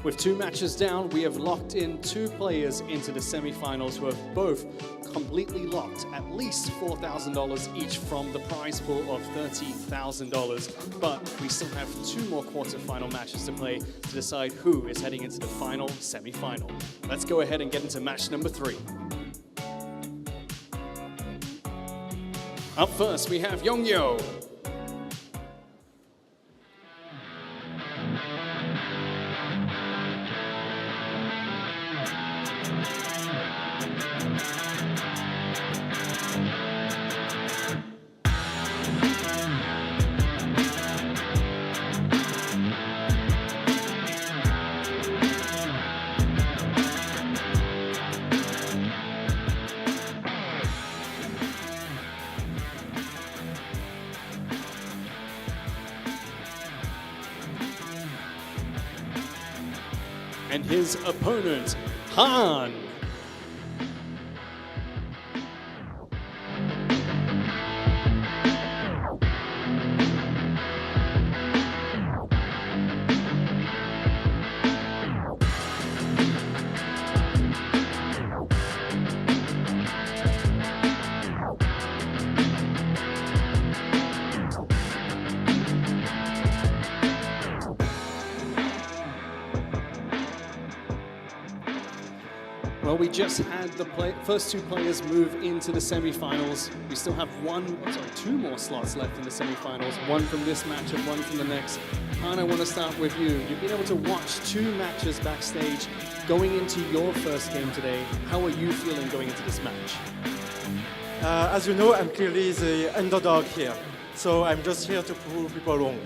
[SPEAKER 22] With 2 matches down, we have locked in 2 players into the semi-finals who have both completely locked at least $4,000 each from the prize pool of $30,000. But we still have 2 more quarterfinal matches to play to decide who is heading into the final semi-final. Let's go ahead and get into match number 3. Up first, we have Yongyo. And his opponent, Han. Well, we just had the first 2 players move into the semi-finals. We still have 2 more slots left in the semi-finals. 1 from this match and 1 from the next. Han, I want to start with you. You've been able to watch 2 matches backstage going into your first game today. How are you feeling going into this match?
[SPEAKER 6] As you know, I'm clearly the underdog here. So I'm just here to prove people wrong.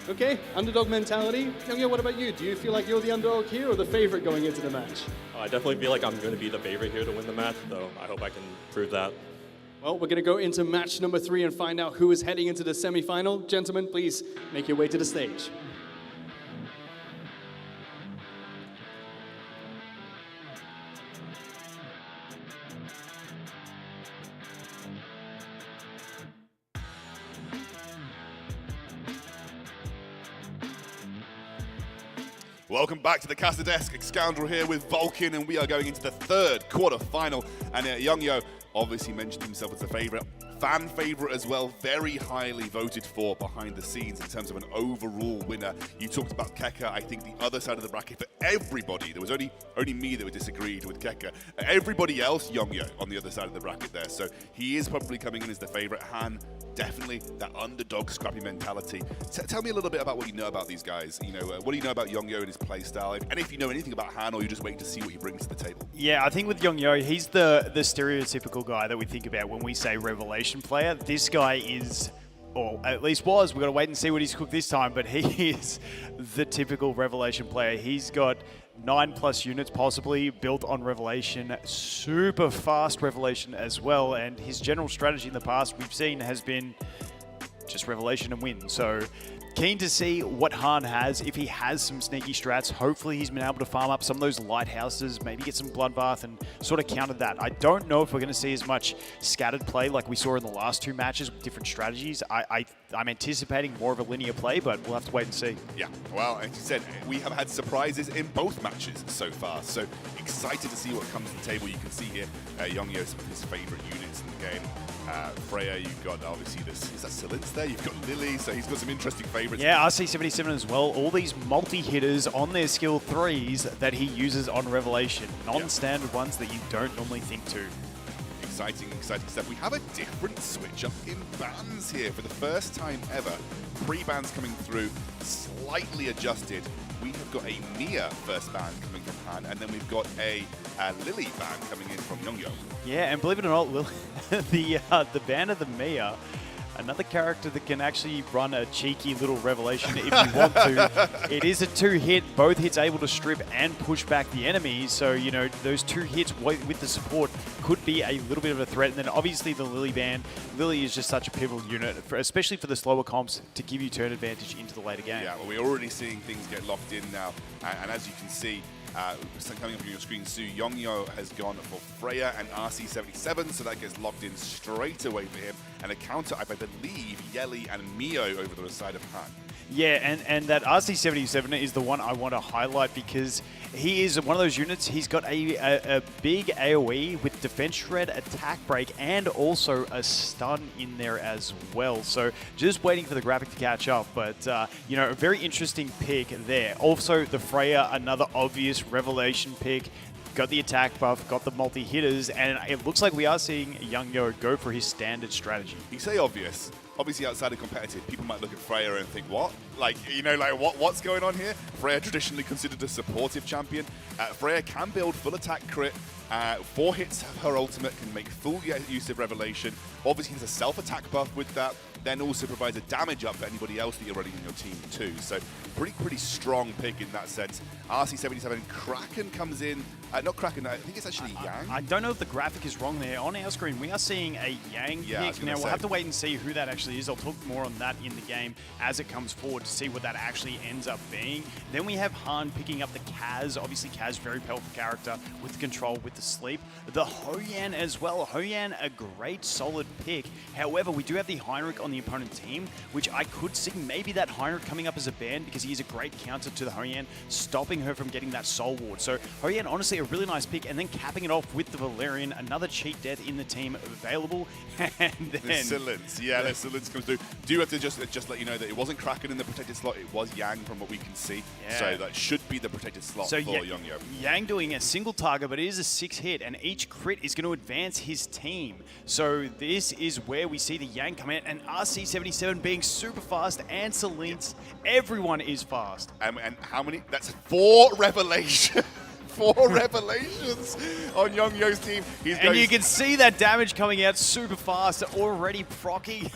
[SPEAKER 22] Okay, underdog mentality. Youngyo, what about you? Do you feel like you're the underdog here or the favorite going into the match?
[SPEAKER 8] I definitely feel like I'm going to be the favorite here to win the match, so I hope I can prove that.
[SPEAKER 22] Well, we're going to go into match number 3 and find out who is heading into the semi-final. Gentlemen, please make your way to the stage.
[SPEAKER 7] Welcome back to the Casa Desk. Scoundrel here with Vulcan, and we are going into the 3rd quarterfinal. And Yongyo obviously mentioned himself as a favorite. Fan favorite as well, very highly voted for behind the scenes in terms of an overall winner. You talked about Kekker. I think the other side of the bracket for everybody, there was only me that disagreed with Kekker. Everybody else, Yongyo on the other side of the bracket there. So he is probably coming in as the favorite. Han, definitely that underdog scrappy mentality. Tell me a little bit about what you know about these guys. You know, what do you know about Yongyo and his play style? And if you know anything about Han, or you're just waiting to see what he brings to the table.
[SPEAKER 10] Yeah, I think with Yongyo, he's the stereotypical guy that we think about when we say revelation player. This guy is, or at least was, we've got to wait and see what he's cooked this time, but he is the typical revelation player. He's got 9+ units possibly built on revelation, super fast revelation as well, and his general strategy in the past we've seen has been just revelation and win. So keen to see what Han has, if he has some sneaky strats. Hopefully he's been able to farm up some of those lighthouses, maybe get some bloodbath and sort of counter that. I don't know if we're going to see as much scattered play like we saw in the last 2 matches with different strategies. I'm anticipating more of a linear play, but we'll have to wait and see.
[SPEAKER 7] Yeah, well, as you said, we have had surprises in both matches so far, so excited to see what comes to the table. You can see here Yongyo, some of his favorite units in the game. Freya, you've got obviously this, is that Silence there? You've got Lily, so he's got some interesting favorites.
[SPEAKER 10] Yeah, RC77 as well. All these multi-hitters on their skill 3s that he uses on Revelation. Non-standard ones that you don't normally think to.
[SPEAKER 7] Exciting stuff. We have a different switch up in bans here for the first time ever. Pre-bans coming through, slightly adjusted. We have got a Mia first ban coming from Han, and then we've got a Lily ban coming in from Yongyo.
[SPEAKER 10] Yeah, and believe it or not, the ban of the Mia, another character that can actually run a cheeky little revelation if you want to. It is a 2-hit, both hits able to strip and push back the enemy. So, you know, those 2 hits with the support could be a little bit of a threat. And then obviously the Lily ban. Lily is just such a pivotal unit, especially for the slower comps, to give you turn advantage into the later game.
[SPEAKER 7] Yeah, well, we're already seeing things get locked in now. And as you can see, coming up on your screen soon, Yongyo has gone for Freya and RC77, so that gets locked in straight away for him. And a counter, I believe, Yeli and Mio over the side of Han.
[SPEAKER 10] Yeah, and that RC77 is the one I want to highlight because he is one of those units. He's got a big AoE with defense shred, attack break, and also a stun in there as well. So just waiting for the graphic to catch up. But, you know, a very interesting pick there. Also, the Freya, another obvious revelation pick. Got the attack buff, got the multi-hitters, and it looks like we are seeing Young Yo go for his standard strategy.
[SPEAKER 7] You say obvious. Obviously, outside of competitive, people might look at Freya and think, what? Like, you know, like, what's going on here? Freya traditionally considered a supportive champion. Freya can build full attack crit. 4 hits of her ultimate can make full use of Revelation. Obviously, there's a self-attack buff with that. Then also provides a damage up for anybody else that you're running in your team too. So pretty strong pick in that sense. RC77 Kraken comes in. Not Kraken, I think it's actually Yang.
[SPEAKER 10] I don't know if the graphic is wrong there. On our screen, we are seeing a Yang pick. Now, we'll have to wait and see who that actually is. I'll talk more on that in the game as it comes forward to see what that actually ends up being. Then we have Han picking up the Kaz. Obviously, Kaz, very powerful character with the control, with the sleep. The Hoyan as well. Hoyan, a great solid pick. However, we do have the Heinrich on the opponent team, which I could see maybe that Heinrich coming up as a ban because he is a great counter to the Hoyan, stopping her from getting that Soul Ward. So Hoyan, honestly, a really nice pick, and then capping it off with the Valerian, another cheat death in the team available. And then
[SPEAKER 7] the Silence, the Silence comes through. Do have to just let you know that it wasn't Kraken in the protected slot, it was Yang from what we can see.
[SPEAKER 10] Yeah.
[SPEAKER 7] So that should be the protected slot for Young Yo.
[SPEAKER 10] Yang doing a single target, but it is a 6 hit, and each crit is going to advance his team. So this is where we see the Yang come in, and RC77 being super fast, and Celine's, everyone is fast.
[SPEAKER 7] And how many? That's 4 revelations. 4 revelations on Young Yo's team.
[SPEAKER 10] And you can see that damage coming out super fast, already proccing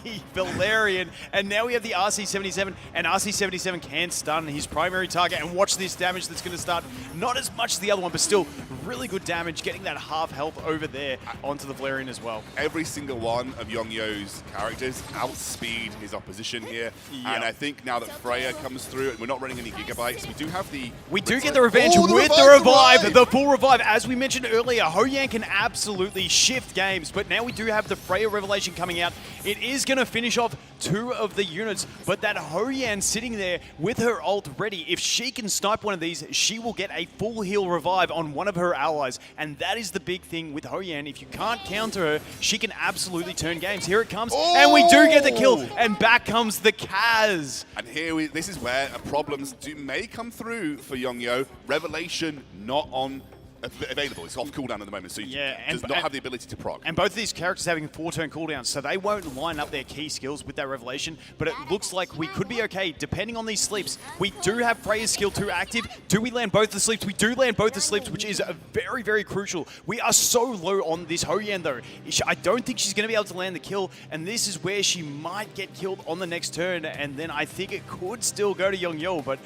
[SPEAKER 10] the Valerian. And now we have the RC77, and RC77 can stun his primary target. And watch this damage that's going to start. Not as much as the other one, but still really good damage, getting that half health over there onto the Valerian as well.
[SPEAKER 7] Every single one of Young Yo's characters outspeed his opposition here. Yep. And I think now that Freya comes through, and we're not running any gigabytes, we do have the...
[SPEAKER 10] We do get the revenge with the revive, the full revive. As we mentioned earlier, Hoyan can absolutely shift games, but now we do have the Freya Revelation coming out. It is going to finish off 2 of the units, but that Hoyan sitting there with her ult ready, if she can snipe one of these, she will get a full heal revive on one of her allies, and that is the big thing with Hoyan. If you can't counter her, she can absolutely turn games. Here it comes, and we do get the kill, and back comes the Kaz.
[SPEAKER 7] And here this is where problems may come through for Young Yo. Revelation not on available. It's off cooldown at the moment, so does not have the ability to proc.
[SPEAKER 10] And both of these characters having 4-turn cooldowns, so they won't line up their key skills with that Revelation, but it looks like we could be okay, depending on these sleeps. We do have Freya's skill 2 active. Do we land both the sleeps? We do land both the sleeps, which is very, very crucial. We are so low on this Hoyan, though. I don't think she's going to be able to land the kill, and this is where she might get killed on the next turn, and then I think it could still go to Young Yo, but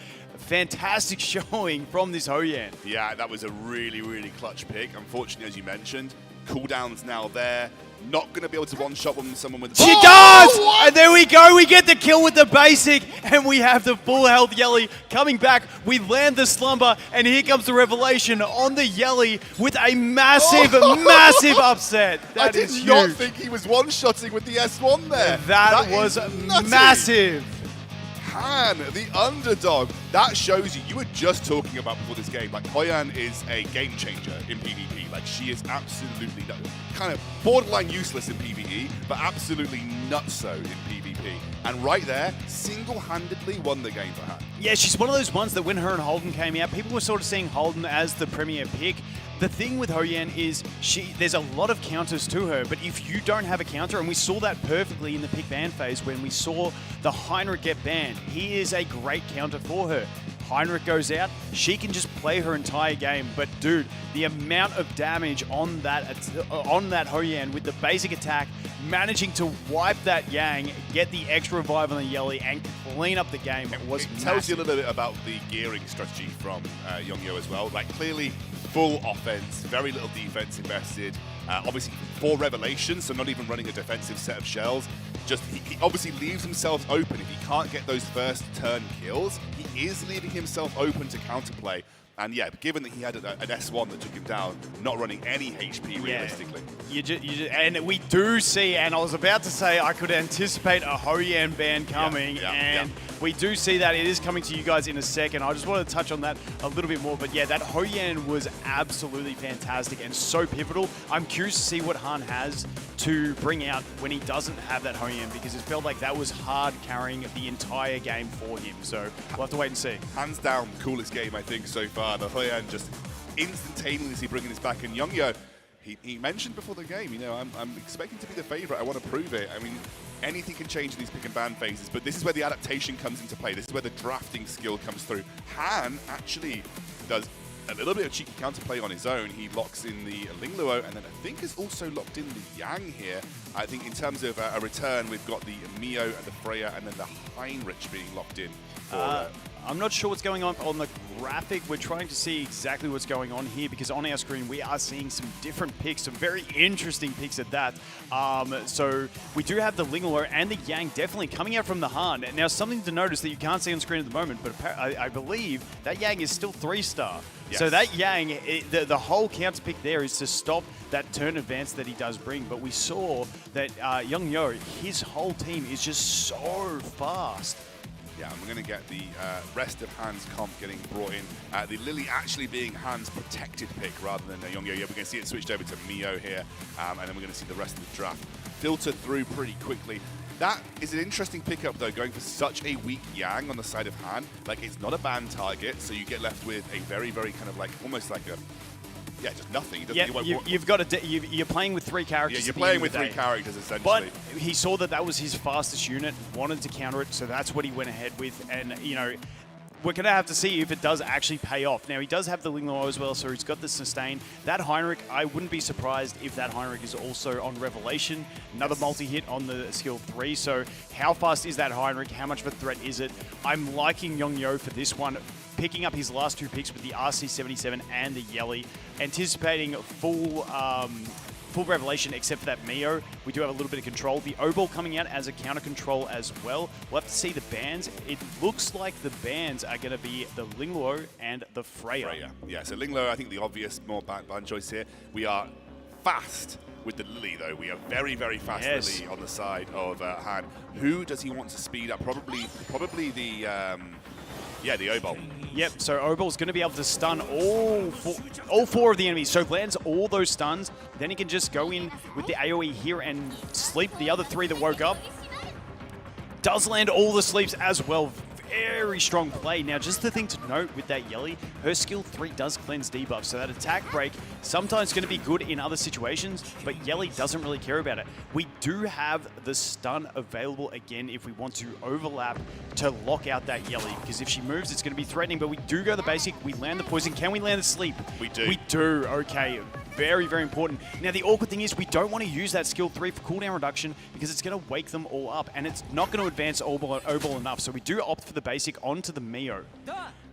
[SPEAKER 10] fantastic showing from this Hoyan.
[SPEAKER 7] Yeah, that was a really, really clutch pick. Unfortunately, as you mentioned, cooldown's now there. Not going to be able to one-shot someone with...
[SPEAKER 10] She does! What? And there we go. We get the kill with the basic, and we have the full health Yelly coming back. We land the slumber, and here comes the Revelation on the Yelly with a massive, massive upset. That is huge.
[SPEAKER 7] I did not think he was one-shotting with the S1 there.
[SPEAKER 10] That was massive.
[SPEAKER 7] Han, the underdog. That shows you were just talking about before this game, like Hoyan is a game changer in PvP. Like she is absolutely kind of borderline useless in PvE, but absolutely nutso in PvP. And right there, single-handedly won the game for Han.
[SPEAKER 10] Yeah, she's one of those ones that when her and Holden came out, people were sort of seeing Holden as the premier pick. The thing with Hoyan is there's a lot of counters to her, but if you don't have a counter, and we saw that perfectly in the pick ban phase when we saw the Heinrich get banned, he is a great counter for her. Heinrich goes out, she can just play her entire game, but dude, the amount of damage on that Hoyan with the basic attack, managing to wipe that Yang, get the extra revive on the Yelly, and clean up the game, it was massive.
[SPEAKER 7] Tells you a little bit about the gearing strategy from Young Yo as well. Like clearly, full offense, very little defense invested. Obviously, 4 revelations, so not even running a defensive set of shells. Just he obviously leaves himself open. If he can't get those first turn kills, he is leaving himself open to counterplay. And yeah, given that he had an S1 that took him down, not running any HP realistically.
[SPEAKER 10] And we do see, and I was about to say I could anticipate a Hoyan ban coming, and we do see that. It is coming to you guys in a second. I just wanted to touch on that a little bit more, but yeah, that Hoyan was absolutely fantastic and so pivotal. I'm curious to see what Han has to bring out when he doesn't have that Hoyan, because it felt like that was hard carrying the entire game for him. So we'll have to wait and see.
[SPEAKER 7] Hands down, coolest game I think so far. The Hoyan just instantaneously bringing this back, and Youngyo, he mentioned before the game, you know, I'm expecting to be the favorite. I want to prove it. I mean, anything can change in these pick and ban phases, but this is where the adaptation comes into play. This is where the drafting skill comes through. Han actually does a little bit of cheeky counterplay on his own. He locks in the Lingluo, and then I think has also locked in the Yang here. I think in terms of a return, we've got the Mio and the Freya, and then the Heinrich being locked in.
[SPEAKER 10] I'm not sure what's going on the graphic. We're trying to see exactly what's going on here, because on our screen we are seeing some different picks, some very interesting picks at that. So we do have the Lingluo and the Yang definitely coming out from the Han. Now, something to notice that you can't see on screen at the moment, but I believe that Yang is still 3-star. Yes. So that Yang, the whole counter pick there is to stop that turn advance that he does bring. But we saw that Youngyo, his whole team is just so fast.
[SPEAKER 7] Yeah, and we're going to get the rest of Han's comp getting brought in. The Lily actually being Han's protected pick rather than Youngyo. Yeah, we're going to see it switched over to Mio here, and then we're going to see the rest of the draft filter through pretty quickly. That is an interesting pickup, though, going for such a weak Yang on the side of Han. Like, it's not a ban target, so you get left with a very, very kind of like, almost like a, yeah, just nothing.
[SPEAKER 10] Yeah, you've got to. You're playing with 3 characters.
[SPEAKER 7] Yeah, you're playing with 3 characters essentially.
[SPEAKER 10] But he saw that that was his fastest unit, wanted to counter it, so that's what he went ahead with. And you know, we're going to have to see if it does actually pay off. Now, he does have the Lingluo as well, so he's got the sustain. That Heinrich, I wouldn't be surprised if that Heinrich is also on Revelation. Another multi-hit on the skill 3. So how fast is that Heinrich? How much of a threat is it? I'm liking Youngyo for this one, picking up his last 2 picks with the RC77 and the Yelly, anticipating full Revelation except for that Mio. We do have a little bit of control. The O-Ball coming out as a counter control as well. We'll have to see the bans. It looks like the bans are going to be the Lingluo and the Freya.
[SPEAKER 7] Yeah, so Lingluo, I think the obvious more ban choice here. We are fast with the Lily, though. We are very, very fast Lily on the side of Han. Who does he want to speed up? Probably the O-Ball.
[SPEAKER 10] Yep, so O-Ball's going to be able to stun all 4 of the enemies. So lands all those stuns. Then he can just go in with the AoE here and sleep the other 3 that woke up. Does land all the sleeps as well. Very strong play. Now, just the thing to note with that Yelly, her skill 3 does cleanse debuff, so that attack break sometimes going to be good in other situations, but Yelly doesn't really care about it. We do have the stun available again if we want to overlap to lock out that Yelly, because if she moves, it's going to be threatening, but we do go the basic. We land the poison. Can we land the sleep?
[SPEAKER 7] We do.
[SPEAKER 10] We do. Okay. Very, very important. Now, the awkward thing is we don't want to use that skill 3 for cooldown reduction because it's going to wake them all up, and it's not going to advance O-Ball enough, so we do opt for the basic onto the Mio.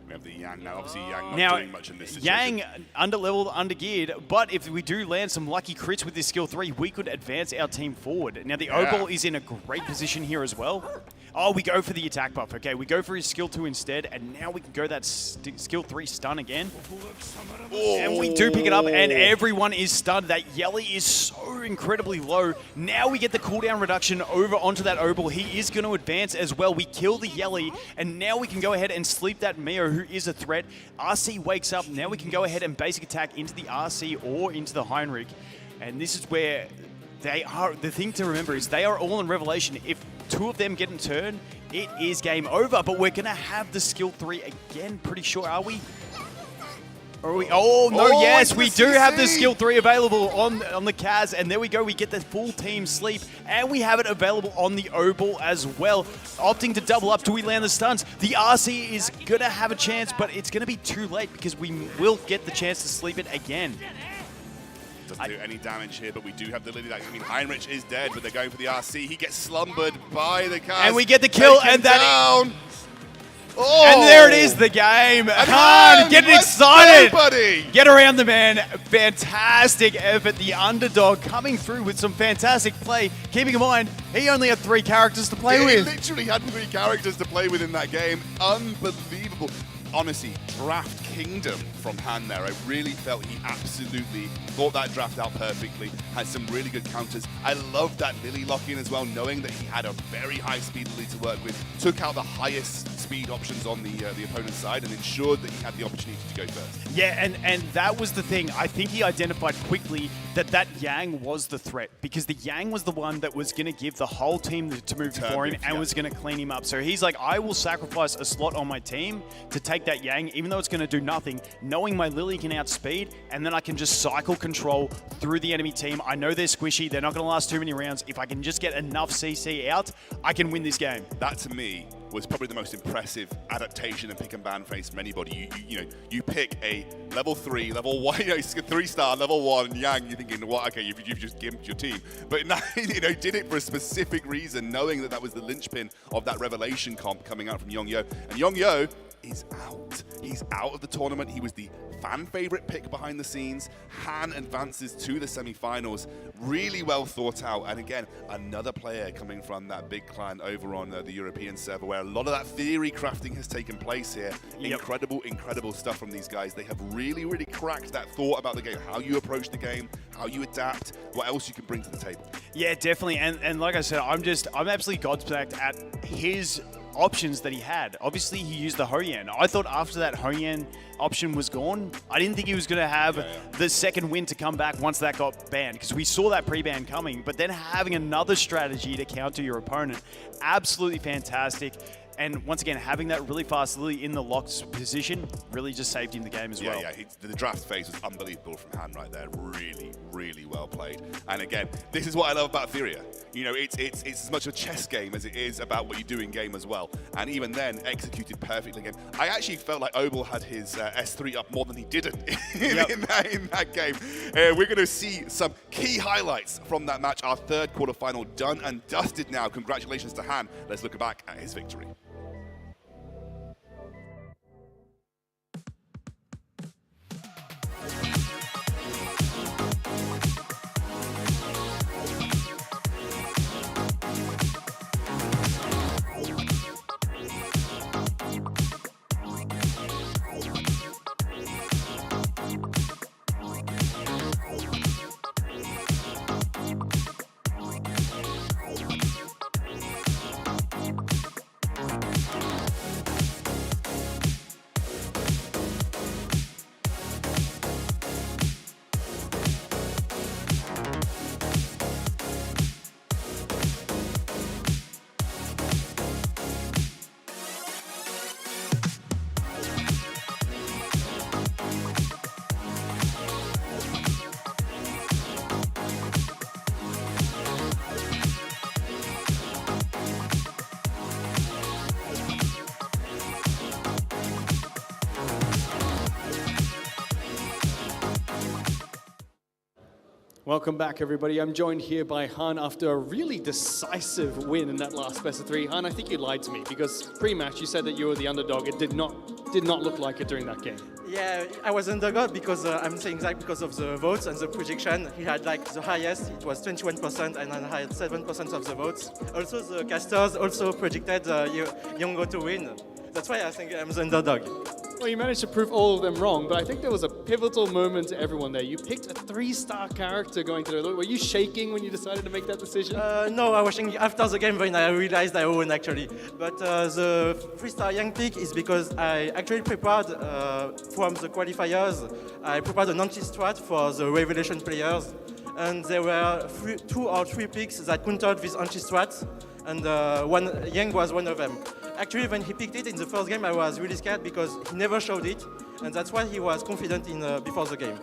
[SPEAKER 7] We have the Yang now. Obviously, Yang not doing much in this situation.
[SPEAKER 10] Yang under-leveled, under-geared, but if we do land some lucky crits with this skill 3, we could advance our team forward. Now, the O-Ball is in a great position here as well. Oh, we go for the attack buff. Okay, we go for his skill 2 instead, and now we can go that skill 3 stun again. Oh. And we do pick it up, and everyone is stunned. That Yelly is so incredibly low. Now we get the cooldown reduction over onto that O-Ball. He is going to advance as well. We kill the Yelly, and now we can go ahead and sleep that Mio, who is a threat. RC wakes up. Now we can go ahead and basic attack into the RC or into the Heinrich. And this is where they are. The thing to remember is they are all in Revelation. If 2 of them get in turn, it is game over. But we're going to have the skill 3 again, pretty sure, are we? Oh, no, yes, we do have the skill 3 available on the Kaz, and there we go, we get the full team sleep, and we have it available on the O-Ball as well. Opting to double up, do we land the stuns? The RC is going to have a chance, but it's going to be too late because we will get the chance to sleep it again.
[SPEAKER 7] Doesn't do any damage here, but we do have the Lily. I mean, Heinrich is dead, but they're going for the RC. He gets slumbered by the Kaz.
[SPEAKER 10] And we get the kill, and
[SPEAKER 7] down.
[SPEAKER 10] Oh. And there it is, the game. Han getting excited. Get around the man. Fantastic effort. The underdog coming through with some fantastic play. Keeping in mind, he only had 3 characters to play with.
[SPEAKER 7] He literally had 3 characters to play with in that game. Unbelievable. Honestly, draft kingdom from Han there. I really felt he absolutely thought that draft out perfectly, had some really good counters. I loved that Lily lock-in as well, knowing that he had a very high speed Lily to work with, took out the highest speed options on the opponent's side and ensured that he had the opportunity to go first.
[SPEAKER 10] Yeah, and that was the thing. I think he identified quickly that Yang was the threat, because the Yang was the one that was going to give the whole team to move for him and was going to clean him up. So he's like, I will sacrifice a slot on my team to take that Yang, even though it's going to do nothing, knowing my Lily can outspeed, and then I can just cycle control through the enemy team. I know they're squishy. They're not going to last too many rounds. If I can just get enough CC out, I can win this game.
[SPEAKER 7] That, to me, was probably the most impressive adaptation and pick and ban phase from anybody. You pick a level 3, level 1, 3-star, level 1 Yang. You're thinking, what? Okay, you've just gimped your team, but now, did it for a specific reason, knowing that was the linchpin of that revelation comp coming out from Yongyo. And Yongyo is out. He's out of the tournament. He was the fan favorite pick behind the scenes. Han advances to the semi-finals. Really well thought out. And again, another player coming from that big clan over on the European server, where a lot of that theory crafting has taken place here. Yep. Incredible stuff from these guys. They have really cracked that thought about the game, how you approach the game, how you adapt, what else you can bring to the table.
[SPEAKER 10] Yeah, definitely. And like I said, I'm absolutely gobsmacked at his options that he had. Obviously, he used the Hoyan. I thought after that Hoyan option was gone, I didn't think he was going to have the second win to come back once that got banned, because we saw that pre-ban coming, but then having another strategy to counter your opponent, absolutely fantastic. And once again, having that really fast Lily in the locked position really just saved him the game as well.
[SPEAKER 7] Yeah, the draft phase was unbelievable from Han right there. Really well played. And again, this is what I love about Theria. It's as much a chess game as it is about what you do in game as well. And even then, executed perfectly again. I actually felt like Obel had his S3 up more than he didn't in that game. We're going to see some key highlights from that match. Our third quarterfinal done and dusted now. Congratulations to Han. Let's look back at his victory.
[SPEAKER 22] Welcome back, everybody. I'm joined here by Han after a really decisive win in that last best of 3. Han, I think you lied to me, because pre-match you said that you were the underdog. It did not look like it during that game.
[SPEAKER 6] Yeah, I was underdog because I'm saying that because of the votes and the projection. He had like the highest, it was 21%, and I had 7% of the votes. Also, the casters also projected Yongo to win. That's why I think I'm the underdog.
[SPEAKER 22] Well, you managed to prove all of them wrong, but I think there was a pivotal moment to everyone there. You picked a 3-star character going to the... Were you shaking when you decided to make that decision?
[SPEAKER 6] No, I was shaking after the game when I realized I won, actually. But the 3-star Yang pick is because I actually prepared, from the qualifiers, I prepared an anti-strat for the Revelation players. And there were 2 or 3 picks that countered this anti-strat, and Yang was one of them. Actually, when he picked it in the first game, I was really scared because he never showed it, and that's why he was confident in before the game.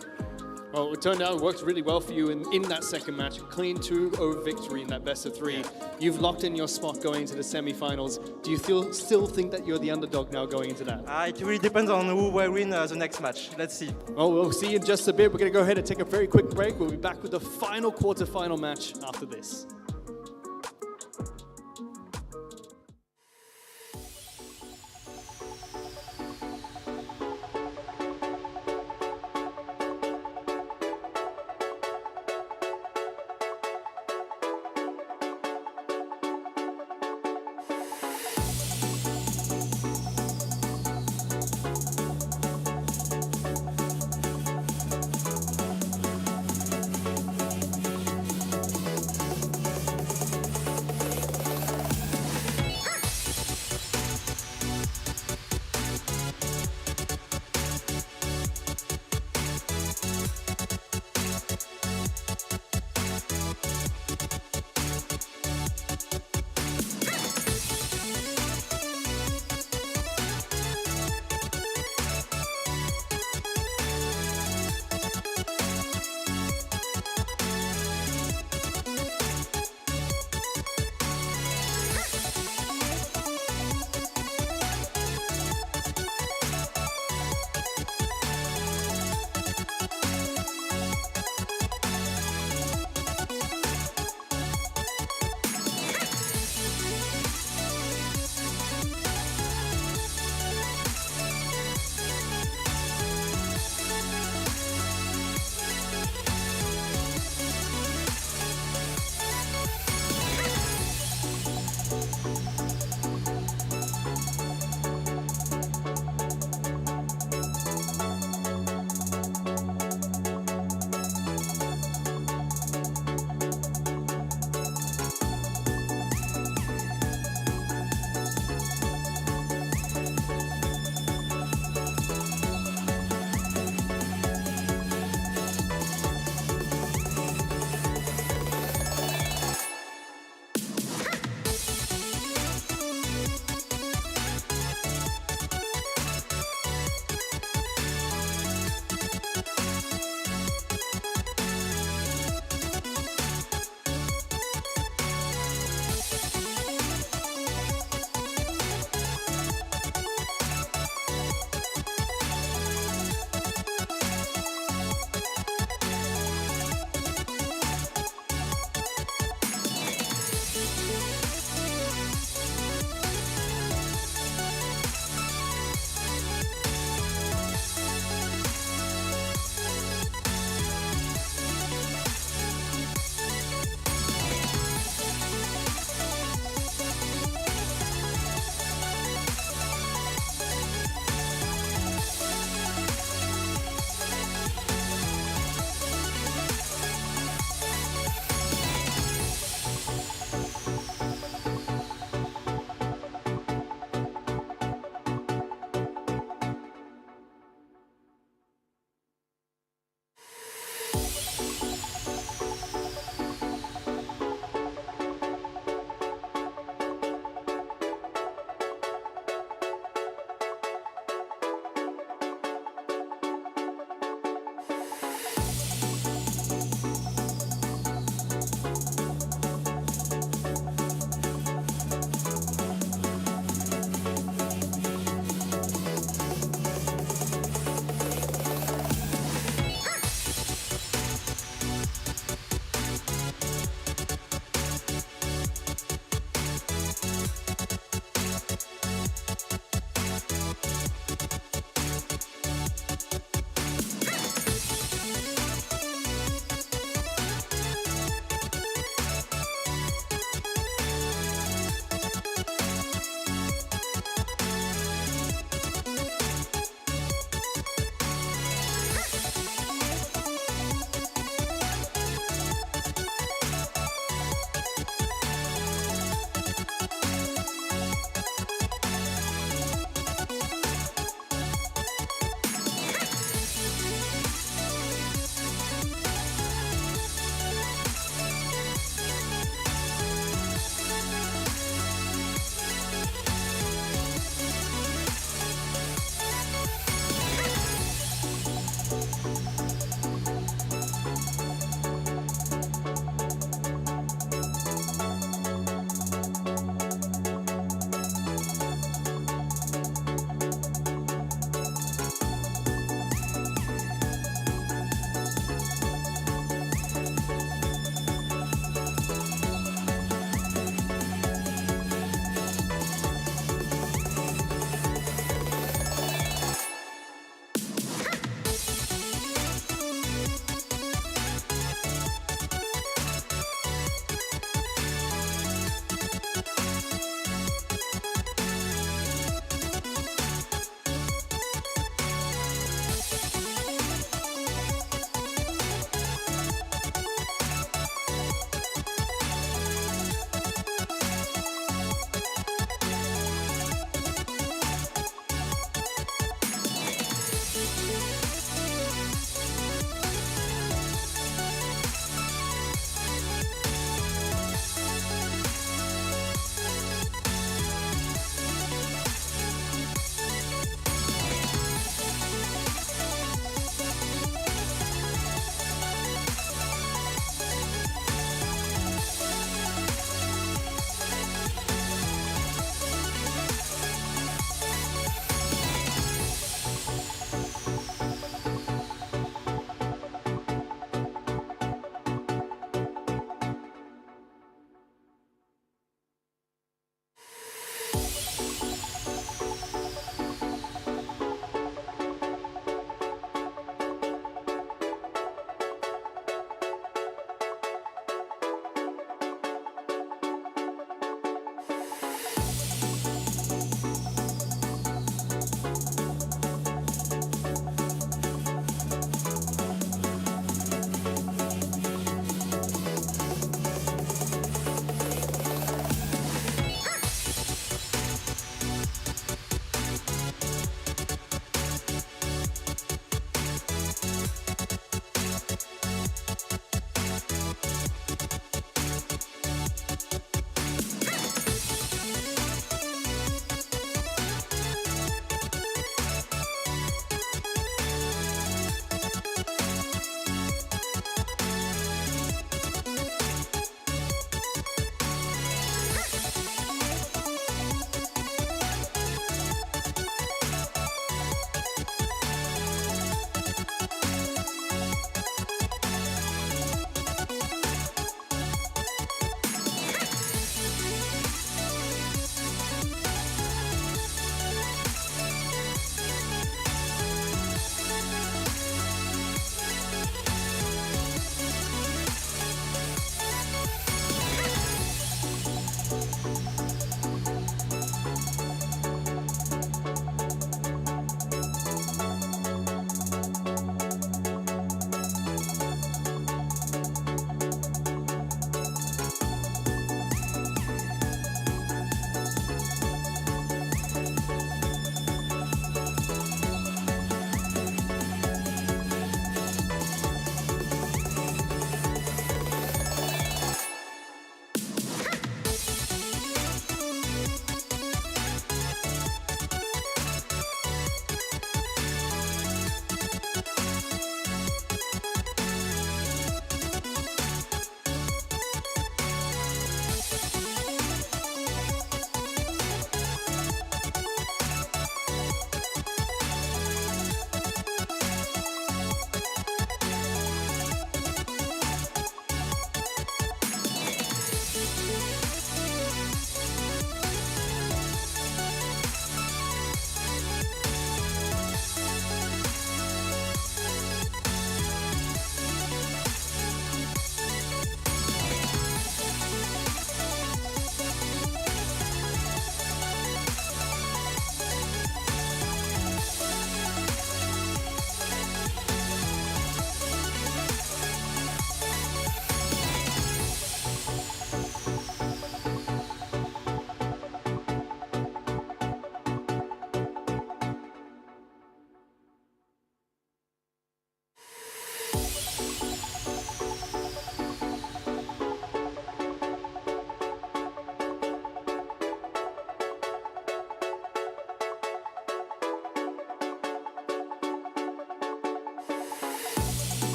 [SPEAKER 22] Well, it turned out it worked really well for you in that second match. Clean 2-0 victory in that best of 3. You've locked in your spot going into the semi-finals. Do you still think that you're the underdog now going into that?
[SPEAKER 6] It really depends on who will win the next match. Let's see.
[SPEAKER 22] Well, we'll see in just a bit. We're going to go ahead and take a very quick break. We'll be back with the final quarterfinal match after this.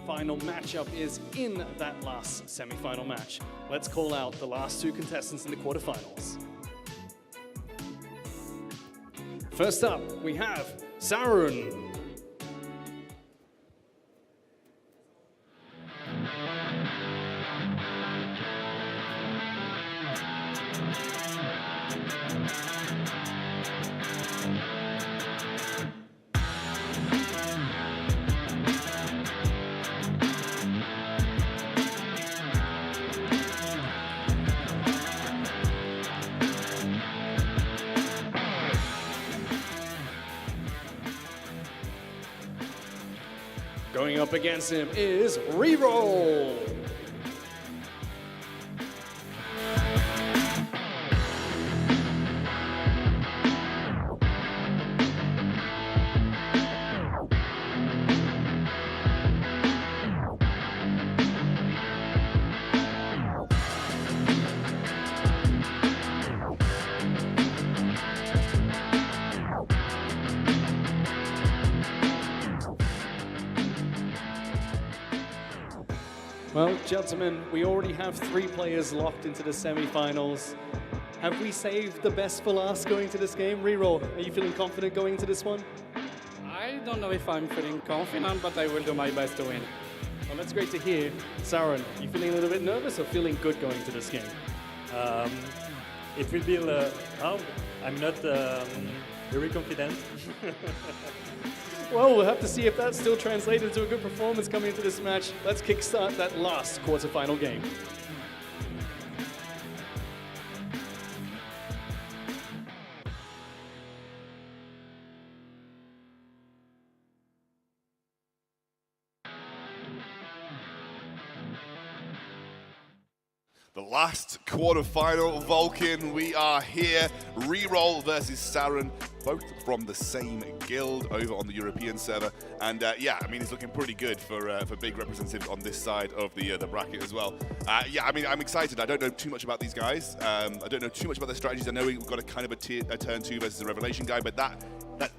[SPEAKER 22] final matchup is in that last semi-final match. Let's call out the last two contestants in the quarterfinals. First up, we have Sarun. Going up against him is Reroll. Well, gentlemen, we already have 3 players locked into the semi-finals. Have we saved the best for last going to this game? Reroll, are you feeling confident going into this one?
[SPEAKER 9] I don't know if I'm feeling confident, but I will do my best to win.
[SPEAKER 22] Well, that's great to hear. Sarun, you feeling a little bit nervous or feeling good going to this game?
[SPEAKER 3] It will be hard. I'm not very confident.
[SPEAKER 22] Well, we'll have to see if that still translates into a good performance coming into this match. Let's kickstart that last quarterfinal game.
[SPEAKER 7] The last quarterfinal, Vulcan, we are here. Reroll versus Sarun, both from the same guild over on the European server. And yeah, I mean, it's looking pretty good for big representatives on this side of the bracket as well. Yeah, I mean, I'm excited. I don't know too much about these guys. I don't know too much about their strategies. I know we've got a kind of a turn 2 versus a revelation guy, but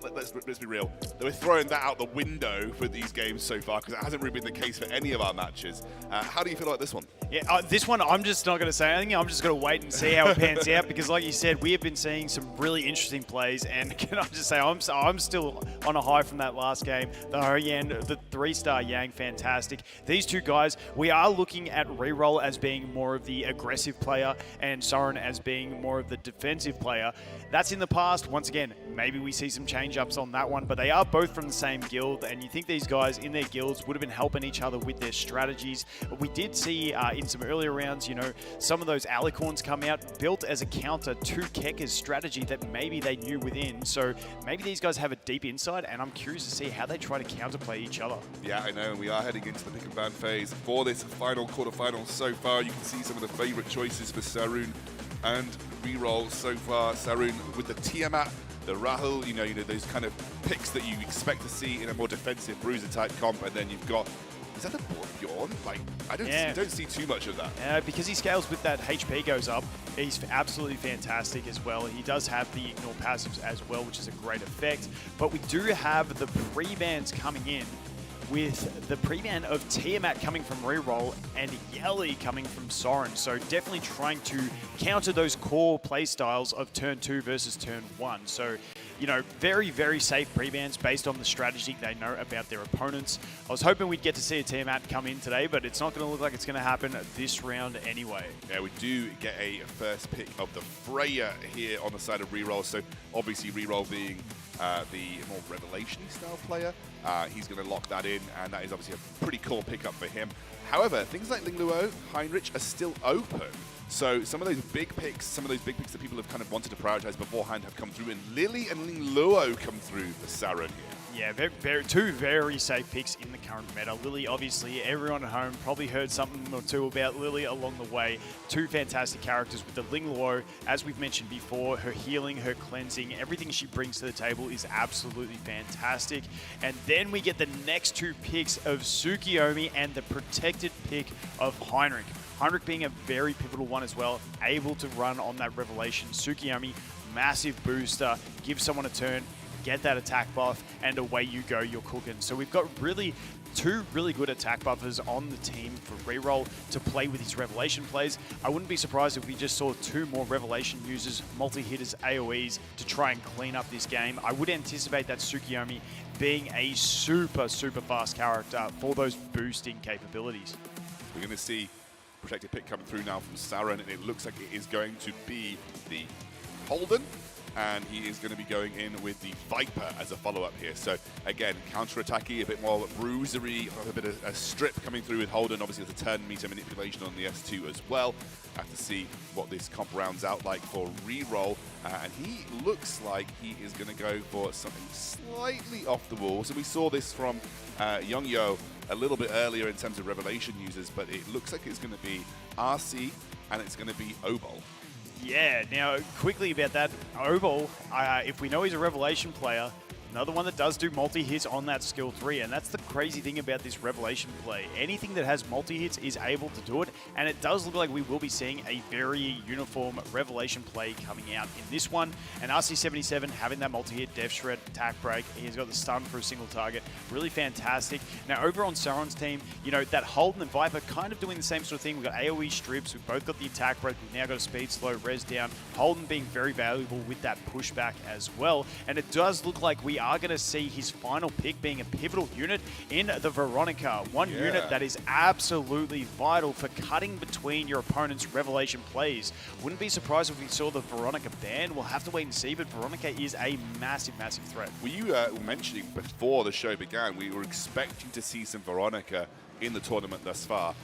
[SPEAKER 7] let's be real. We're throwing that out the window for these games so far because it hasn't really been the case for any of our matches. How do you feel about this one?
[SPEAKER 10] Yeah, this one I'm just not going to say anything. I'm just going to wait and see how it pans out because, like you said, we have been seeing some really interesting plays. And can I just say, I'm still on a high from that last game. The Hoyan, the 3-star Yang, fantastic. These two guys, we are looking at Reroll as being more of the aggressive player and Sarun as being more of the defensive player. That's in the past. Once again, maybe we see some change-ups on that one, but they are both from the same guild, and you think these guys in their guilds would have been helping each other with their strategies. We did see in some earlier rounds, you know, some of those alicorns come out built as a counter to Kekker's strategy that maybe they knew within. So maybe these guys have a deep insight, and I'm curious to see how they try to counterplay each other.
[SPEAKER 7] Yeah, I know. We are heading into the pick and ban phase for this final quarterfinal so far. You can see some of the favorite choices for Sarun and Reroll so far. Sarun with the Tiamat, the Rahul, you know, those kind of picks that you expect to see in a more defensive bruiser type comp, and then you've got, is that the Bjorn? Like, I don't see too much of that.
[SPEAKER 10] Because he scales with that HP goes up, he's absolutely fantastic as well. He does have the ignore passives as well, which is a great effect. But we do have the pre-bans coming in, with the pre-ban of Tiamat coming from Reroll and Yelly coming from Soren. So definitely trying to counter those core play styles of turn 2 versus turn 1. So, you know, very, very safe pre-bans based on the strategy they know about their opponents. I was hoping we'd get to see a Tiamat come in today, but it's not going to look like it's going to happen this round anyway.
[SPEAKER 7] Yeah, we do get a first pick of the Freya here on the side of Reroll. So obviously Reroll being the more revelation-y style player, he's going to lock that in, and that is obviously a pretty cool pickup for him. However, things like Ling Luo, Heinrich are still open. So some of those big picks, that people have kind of wanted to prioritize beforehand have come through, and Lily and Ling Luo come through for Sarun here.
[SPEAKER 10] Yeah, two very safe picks in the current meta. Lily, obviously, everyone at home probably heard something or two about Lily along the way. Two fantastic characters with the Ling Luo. As we've mentioned before, her healing, her cleansing, everything she brings to the table is absolutely fantastic. And then we get the next two picks of Tsukiyomi and the protected pick of Heinrich. Heinrich being a very pivotal one as well, able to run on that revelation. Tsukiyomi, massive booster, give someone a turn. get that attack buff, and away you go, you're cooking. So we've got two really good attack buffers on the team for reroll to play with his Revelation plays. I wouldn't be surprised if we just saw 2 more Revelation users, multi-hitters, AoEs to try and clean up this game. I would anticipate that Tsukiyomi being a super fast character for those boosting capabilities.
[SPEAKER 7] We're going to see protected pick coming through now from Saren, and it looks like it is going to be the Holden, and he is going to be going in with the Viper as a follow-up here. So again, counter-attacky, a bit more bruisery, a bit of a strip coming through with Holden. Obviously, there's a turn meter manipulation on the S2 as well. Have to see what this comp rounds out like for reroll. And he looks like he is going to go for something slightly off the wall. So we saw this from Youngyo a little bit earlier in terms of Revelation users, but it looks like it's going to be RC and it's going to be Obol.
[SPEAKER 10] Yeah, now quickly about that, Obol, if we know he's a Revelation player, another one that does do multi-hits on that skill 3, and that's the crazy thing about this Revelation play. Anything that has multi-hits is able to do it, and it does look like we will be seeing a very uniform Revelation play coming out in this one. And RC77 having that multi-hit, Death Shred, attack break, he's got the stun for a single target, really fantastic. Now over on Saron's team, you know, that Holden and Viper kind of doing the same sort of thing. We've got AoE strips, we've both got the attack break, we've now got a speed slow, res down. Holden being very valuable with that pushback as well, and it does look like we are going to see his final pick being a pivotal unit in the Veronica. One unit that is absolutely vital for cutting between your opponent's Revelation plays. Wouldn't be surprised if we saw the Veronica banned. We'll have to wait and see, but Veronica is a massive threat.
[SPEAKER 7] Were you mentioning before the show began, we were expecting to see some Veronica in the tournament thus far.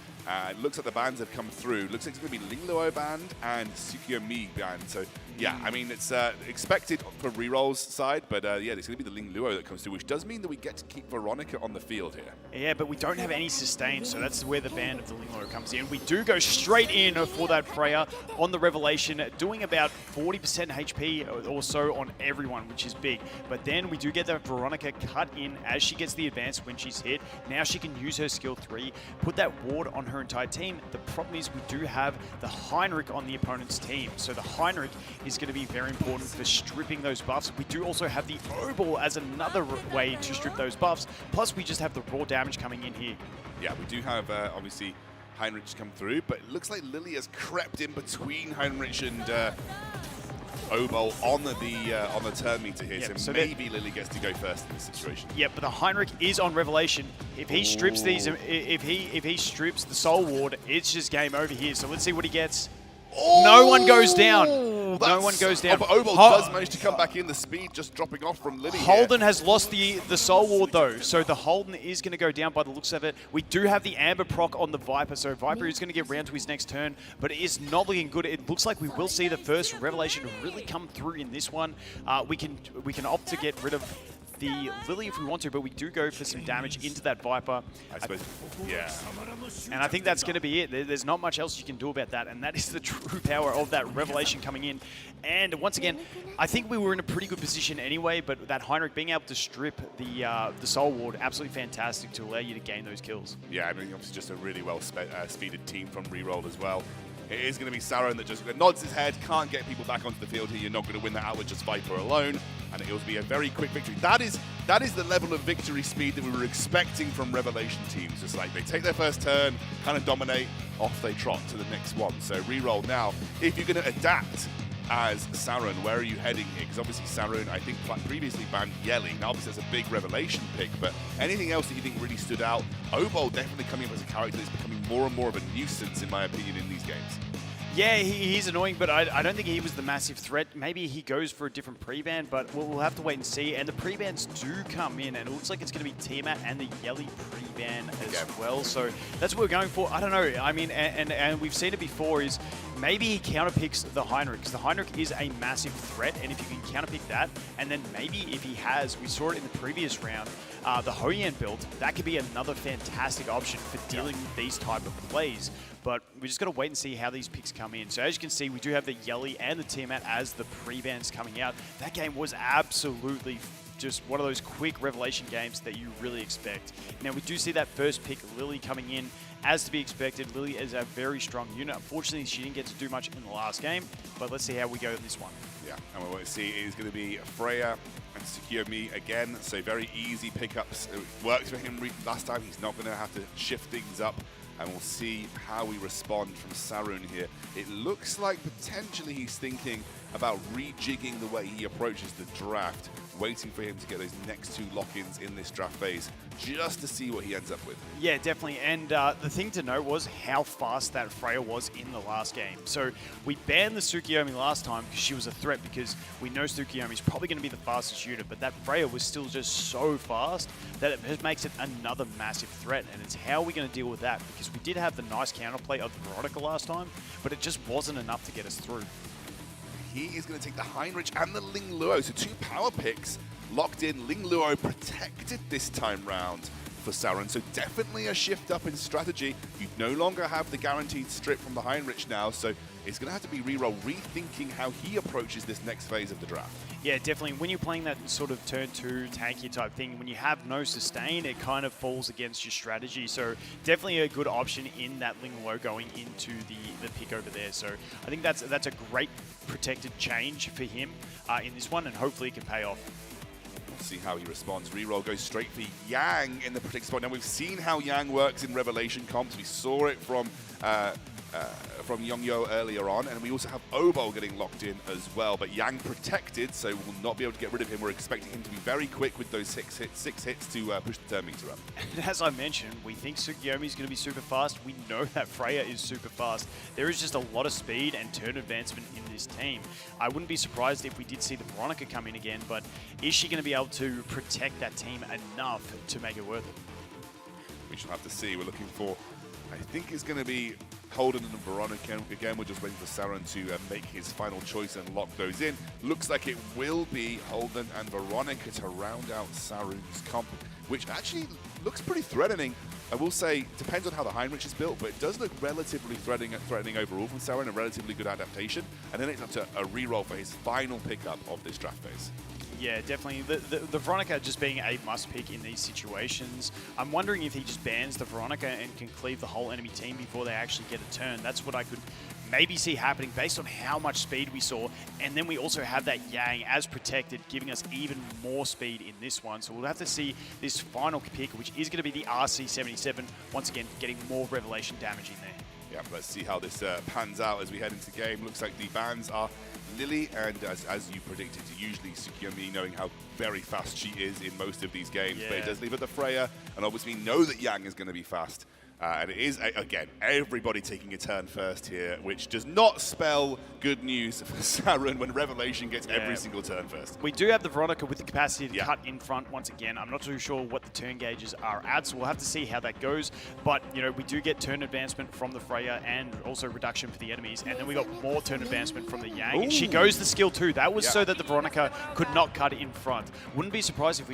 [SPEAKER 7] It looks like the bans have come through. Looks like it's going to be Lingluo banned and Tsukiyomi banned. So, yeah, I mean, it's expected for reroll's side, but yeah, it's going to be the Lingluo that comes through, which does mean that we get to keep Veronica on the field here.
[SPEAKER 10] Yeah, but we don't have any sustain, so that's where the ban of the Lingluo comes in. We do go straight in for that Freya on the Revelation, doing about 40% HP or so on everyone, which is big. But then we do get that Veronica cut in as she gets the advance when she's hit. Now she can use her skill 3, put that ward on her entire team. The problem is we do have the Heinrich on the opponent's team. So the Heinrich is going to be very important for stripping those buffs. We do also have the Obol as another way to strip those buffs. Plus we just have the raw damage coming in here.
[SPEAKER 7] Yeah, we do have obviously Heinrich come through, but it looks like Lily has crept in between Heinrich and Obol on the turn meter here, so maybe Lily gets to go first in this situation.
[SPEAKER 10] Yeah, but the Heinrich is on Revelation. If he strips these, if he strips the Soul Ward, it's just game over here. So let's see what he gets. No one goes down. No one goes down.
[SPEAKER 7] But Obol does manage to come back in. The speed just dropping off from Lily.
[SPEAKER 10] Holden has lost the Soul Ward though, so the Holden is going to go down by the looks of it. We do have the Amber proc on the Viper, so Viper is going to get round to his next turn, but it is not looking good. It looks like we will see the first Revelation really come through in this one. We can opt to get rid of the Lily if we want to, but we do go for some damage into that Viper.
[SPEAKER 7] I suppose, yeah.
[SPEAKER 10] And I think that's going to be it. There's not much else you can do about that, and that is the true power of that Revelation coming in. And once again, I think we were in a pretty good position anyway, but that Heinrich being able to strip the Soul Ward, absolutely fantastic to allow you to gain those kills.
[SPEAKER 7] Yeah, I mean, obviously just a really well speeded team from Reroll as well. It is going to be Saren that just nods his head, can't get people back onto the field here. You're not going to win that out with just Viper alone, and it will be a very quick victory. That is the level of victory speed that we were expecting from Revelation teams. Just like they take their first turn, kind of dominate, off they trot to the next one. So Reroll now, if you're going to adapt as Saren, where are you heading here? Because obviously Saren, I think, previously banned Yelly. Now obviously there's a big Revelation pick, but anything else that you think really stood out? Obol definitely coming up as a character that's becoming more and more of a nuisance, in my opinion, in these games.
[SPEAKER 10] Yeah, he's annoying, but I don't think he was the massive threat. Maybe he goes for a different pre-ban, but we'll have to wait and see. And the pre-bans do come in, and it looks like it's going to be Tiamat and the Yelly pre-ban as well. So that's what we're going for. I don't know. I mean, and we've seen it before, is maybe he counterpicks the Heinrich, because the Heinrich is a massive threat, and if you can counterpick that, and then maybe if he has, we saw it in the previous round, the Hoyan build, that could be another fantastic option for dealing with these type of plays. But we just got to wait and see how these picks come in. So as you can see, we do have the Yelly and the Tiamat as the pre-bans coming out. That game was absolutely just one of those quick Revelation games that you really expect. Now we do see that first pick, Lily, coming in as to be expected. Lily is a very strong unit. Unfortunately, she didn't get to do much in the last game, but let's see how we go in this one.
[SPEAKER 7] Yeah, and what we see is going to be Freya Tsukiyomi again, so very easy pickups. It worked for him last time. He's not going to have to shift things up, and we'll see how we respond from Sarun here. It looks like potentially he's thinking about rejigging the way he approaches the draft, waiting for him to get those next two lock-ins in this draft phase, just to see what he ends up with.
[SPEAKER 10] Yeah, definitely. And the thing to note was how fast that Freya was in the last game. So we banned the Tsukiyomi last time because she was a threat, because we know Tsukiyomi is probably going to be the fastest unit, but that Freya was still just so fast that it just makes it another massive threat. And it's how we're going to deal with that, because we did have the nice counterplay of Veronica last time, but it just wasn't enough to get us through.
[SPEAKER 7] He is going to take the Heinrich and the Ling Luo, so two power picks locked in. Ling Luo protected this time round for Sarun, so definitely a shift up in strategy. You no longer have the guaranteed strip from the Heinrich now, so it's going to have to be reroll, rethinking how he approaches this next phase of the draft.
[SPEAKER 10] Yeah, definitely. When you're playing that sort of turn 2 tanky type thing, when you have no sustain, it kind of falls against your strategy. So definitely a good option in that Ling Luo going into the pick over there. So I think that's a great protected change for him in this one, and hopefully it can pay off.
[SPEAKER 7] We'll see how he responds. Reroll goes straight for Yang in the protect spot. Now we've seen how Yang works in Revelation comps. We saw it from Yongyo earlier on, and we also have Obo getting locked in as well, but Yang protected, so we'll not be able to get rid of him. We're expecting him to be very quick with those six hits to push the turn meter up.
[SPEAKER 10] And as I mentioned, we think Tsukiyomi is going to be super fast. We know that Freya is super fast. There is just a lot of speed and turn advancement in this team. I wouldn't be surprised if we did see the Veronica come in again, but is she going to be able to protect that team enough to make it worth it?
[SPEAKER 7] We shall have to see. We're looking for, I think it's going to be Holden and Veronica. Again, we're just waiting for Sarun to make his final choice and lock those in. Looks like it will be Holden and Veronica to round out Sarun's comp, which actually looks pretty threatening. I will say, depends on how the Heinrich is built, but it does look relatively threatening overall from Sarun, a relatively good adaptation. And then it's up to a reroll for his final pickup of this draft phase.
[SPEAKER 10] Yeah, definitely. The Veronica just being a must-pick in these situations. I'm wondering if he just bans the Veronica and can cleave the whole enemy team before they actually get a turn. That's what I could maybe see happening based on how much speed we saw. And then we also have that Yang as protected, giving us even more speed in this one. So we'll have to see this final pick, which is going to be the RC77, once again, getting more Revelation damage in there.
[SPEAKER 7] Yeah, let's see how this pans out as we head into the game. Looks like the bans are Lily, and as you predicted, usually Tsukiyomi, knowing how very fast she is in most of these games, but it does leave it to Freya, and obviously we know that Yang is going to be fast. And it is, again, everybody taking a turn first here, which does not spell good news for Sarun when Revelation gets every single turn first.
[SPEAKER 10] We do have the Veronica with the capacity to cut in front once again. I'm not too sure what the turn gauges are at, so we'll have to see how that goes. But, you know, we do get turn advancement from the Freya and also reduction for the enemies. And then we got more turn advancement from the Yang. And she goes the skill too. That was so that the Veronica could not cut in front. Wouldn't be surprised if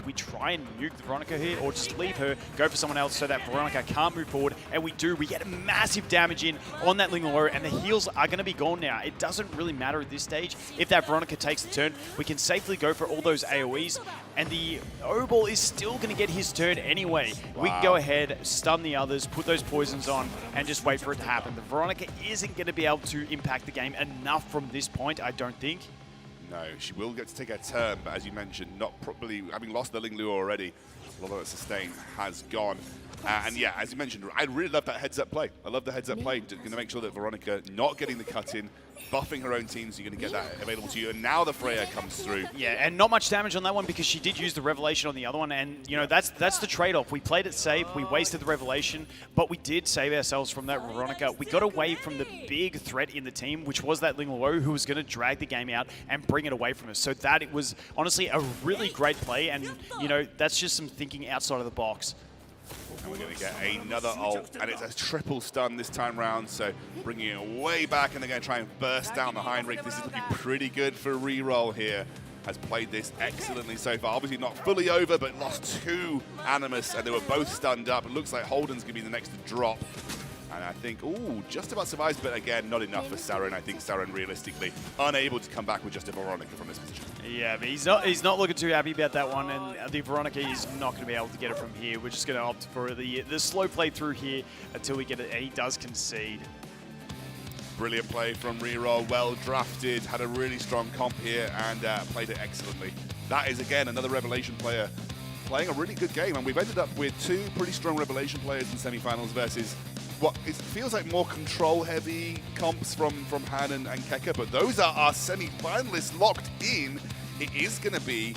[SPEAKER 10] we try and nuke the Veronica here, or just leave her, go for someone else so that Veronica can't move forward, and we do. We get massive damage in on that Ling Luo, and the heals are going to be gone now. It doesn't really matter at this stage. If that Veronica takes the turn, we can safely go for all those AoEs, and the O-Ball is still going to get his turn anyway. We can go ahead, stun the others, put those poisons on, and just wait for it to happen. The Veronica isn't going to be able to impact the game enough from this point, I don't think.
[SPEAKER 7] No, she will get to take a turn, but as you mentioned, not properly, having lost the Ling Luo already, a lot of that sustain has gone. And yeah, as you mentioned, I really love that heads-up play. I love the heads-up play. Going to make sure that Veronica not getting the cut in, buffing her own team, so you're going to get that available to you. And now the Freya comes through.
[SPEAKER 10] Yeah, and not much damage on that one because she did use the Revelation on the other one. And, you know, that's the trade-off. We played it safe. We wasted the Revelation, but we did save ourselves from that Veronica. We got away from the big threat in the team, which was that Ling Luo, who was going to drag the game out and bring it away from us. So that it was honestly a really great play. And, you know, that's just some thinking outside of the box.
[SPEAKER 7] And we're going to get another ult, and it's a triple stun this time round, so bringing it way back, and they're going to try and burst down the Heinrich. This is looking pretty good for reroll here. Has played this excellently so far. Obviously not fully over, but lost two Animus, and they were both stunned up. It looks like Holden's going to be the next to drop. And I think, ooh, just about survives, but again, not enough for Sarun. I think Sarun realistically unable to come back with just a Veronica from this position.
[SPEAKER 10] Yeah, but he's not looking too happy about that one, and the Veronica is not going to be able to get it from here. We're just going to opt for the slow play through here until we get it, and he does concede.
[SPEAKER 7] Brilliant play from Reroll, well drafted, had a really strong comp here, and played it excellently. that is, again, another Revelation player playing a really good game. And we've ended up with two pretty strong Revelation players in semifinals versus what it feels like more control-heavy comps from Han and Kekker. But those are our semi-finalists locked in. It is going to be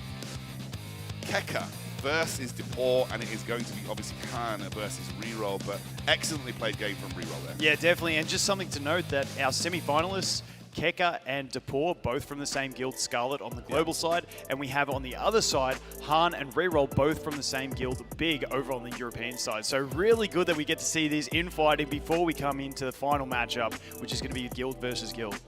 [SPEAKER 7] Kekker versus Depor, and it is going to be obviously Han versus Reroll, but excellently played game from Reroll there.
[SPEAKER 10] Yeah, definitely, and just something to note that our semi-finalists, Kekker and Depor, both from the same guild, Scarlet, on the global side, and we have on the other side, Han and Reroll, both from the same guild, Big, over on the European side. So really good that we get to see these infighting before we come into the final matchup, which is going to be guild versus guild.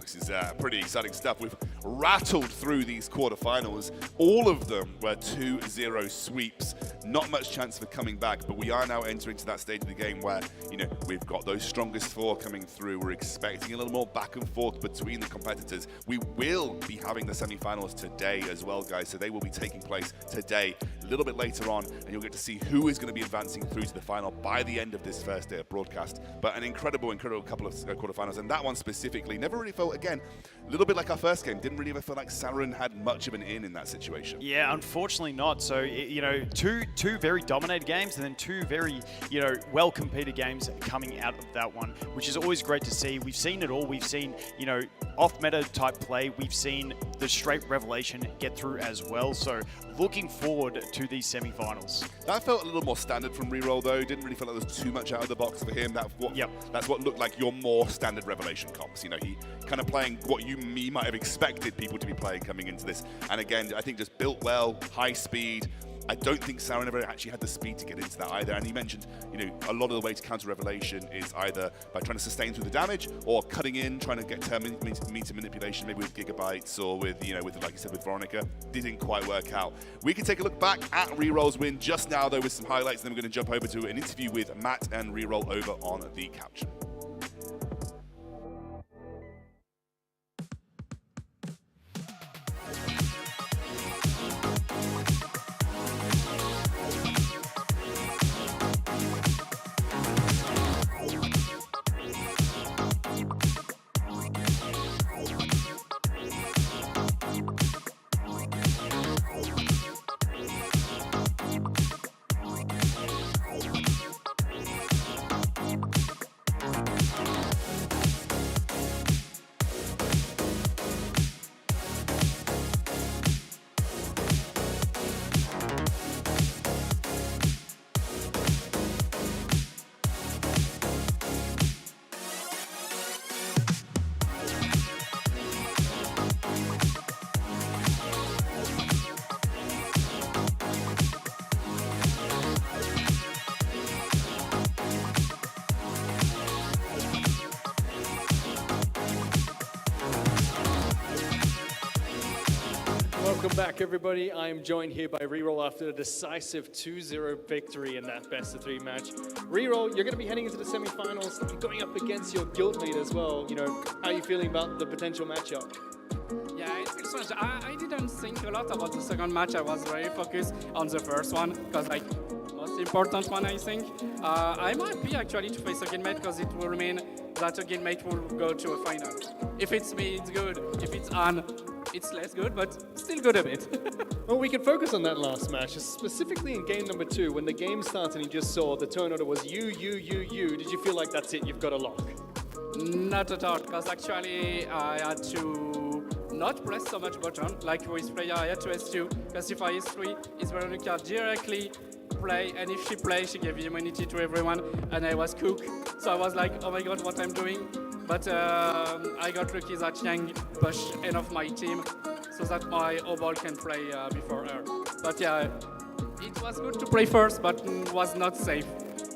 [SPEAKER 7] This is pretty exciting stuff. We've rattled through these quarterfinals. All of them were 2-0 sweeps. Not much chance for coming back, but we are now entering to that stage of the game where, you know, we've got those strongest four coming through. We're expecting a little more back and forth between the competitors. We will be having the semifinals today as well, guys, so they will be taking place today, a little bit later on, and you'll get to see who is going to be advancing through to the final by the end of this first day of broadcast. But an incredible couple of quarterfinals, and that one specifically never really felt, again, a little bit like our first game. Didn't really ever feel like Saren had much of an in that situation.
[SPEAKER 10] Yeah, unfortunately not. So, you know, two very dominated games and then two very, you know, well-competed games coming out of that one, which is always great to see. We've seen it all. We've seen, you know, off-meta type play. We've seen the straight Revelation get through as well. So looking forward to these semi-finals.
[SPEAKER 7] That felt a little more standard from Reroll, though. Didn't really feel like there was too much out of the box for him. That's what looked like your more standard Revelation comps. You know, he kind of playing what you might have expected people to be playing coming into this. And again, I think just built well, high speed. I don't think Saren ever actually had the speed to get into that either. And he mentioned, you know, a lot of the way to counter Revelation is either by trying to sustain through the damage or cutting in, trying to get meter manipulation, maybe with Gigabytes or with, you know, with, like you said, with Veronica. Didn't quite work out. We can take a look back at Reroll's win just now, though, with some highlights. Then we're going to jump over to an interview with Matt and Reroll over on the couch.
[SPEAKER 22] Welcome back, everybody. I am joined here by Reroll after a decisive 2-0 victory in that best-of-3 match. Reroll, you're going to be heading into the semi-finals and going up against your guild lead as well. You know, how are you feeling about the potential matchup?
[SPEAKER 4] Yeah, it feels much. I didn't think a lot about the second match. I was very focused on the first one because, like, most important one, I think. I'm happy actually to face a guildmate because it will mean that a guildmate will go to a final. If it's me, it's good. If it's Anne, it's less good, but still good a bit.
[SPEAKER 22] Well, we can focus on that last match, specifically in game number 2, when the game started and you just saw the turn order was you. Did you feel like that's it, you've got a lock?
[SPEAKER 4] Not at all, because actually I had to not press so much button, like with player I had to S2, because if I S3, it's Veronica directly play, and if she plays, she gave immunity to everyone, and I was cooked. So I was like, oh my god, what I'm doing? But I got lucky that Yang pushed enough my team so that my Obol can play before her. But yeah, it was good to play first, but was not safe.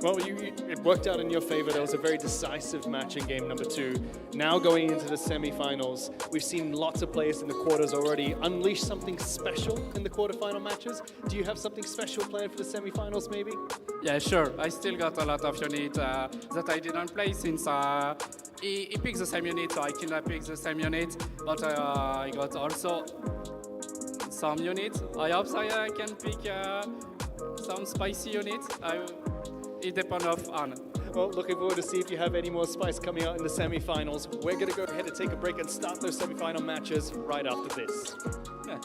[SPEAKER 22] Well, it worked out in your favor. There was a very decisive match in game number 2. Now going into the semi-finals, we've seen lots of players in the quarters already unleash something special in the quarterfinal matches. Do you have something special planned for the semi-finals, maybe?
[SPEAKER 4] Yeah, sure. I still got a lot of units that I didn't play since he picked the same unit, so I cannot pick the same unit. But I got also some units. I hope I can pick some spicy units. It depends on Anne.
[SPEAKER 22] Well, looking forward to see if you have any more spice coming out in the semifinals. We're going to go ahead and take a break and start those semifinal matches right after this. Yeah.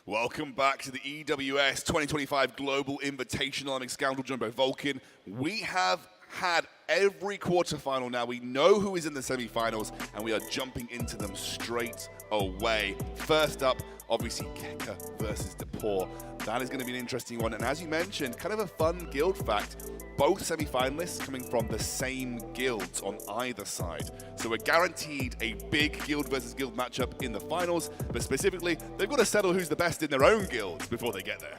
[SPEAKER 7] Welcome back to the EWS 2025 Global Invitational. I'm Scoundrel Jumbo Vulcan. We have had every quarterfinal now. We know who is in the semifinals, and we are jumping into them straight away. First up, obviously, Kekker versus Depor. That is going to be an interesting one. And as you mentioned, kind of a fun guild fact. Both semi-finalists coming from the same guilds on either side. So we're guaranteed a big guild versus guild matchup in the finals, but specifically, they've got to settle who's the best in their own guilds before they get there.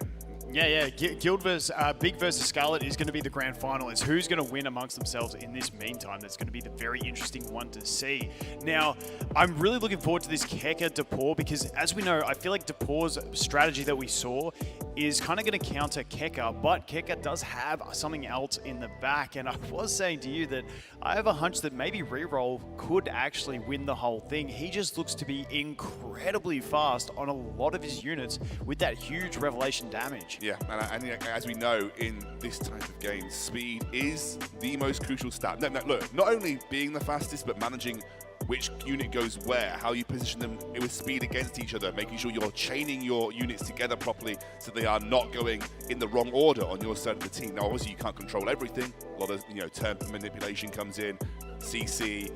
[SPEAKER 10] Yeah. Guild versus Big versus Scarlet is going to be the grand final. It's who's going to win amongst themselves in this meantime. That's going to be the very interesting one to see. Now, I'm really looking forward to this Kekker Depor because, as we know, I feel like Depor's strategy that we saw is kind of going to counter Kekker, but Kekker does have something else in the back. And I was saying to you that I have a hunch that maybe Reroll could actually win the whole thing. He just looks to be incredibly fast on a lot of his units with that huge revelation damage.
[SPEAKER 7] Yeah, and as we know, in this type of game, speed is the most crucial stat. No, look, not only being the fastest, but managing which unit goes where, how you position them with speed against each other, making sure you're chaining your units together properly so they are not going in the wrong order on your side of the team. Now, obviously, you can't control everything. A lot of turn manipulation comes in, CC,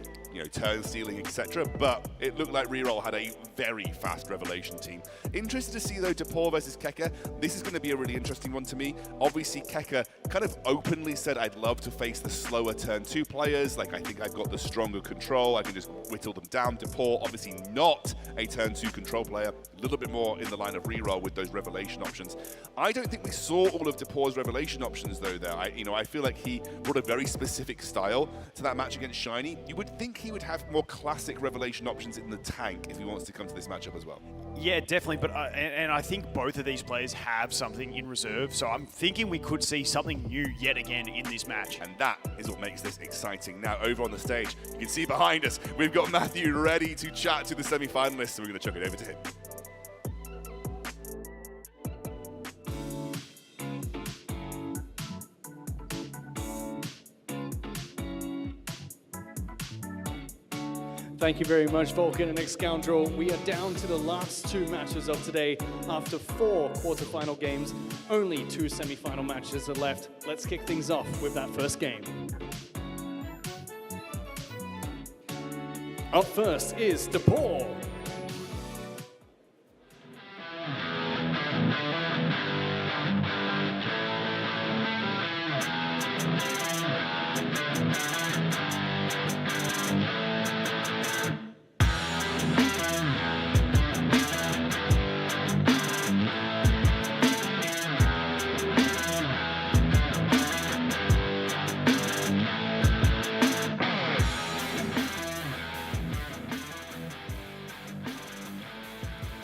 [SPEAKER 7] turn stealing, etc. But it looked like Reroll had a very fast revelation team. Interested to see, though, Depor versus Kekker. This is going to be a really interesting one to me. Obviously, Kekker kind of openly said, I'd love to face the slower turn 2 players. Like, I think I've got the stronger control. I can just whittle them down. Depor, obviously not a turn 2 control player. A little bit more in the line of Reroll with those revelation options. I don't think we saw all of Depor's revelation options, though, there. I feel like he brought a very specific style to that match against Shiny. You would think he would have more classic revelation options in the tank if he wants to come to this matchup as well.
[SPEAKER 10] Yeah, definitely. But and I think both of these players have something in reserve. So I'm thinking we could see something new yet again in this match.
[SPEAKER 7] And that is what makes this exciting. Now, over on the stage, you can see behind us, we've got Matthew ready to chat to the semi-finalists. So we're going to chuck it over to him.
[SPEAKER 22] Thank you very much, Vulcan and Scoundrel. We are down to the last 2 matches of today. After 4 quarterfinal games, only 2 semifinal matches are left. Let's kick things off with that first game. Up first is Depor.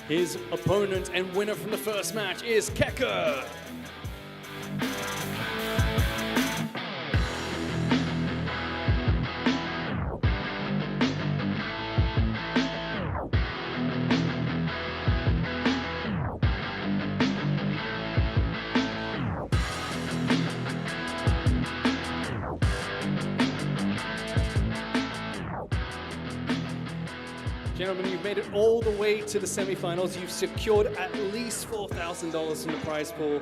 [SPEAKER 22] His opponent and winner from the first match is Kekker. Gentlemen, you've made it all the way to the semifinals. You've secured at least $4,000 from the prize pool.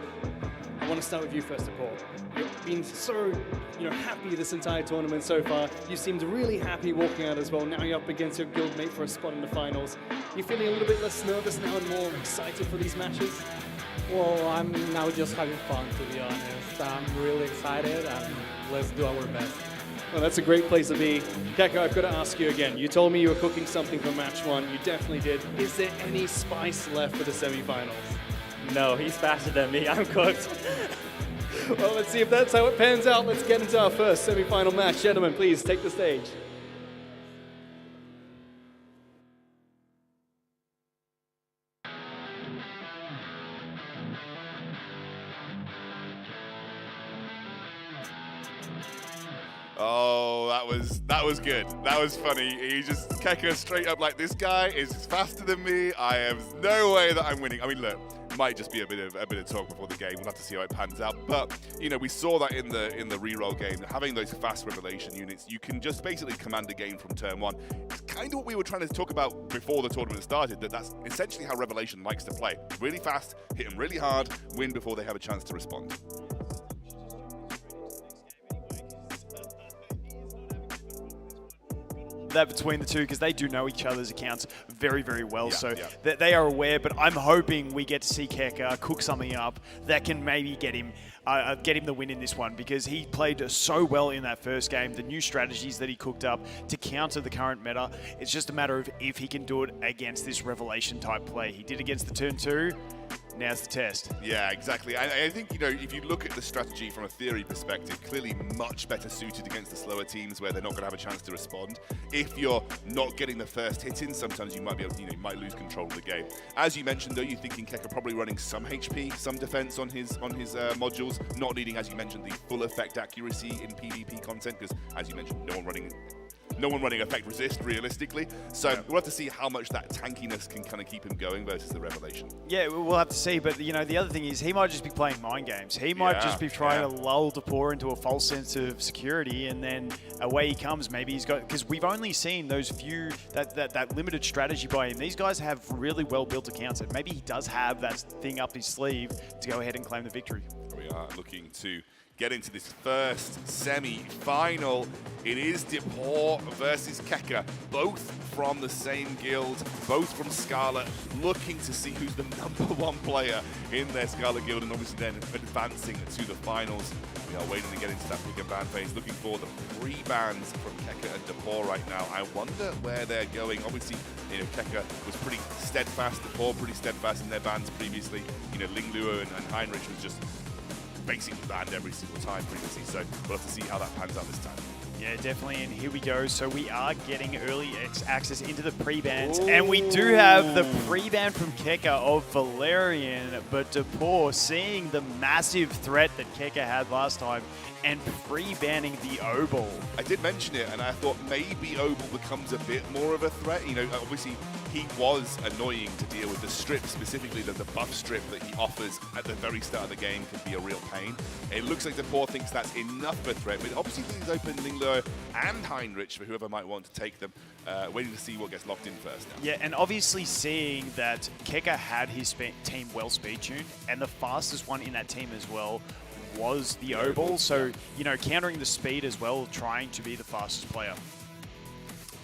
[SPEAKER 22] I want to start with you first of all. You've been so happy this entire tournament so far. You seemed really happy walking out as well. Now you're up against your guildmate for a spot in the finals. You feeling a little bit less nervous now and more excited for these matches?
[SPEAKER 12] Well, I'm now just having fun, to be honest. I'm really excited, and let's do our best.
[SPEAKER 22] Well, that's a great place to be. Kekker, I've got to ask you again. You told me you were cooking something for match 1. You definitely did. Is there any spice left for the semifinals?
[SPEAKER 14] No, he's faster than me. I'm cooked.
[SPEAKER 22] Well, let's see if that's how it pans out. Let's get into our first semifinal match. Gentlemen, please take the stage.
[SPEAKER 7] Oh, that was good. That was funny. He just Kekker straight up like, this guy is faster than me. I have no way that I'm winning. I mean, look, might just be a bit of talk before the game. We'll have to see how it pans out. But you know, we saw that in the reroll game. Having those fast revelation units, you can just basically command a game from turn one. It's kind of what we were trying to talk about before the tournament started. That's essentially how Revelation likes to play. Really fast, hit them really hard, win before they have a chance to respond.
[SPEAKER 10] That between the two, because they do know each other's accounts very, very well. They are aware, but I'm hoping we get to see Kekker cook something up that can maybe get him the win in this one, because he played so well in that first game. The new strategies that he cooked up to counter the current meta, it's just a matter of if he can do it against this Revelation type play. He did against the turn 2. Now's the test.
[SPEAKER 7] Yeah, exactly. I think, you know, if you look at the strategy from a theory perspective, clearly much better suited against the slower teams where they're not going to have a chance to respond. If you're not getting the first hit in, sometimes you might be able to, you might lose control of the game. As you mentioned, though, you're thinking Kekker probably running some HP, some defense on his modules, not needing, as you mentioned, the full effect accuracy in PvP content, because, as you mentioned, no one running effect resist realistically. So we'll have to see how much that tankiness can kind of keep him going versus the Revelation.
[SPEAKER 10] Yeah, we'll have to see. But you know, the other thing is he might just be playing mind games. He might just be trying to lull Depor into a false sense of security, and then away he comes. Maybe he's got, because we've only seen those few that limited strategy by him. These guys have really well built accounts, and maybe he does have that thing up his sleeve to go ahead and claim the victory.
[SPEAKER 7] We are looking to get into this first semi-final. It is Depor versus Kekker, both from the same guild, both from Scarlet, looking to see who's the #1 player in their Scarlet guild, and obviously then advancing to the finals. We are waiting to get into that pick and ban phase, looking for the 3 bans from Kekker and Depor right now. I wonder where they're going. Obviously, you know, Kekker was pretty steadfast, Depor pretty steadfast in their bans previously. You know, Lingluo and Heinrich was just basically banned every single time previously, so we'll have to see how that pans out this time.
[SPEAKER 10] Yeah, definitely, and here we go. So we are getting early access into the pre-bans, and we do have the pre-ban from Kekker of Valerian, but Depor, seeing the massive threat that Kekker had last time, and pre-banning the Obol.
[SPEAKER 7] I did mention it, and I thought maybe Obol becomes a bit more of a threat. You know, obviously he was annoying to deal with. The strip, specifically the buff strip that he offers at the very start of the game, can be a real pain. It looks like Depor thinks that's enough of a threat, but obviously leaves open Lingluo and Heinrich for whoever might want to take them. Waiting to see what gets locked in first now.
[SPEAKER 10] Yeah, and obviously seeing that Kekker had his team well speed-tuned, and the fastest one in that team as well was the Obol, so, you know, countering the speed as well, trying to be the fastest player.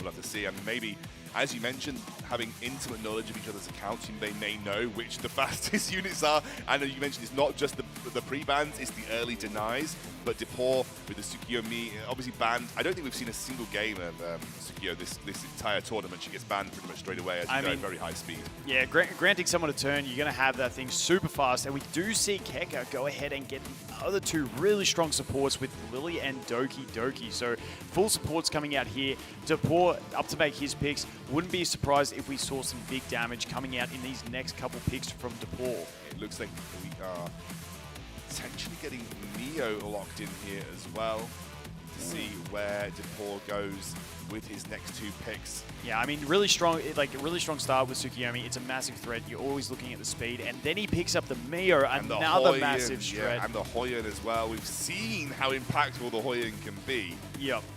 [SPEAKER 7] We'll have to see, and maybe, as you mentioned, having intimate knowledge of each other's accounts, they may know which the fastest units are. I know you mentioned it's not just the pre-bans, it's the early denies, but Depor with the Sukiyo Mi, obviously banned. I don't think we've seen a single game of Sukiyo this entire tournament. She gets banned pretty much straight away, as you know, at very high speed.
[SPEAKER 10] Yeah, granting someone a turn, you're going to have that thing super fast, and we do see Kekker go ahead and get the other 2 really strong supports with Lily and Doki. So full supports coming out here. Depor up to make his picks. Wouldn't be surprised if we saw some big damage coming out in these next couple picks from Depor.
[SPEAKER 7] It looks like we are potentially getting Neo locked in here as well to see where Depor goes with his next 2 picks.
[SPEAKER 10] Yeah, I mean, really strong start with Tsukiyomi. It's a massive threat. You're always looking at the speed, and then he picks up the Mio, another massive threat.
[SPEAKER 7] Yeah, and the Hoyen as well. We've seen how impactful the Hoyen can be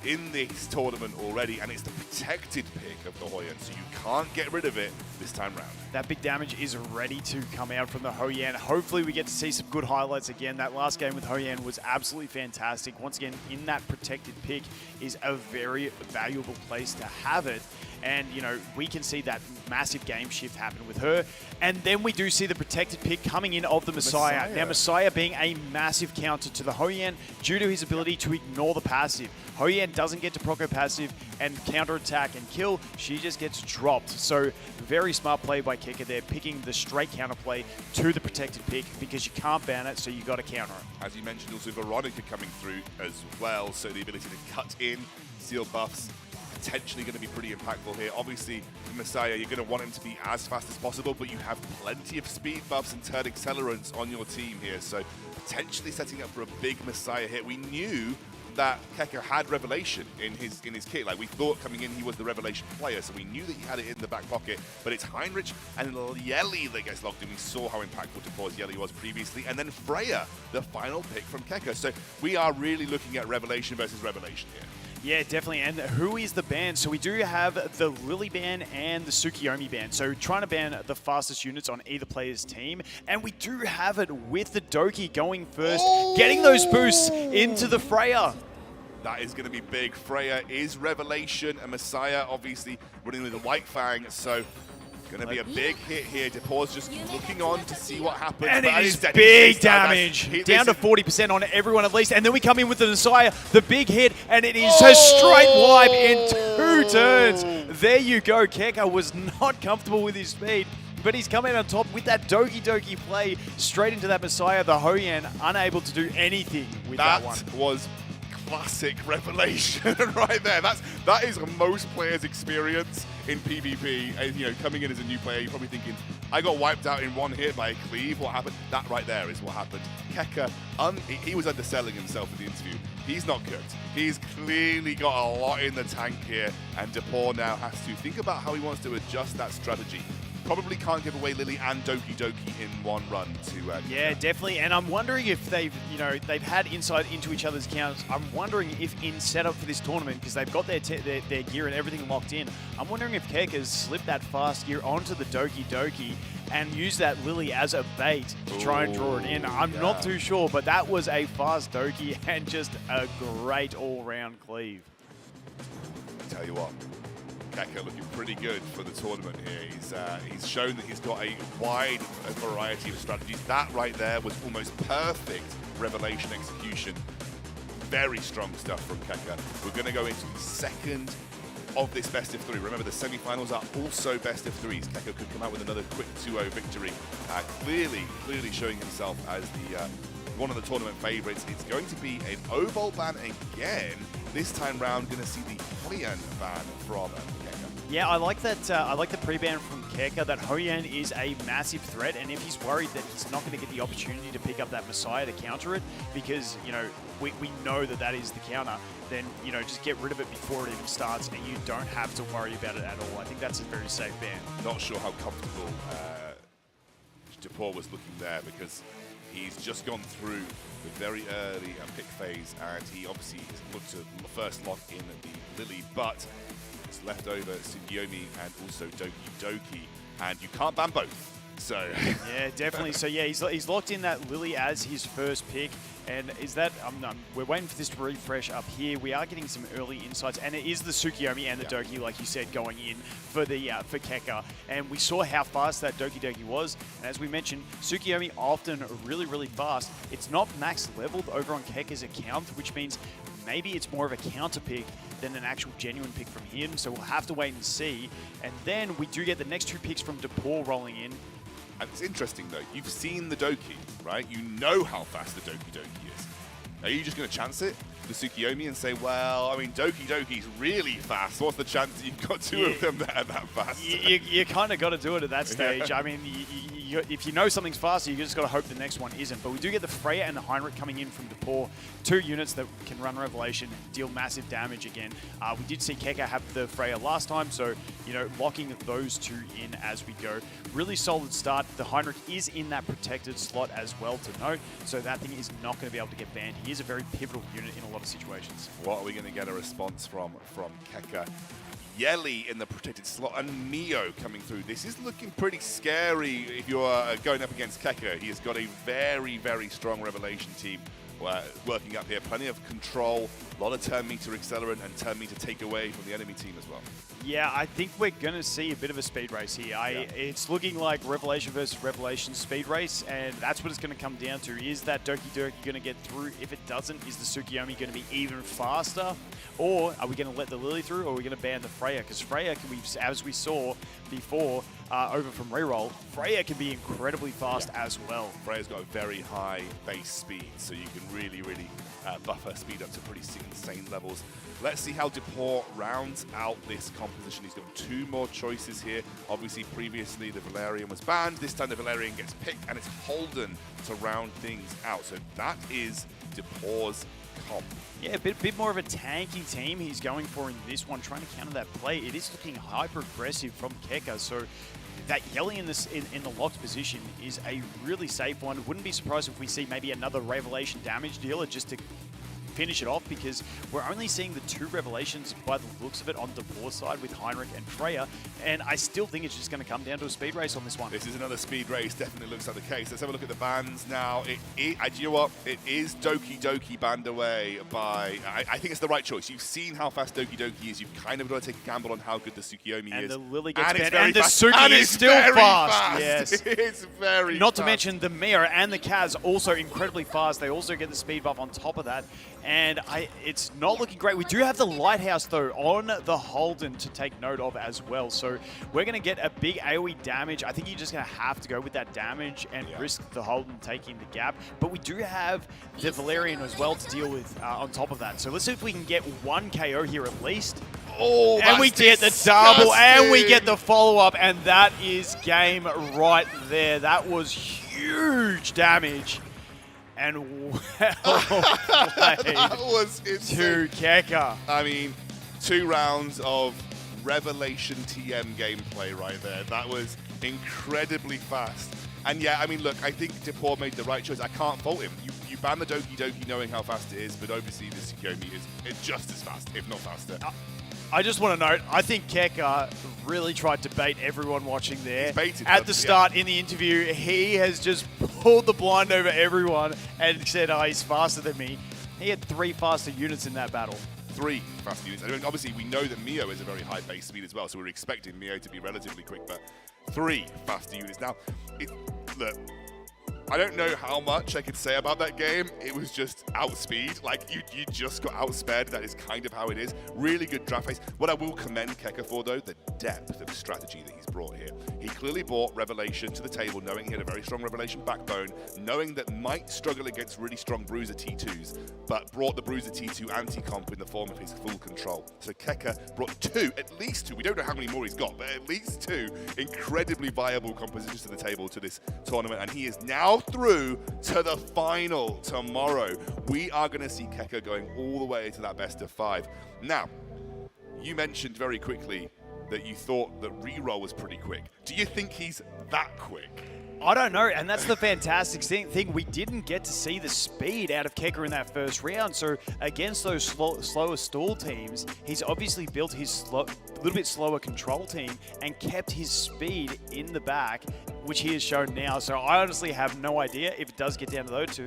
[SPEAKER 7] in this tournament already, and it's the protected pick of the Hoyen, so you can't get rid of it this time round.
[SPEAKER 10] That big damage is ready to come out from the Hoyen. Hopefully we get to see some good highlights again. That last game with Hoyen was absolutely fantastic. Once again, in that protected pick is a very valuable place to have it. And, you know, we can see that massive game shift happen with her. And then we do see the protected pick coming in of the Messiah. Now, Messiah being a massive counter to the Hoyen due to his ability to ignore the passive. Hoyen doesn't get to proc passive and counterattack and kill. She just gets dropped. So, very smart play by Kekker there, picking the straight counterplay to the protected pick because you can't ban it, so you got to counter it.
[SPEAKER 7] As you mentioned, also Veronica coming through as well. So, the ability to cut in, seal buffs, potentially going to be pretty impactful here. Obviously, Messiah, you're going to want him to be as fast as possible, but you have plenty of speed buffs and turn accelerants on your team here, so potentially setting up for a big Messiah hit. We knew that Kekker had Revelation in his kit. Like, we thought coming in he was the Revelation player, so we knew that he had it in the back pocket. But it's Heinrich and Yeli that gets locked in. We saw how impactful Depor's Yeli was previously. And then Freya, the final pick from Kekker. So we are really looking at Revelation versus Revelation here.
[SPEAKER 10] Yeah, definitely. And who is the ban? So we do have the Lily ban and the Tsukiyomi ban. So trying to ban the fastest units on either player's team. And we do have it with the Doki going first, getting those boosts into the Freya.
[SPEAKER 7] That is going to be big. Freya is Revelation, and Messiah obviously running with the White Fang. So going to be a big hit here. Depor's just looking on to see what happens.
[SPEAKER 10] And it is big damage. Down to 40% on everyone at least. And then we come in with the Messiah, the big hit, and it is a straight wipe in 2 turns. There you go. Kekker was not comfortable with his speed, but he's coming on top with that Doki Doki play straight into that Messiah. The Hoyan unable to do anything with that one.
[SPEAKER 7] That was classic Revelation right there. That is most players' experience in PvP. And, you know, coming in as a new player, you're probably thinking, I got wiped out in one hit by a cleave. What happened? That right there is what happened. Kekker, he was underselling himself in the interview. He's not cooked. He's clearly got a lot in the tank here, and Depor now has to think about how he wants to adjust that strategy. Probably can't give away Lily and Doki Doki in one run to
[SPEAKER 10] yeah, definitely. And I'm wondering if they've had insight into each other's counts. I'm wondering if in setup for this tournament, because they've got their gear and everything locked in, I'm wondering if Kekker's slipped that fast gear onto the Doki Doki and used that Lily as a bait to try and draw it in. I'm not too sure, but that was a fast Doki and just a great all-round cleave.
[SPEAKER 7] Tell you what, Kekker looking pretty good for the tournament here. He's shown that he's got a wide variety of strategies. That right there was almost perfect Revelation execution. Very strong stuff from Kekker. We're going to go into the second of this best of 3. Remember, the semi-finals are also best of 3s. Kekker could come out with another quick 2-0 victory. Clearly showing himself as the one of the tournament favorites. It's going to be an O-Ball ban again. This time round, going to see the Hoyan ban from Kekker.
[SPEAKER 10] Yeah, I like that. I like the pre-ban from Kekker. That Hoyan is a massive threat, and if he's worried that he's not going to get the opportunity to pick up that Messiah to counter it, because we know that is the counter, then just get rid of it before it even starts, and you don't have to worry about it at all. I think that's a very safe ban.
[SPEAKER 7] Not sure how comfortable Depor was looking there, because he's just gone through the very early pick phase, and he obviously looked to first lock in the Lily, but it's left over Tsukiyomi and also Doki Doki, and you can't ban both. So
[SPEAKER 10] yeah, definitely. So yeah, he's locked in that Lily as his first pick. And is that, we're waiting for this to refresh up here. We are getting some early insights, and it is the Tsukiyomi and the Doki, like you said, going in for the for Kekker. And we saw how fast that Doki Doki was. And as we mentioned, Tsukiyomi often really, really fast. It's not max leveled over on Kekker's account, which means maybe it's more of a counter pick than an actual genuine pick from him. So we'll have to wait and see. And then we do get the next 2 picks from Depor rolling in.
[SPEAKER 7] And it's interesting, though. You've seen the Doki, right? You know how fast the Doki Doki is. Are you just going to chance it with Tsukiyomi and say, well, I mean, Doki Doki's really fast. What's the chance that you've got 2 of them that are that fast?
[SPEAKER 10] You kind of got to do it at that stage. I mean, if you know something's faster, you just got to hope the next one isn't. But we do get the Freya and the Heinrich coming in from Depor, 2 units that can run Revelation, deal massive damage again. We did see Kekker have the Freya last time, so locking those 2 in as we go. Really solid start. The Heinrich is in that protected slot as well to note, so that thing is not going to be able to get banned. He is a very pivotal unit in a lot of situations.
[SPEAKER 7] What are we going to get a response from Kekker? Yeli in the protected slot and Mio coming through. This is looking pretty scary if you're going up against Kekker. He has got a very, very strong Revelation team working up here. Plenty of control, a lot of turn meter accelerant and turn meter take away from the enemy team as well.
[SPEAKER 10] Yeah, I think we're going to see a bit of a speed race here. It's looking like Revelation versus Revelation speed race, and that's what it's going to come down to. Is that Doki Doki going to get through? If it doesn't, is the Tsukiyomi going to be even faster? Or are we going to let the Lily through, or are we going to ban the Freya? Because Freya, as we saw before, over from reroll, Freya can be incredibly fast as well.
[SPEAKER 7] Freya's got a very high base speed, so you can really buff her speed up to pretty insane levels. Let's see how Depor rounds out this composition. He's got 2 more choices here. Obviously, previously the Valerian was banned. This time the Valerian gets picked, and it's Holden to round things out. So that is Depor's
[SPEAKER 10] Yeah, a bit more of a tanky team he's going for in this one, trying to counter that play. It is looking hyper-aggressive from Kekker, so that yelling in the locked position is a really safe one. Wouldn't be surprised if we see maybe another Revelation damage dealer just to finish it off, because we're only seeing the 2 Revelations by the looks of it on Depor's side with Heinrich and Freya, and I still think it's just going to come down to a speed race on this one.
[SPEAKER 7] This is another speed race, definitely looks like the case. Let's have a look at the bands now. Do you know what? It is Doki Doki banned away by, I think it's the right choice. You've seen how fast Doki Doki is. You've kind of got to take a gamble on how good the Tsukiyomi
[SPEAKER 10] and
[SPEAKER 7] is.
[SPEAKER 10] The Lily gets
[SPEAKER 7] and
[SPEAKER 10] banned, and the Suki is still fast. Yes,
[SPEAKER 7] it's very
[SPEAKER 10] Not
[SPEAKER 7] fast.
[SPEAKER 10] to mention the Mia and the Kaz also incredibly fast. They also get the speed buff on top of that. And it's not looking great. We do have the Lighthouse, though, on the Holden to take note of as well. So we're going to get a big AoE damage. I think you're just going to have to go with that damage and risk the Holden taking the gap. But we do have the Valerian as well to deal with on top of that. So let's see if we can get 1 KO here at least.
[SPEAKER 7] Oh,
[SPEAKER 10] and we get the double, and we get the follow-up, and that is game right there. That was huge damage. And well
[SPEAKER 7] that was insane.
[SPEAKER 10] To Kekker.
[SPEAKER 7] I mean, 2 rounds of Revelation TM gameplay right there. That was incredibly fast. And yeah, I mean, look, I think Depor made the right choice. I can't fault him. You ban the Doki Doki knowing how fast it is, but obviously the Tsukiyomi is just as fast, if not faster.
[SPEAKER 10] I just want to note, I think Kekker really tried to bait everyone watching there.
[SPEAKER 7] Baited
[SPEAKER 10] At
[SPEAKER 7] them,
[SPEAKER 10] the start in the interview, he has just pulled the blind over everyone and said, oh, he's faster than me. He had 3 faster units in that battle.
[SPEAKER 7] 3 faster units. I mean, obviously, we know that Mio is a very high base speed as well, so we're expecting Mio to be relatively quick, but 3 faster units. Now, look, I don't know how much I could say about that game. It was just outspeed. Like, you just got outspared. That is kind of how it is. Really good draft phase. What I will commend Kekker for, though, the depth of strategy that he's brought here. He clearly brought Revelation to the table, knowing he had a very strong Revelation backbone, knowing that might struggle against really strong Bruiser T2s, but brought the Bruiser T2 anti-comp in the form of his full control. So Kekker brought 2, at least 2, we don't know how many more he's got, but at least 2 incredibly viable compositions to the table to this tournament, and he is now through to the final tomorrow. We are going to see Kekker going all the way to that best of 5. Now, you mentioned very quickly that you thought that reroll was pretty quick. Do you think he's that quick?
[SPEAKER 10] I don't know, and that's the fantastic thing. We didn't get to see the speed out of Kekker in that first round, so against those slower stall teams, he's obviously built his little bit slower control team and kept his speed in the back, which he has shown now. So I honestly have no idea if it does get down to those 2.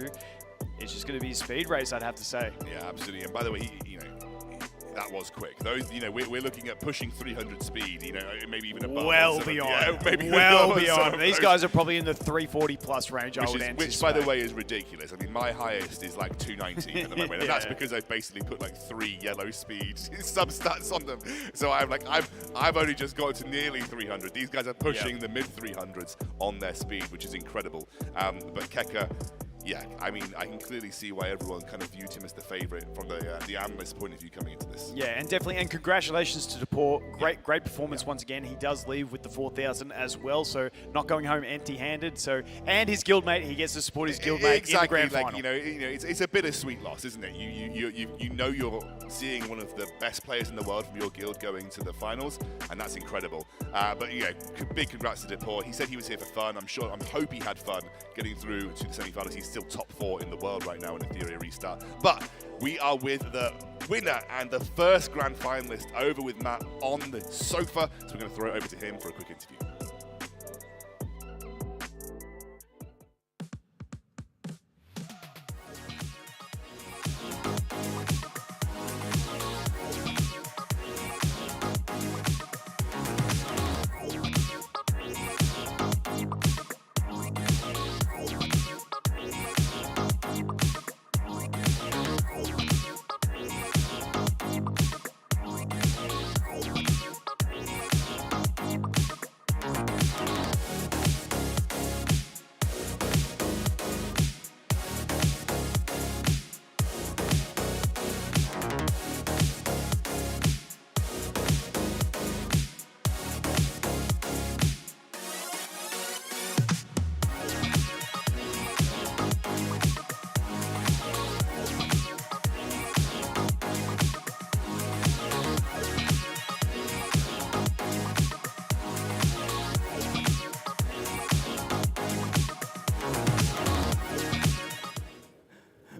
[SPEAKER 10] It's just going to be a speed race, I'd have to say.
[SPEAKER 7] Yeah, absolutely. And by the way, that was quick. Those, we're looking at pushing 300 speed, maybe even above.
[SPEAKER 10] Well beyond.
[SPEAKER 7] Yeah, maybe
[SPEAKER 10] well beyond. These guys are probably in the 340 plus range,
[SPEAKER 7] which, by the way, is ridiculous. I mean, my highest is like 290 at the moment, and that's because I've basically put like 3 yellow speed substats on them. So I've only just got to nearly 300. These guys are pushing the mid 300s on their speed, which is incredible. But Kekker, yeah, I mean, I can clearly see why everyone kind of viewed him as the favorite from the analyst point of view coming into this.
[SPEAKER 10] Yeah, and definitely, and congratulations to Depor. Great performance once again. He does leave with the 4,000 as well, so not going home empty-handed. So, and his guildmate, he gets to support his guildmate in the grand final.
[SPEAKER 7] It's a bittersweet loss, isn't it? You know you're seeing one of the best players in the world from your guild going to the finals, and that's incredible. But yeah, big congrats to Depor. He said he was here for fun. I hope he had fun getting through to the semi-finals. He's still top 4 in the world right now in Ethereum Restart. But we are with the winner and the first grand finalist over with Matt on the sofa. So we're going to throw it over to him for a quick interview.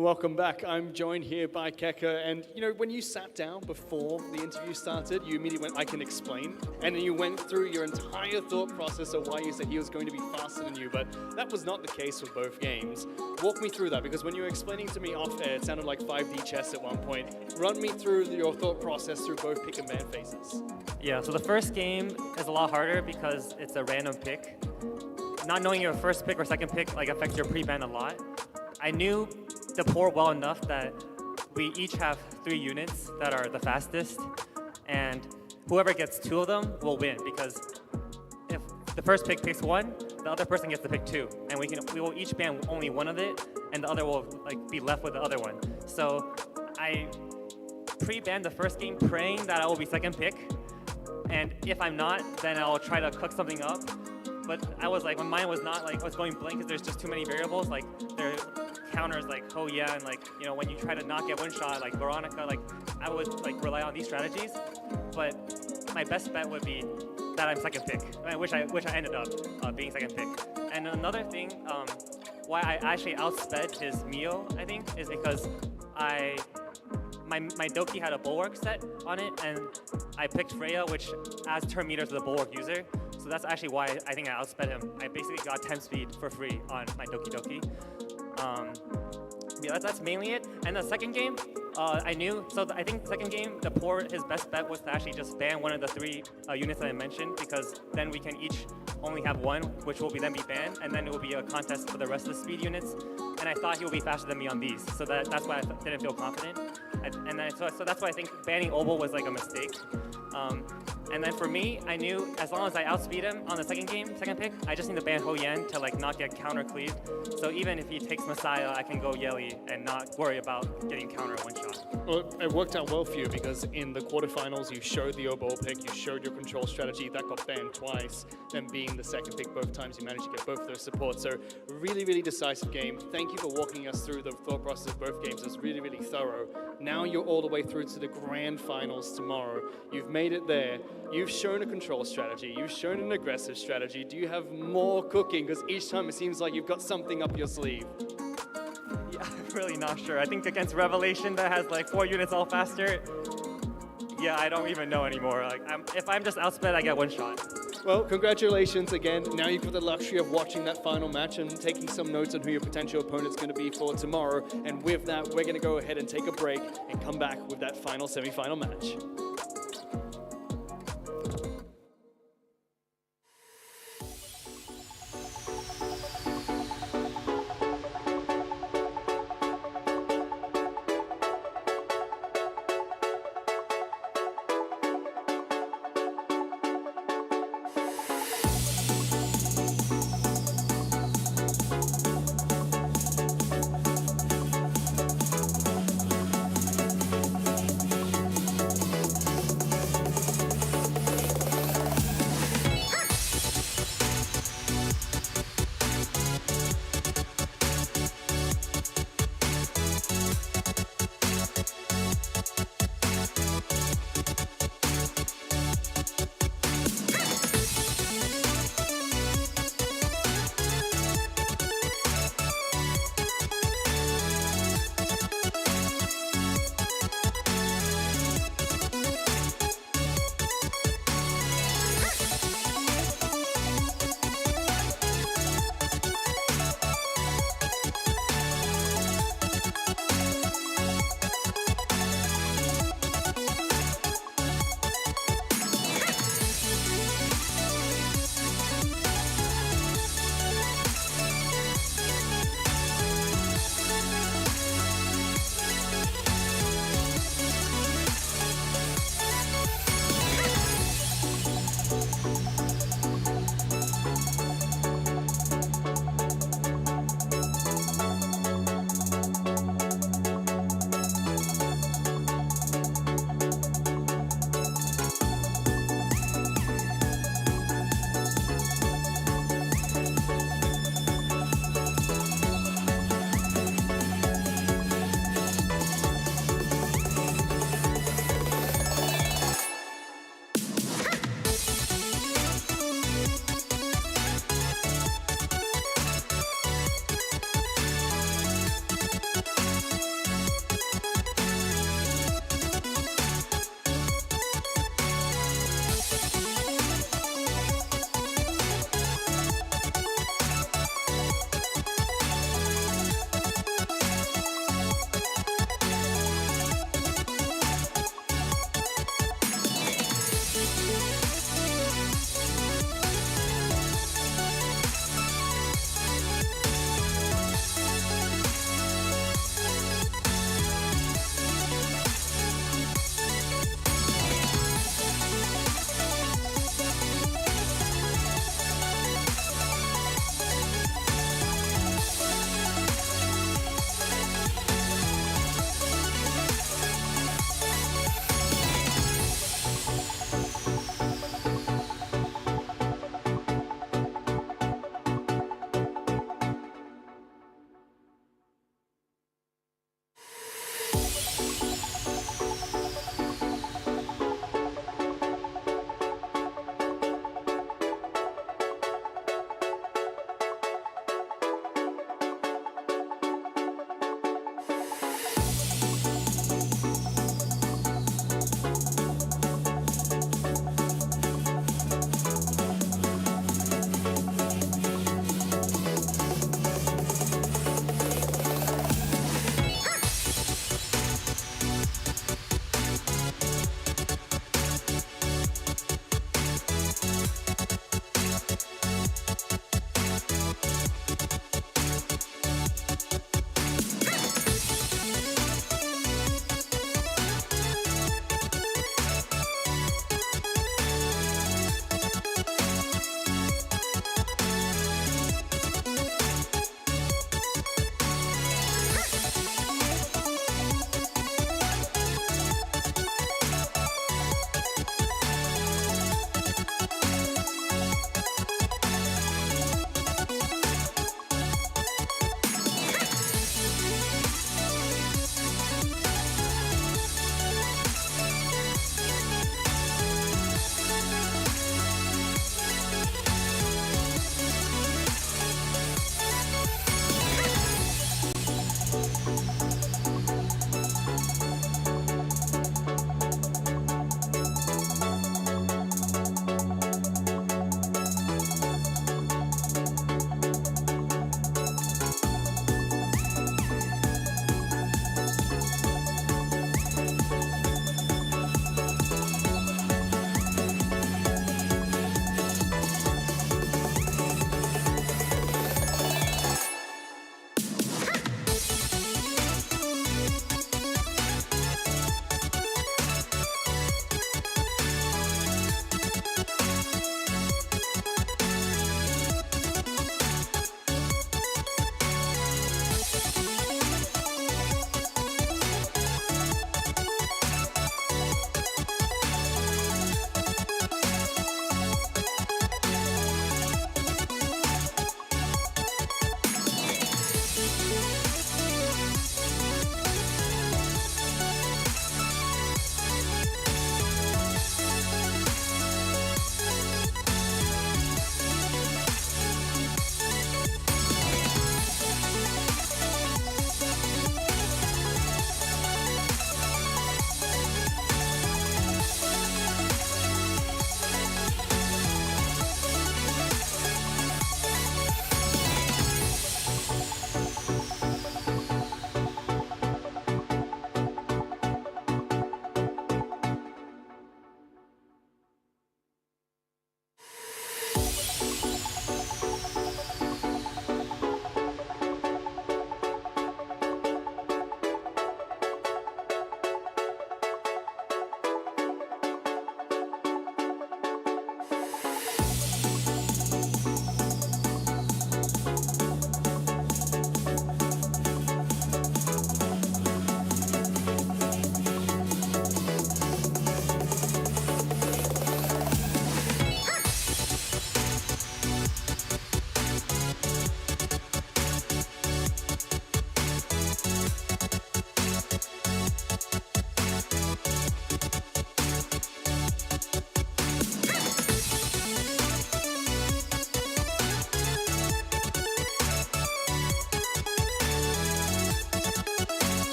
[SPEAKER 22] Welcome back. I'm joined here by Kekker, and you know, when you sat down before the interview started, you immediately went, I can explain, and then you went through your entire thought process of why you said he was going to be faster than you, but that was not the case with both games. Walk me through that, because when you were explaining to me off air, it sounded like 5D chess at one point. Run me through your thought process through both pick and ban phases.
[SPEAKER 14] Yeah, so the first game is a lot harder because it's a random pick. Not knowing your first pick or second pick like affects your pre-ban a lot. I knew the pour well enough that we each have 3 units that are the fastest, and whoever gets 2 of them will win, because if the first pick picks 1, the other person gets to pick 2, and we will each ban only 1 of it, and the other will be left with the other one. So I pre-banned the first game praying that I will be second pick, and if I'm not, then I'll try to cook something up. But I was like, my mind was not like, I was going blank because there's just too many variables. Like, there are counters like, oh yeah, and like, you know, when you try to not get one shot, like Veronica, like, I would like rely on these strategies. But my best bet would be that I'm second pick, which I ended up being second pick. And another thing, why I actually outsped his Mio, I think, is because my Doki had a bulwark set on it, and I picked Freya, which adds turn meter to the bulwark user. So that's actually why I think I outsped him. I basically got 10 speed for free on my Doki Doki. Yeah, that's mainly it. And the second game, I knew, so I think the second game, his best bet was to actually just ban one of the 3 units that I mentioned, because then we can each only have 1, which will then be banned, and then it will be a contest for the rest of the speed units. And I thought he would be faster than me on these, so that's why I didn't feel confident. So that's why I think banning Obel was like a mistake. And then for me, I knew as long as I outspeed him on the second pick, I just need to ban Ho Yen to like not get counter cleaved. So even if he takes Messiah, I can go Yeli and not worry about getting counter one shot.
[SPEAKER 22] Well, it worked out well for you, because in the quarterfinals, you showed the Obel pick, you showed your control strategy, that got banned twice. Then being the second pick both times, you managed to get both of those supports. So really, really decisive game. Thank you for walking us through the thought process of both games. It was really, really thorough. Now you're all the way through to the grand finals tomorrow. You've made it there. You've shown a control strategy. You've shown an aggressive strategy. Do you have more cooking? Because each time it seems like you've got something up your sleeve.
[SPEAKER 14] Yeah, I'm really not sure. I think against Revelation that has like 4 units all faster, yeah, I don't even know anymore. Like, if I'm just outsped, I get 1 shot.
[SPEAKER 22] Well, congratulations again. Now you've got the luxury of watching that final match and taking some notes on who your potential opponent's going to be for tomorrow. And with that, we're going to go ahead and take a break and come back with that final semi-final match.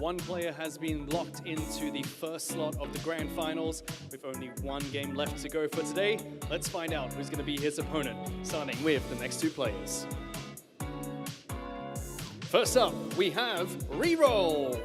[SPEAKER 22] one player has been locked into the first slot of the grand finals with only one game left to go for today. Let's find out who's going to be his opponent, starting with the next two players. First up, we have Reroll.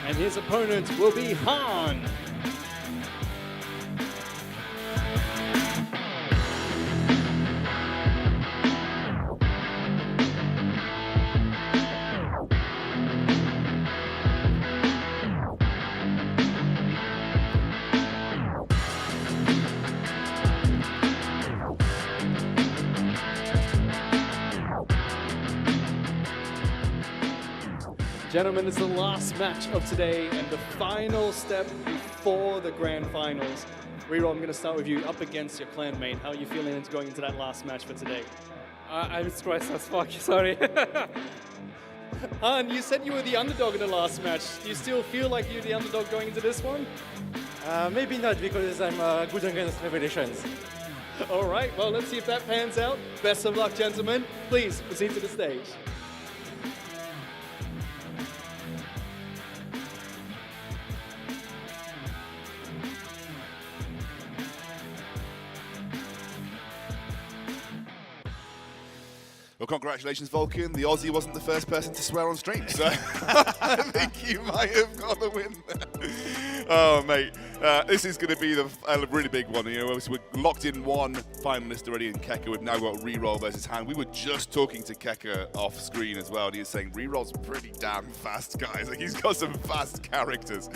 [SPEAKER 22] And his opponent will be Han. Gentlemen, it's the last match of today and the final step before the grand finals. Reroll, I'm going to start with you up against your clanmate. How are you feeling going into that last match for today?
[SPEAKER 4] I'm stressed as fuck, sorry.
[SPEAKER 22] Han, you said you were the underdog in the last match. Do you still feel like you're the underdog going into this one?
[SPEAKER 6] Maybe not, because I'm good against Revelations.
[SPEAKER 22] All right, well, let's see if that pans out. Best of luck, gentlemen. Please proceed to the stage.
[SPEAKER 7] Well, congratulations, Vulcan. The Aussie wasn't the first person to swear on stream, so I think you might have got the win there. Oh, mate. This is going to be a really big one. You know, obviously we're locked in one finalist already in Kekker. We've now got Reroll versus Han. We were just talking to Kekker off screen as well, and he was saying Reroll's pretty damn fast, guys. Like, he's got some fast characters.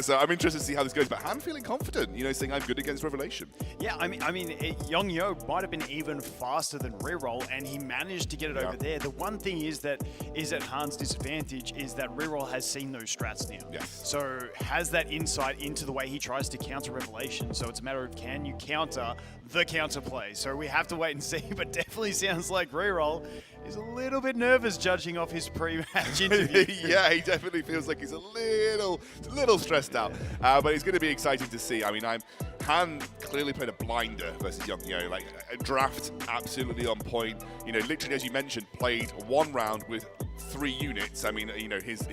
[SPEAKER 7] So I'm interested to see how this goes. But Han feeling confident, you know, saying I'm good against Revelation.
[SPEAKER 10] Yeah, I mean, Young Yo might have been even faster than Reroll, and he managed to get it over there. The one thing is at Han's disadvantage is that Reroll has seen those strats now.
[SPEAKER 7] Yes.
[SPEAKER 10] So has that insight into the way he tries to counter Revelation. So it's a matter of, can you counter the counterplay? So we have to wait and see, but definitely sounds like Reroll is a little bit nervous judging off his pre-match interview.
[SPEAKER 7] Yeah, he definitely feels like he's a little stressed out. But it's going to be exciting to see. I mean, Han clearly played a blinder versus Young Yo. Like, a draft absolutely on point. You know, literally, as you mentioned, played one round with 3 units. I mean, you know, his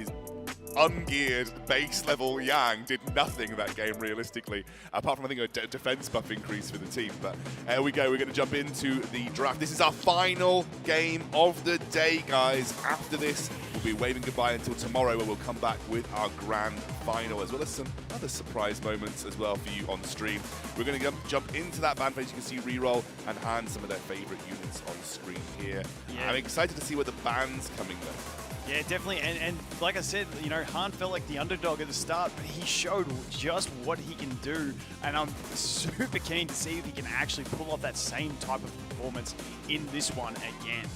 [SPEAKER 7] ungeared base level Yang did nothing that game realistically, apart from I think a defense buff increase for the team. But here we go, we're going to jump into the draft. This is our final game of the day, guys. After this, we'll be waving goodbye until tomorrow, where we'll come back with our grand final, as well as some other surprise moments as well for you on stream. We're going to jump into that band phase. You can see Reroll and Han, some of their favorite units on screen here. Yeah. I'm excited to see where the band's coming though.
[SPEAKER 10] Yeah, definitely. And like I said, you know, Han felt like the underdog at the start, but he showed just what he can do. And I'm super keen to see if he can actually pull off that same type of performance in this one again.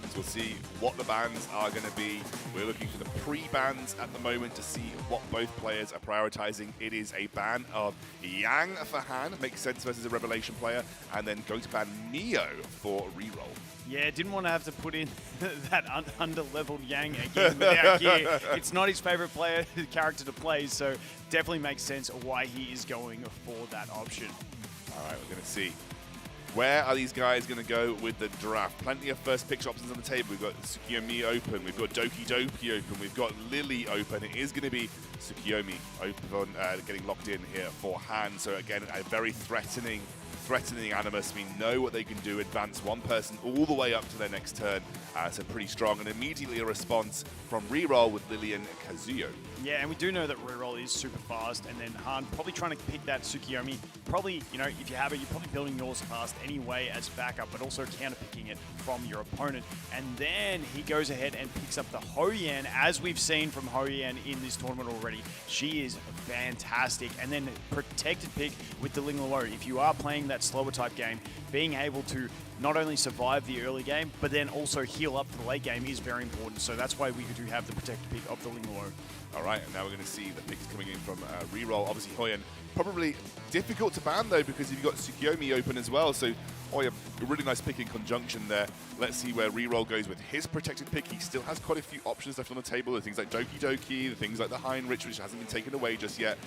[SPEAKER 7] So we'll see what the bans are going to be. We're looking for the pre-bans at the moment to see what both players are prioritizing. It is a ban of Yang for Han, makes sense versus a Revelation player, and then going to ban Neo for Reroll.
[SPEAKER 10] Yeah, didn't want to have to put in that under-leveled Yang again without gear. It's not his favorite character to play, so definitely makes sense why he is going for that option.
[SPEAKER 7] All right, we're going to see. Where are these guys going to go with the draft? Plenty of first picks options on the table. We've got Tsukiyomi open, we've got Doki Doki open, we've got Lily open. It is going to be Tsukiyomi open, getting locked in here for Han. So again, a very threatening Animus. We know what they can do, advance one person all the way up to their next turn. So pretty strong, and immediately a response from Reroll with Lily and Kazuyo.
[SPEAKER 10] Yeah, and we do know that Reroll is super fast, and then Han probably trying to pick that Tsukiyomi. Probably, you know, if you have it, you're probably building yours fast anyway as backup, but also counter-picking it from your opponent. And then he goes ahead and picks up the Hoyan, as we've seen from Hoyan in this tournament already. She is fantastic. And then protected pick with the Ling Luo. If you are playing that slower type game, being able to not only survive the early game, but then also heal up for the late game is very important. So that's why we do have the protected pick of the Linglo.
[SPEAKER 7] All right, and now we're going to see the picks coming in from reroll. Obviously, Hoyen probably difficult to ban though, because you've got Tsukiyomi open as well. So Hoyen, a really nice pick in conjunction there. Let's see where reroll goes with his protected pick. He still has quite a few options left on the table. The things like Doki Doki, the things like the Heinrich, which hasn't been taken away just yet.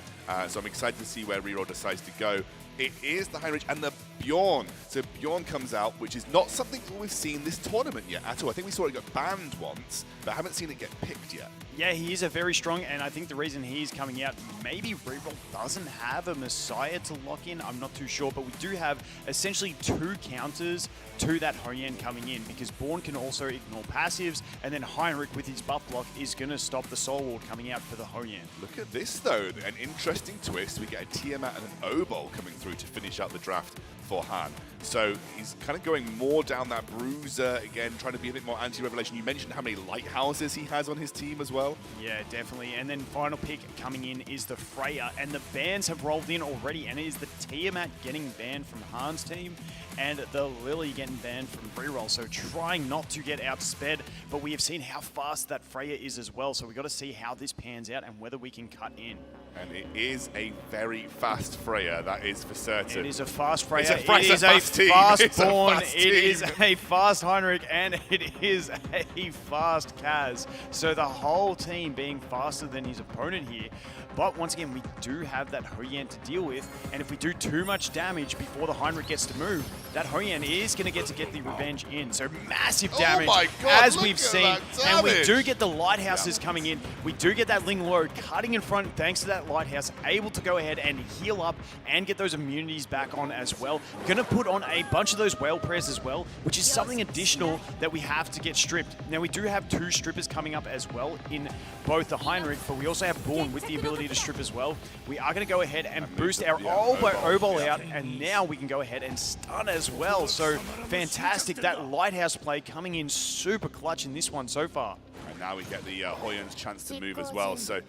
[SPEAKER 7] So I'm excited to see where reroll decides to go. It is the Heinrich and the Bjorn. So Bjorn comes out, which is not something that we've seen this tournament yet at all. I think we saw it get banned once, but I haven't seen it get picked yet.
[SPEAKER 10] Yeah, he is a very strong, and I think the reason he's coming out, maybe reroll doesn't have a Messiah to lock in. I'm not too sure, but we do have essentially 2 counters to that Hoyen coming in, because Born can also ignore passives, and then Heinrich with his buff block is going to stop the Soul Ward coming out for the Hoyen.
[SPEAKER 7] Look at this though, an interesting twist. We get a Tiamat and an Obol coming through to finish out the draft for Han. So he's kind of going more down that bruiser again, trying to be a bit more anti-revelation. You mentioned how many lighthouses he has on his team as well.
[SPEAKER 10] Yeah, definitely. And then final pick coming in is the Freya, and the bans have rolled in already, and it is the Tiamat getting banned from Han's team and the Lily getting banned from reroll. So trying not to get outsped, but we have seen how fast that Freya is as well. So we got to see how this pans out and whether we can cut in.
[SPEAKER 7] And it is a very fast Freya, that is for certain.
[SPEAKER 10] It is a fast Freya.
[SPEAKER 7] It is a fast
[SPEAKER 10] Born.
[SPEAKER 7] It
[SPEAKER 10] is a fast Heinrich, and it is a fast Kaz. So the whole team being faster than his opponent here. But once again, we do have that Hoyen to deal with, and if we do too much damage before the Heinrich gets to move, that Hoyen is going to get the revenge in. So massive damage,
[SPEAKER 7] my God,
[SPEAKER 10] as we've seen. And we
[SPEAKER 7] damage.
[SPEAKER 10] do get the lighthouses coming in. We do get that Ling Lo cutting in front thanks to that lighthouse, able to go ahead and heal up and get those immunities back on as well. Going to put on a bunch of those whale prayers as well, which is something additional that we have to get stripped. Now we do have 2 strippers coming up as well in both the Heinrich, but we also have Born with the ability to strip as well. We are going to go ahead and boost our Obol out, and now we can go ahead and stun as well. So fantastic, that lighthouse play coming in super clutch in this one so far.
[SPEAKER 7] And now we get the Hoyen's chance to move as well. So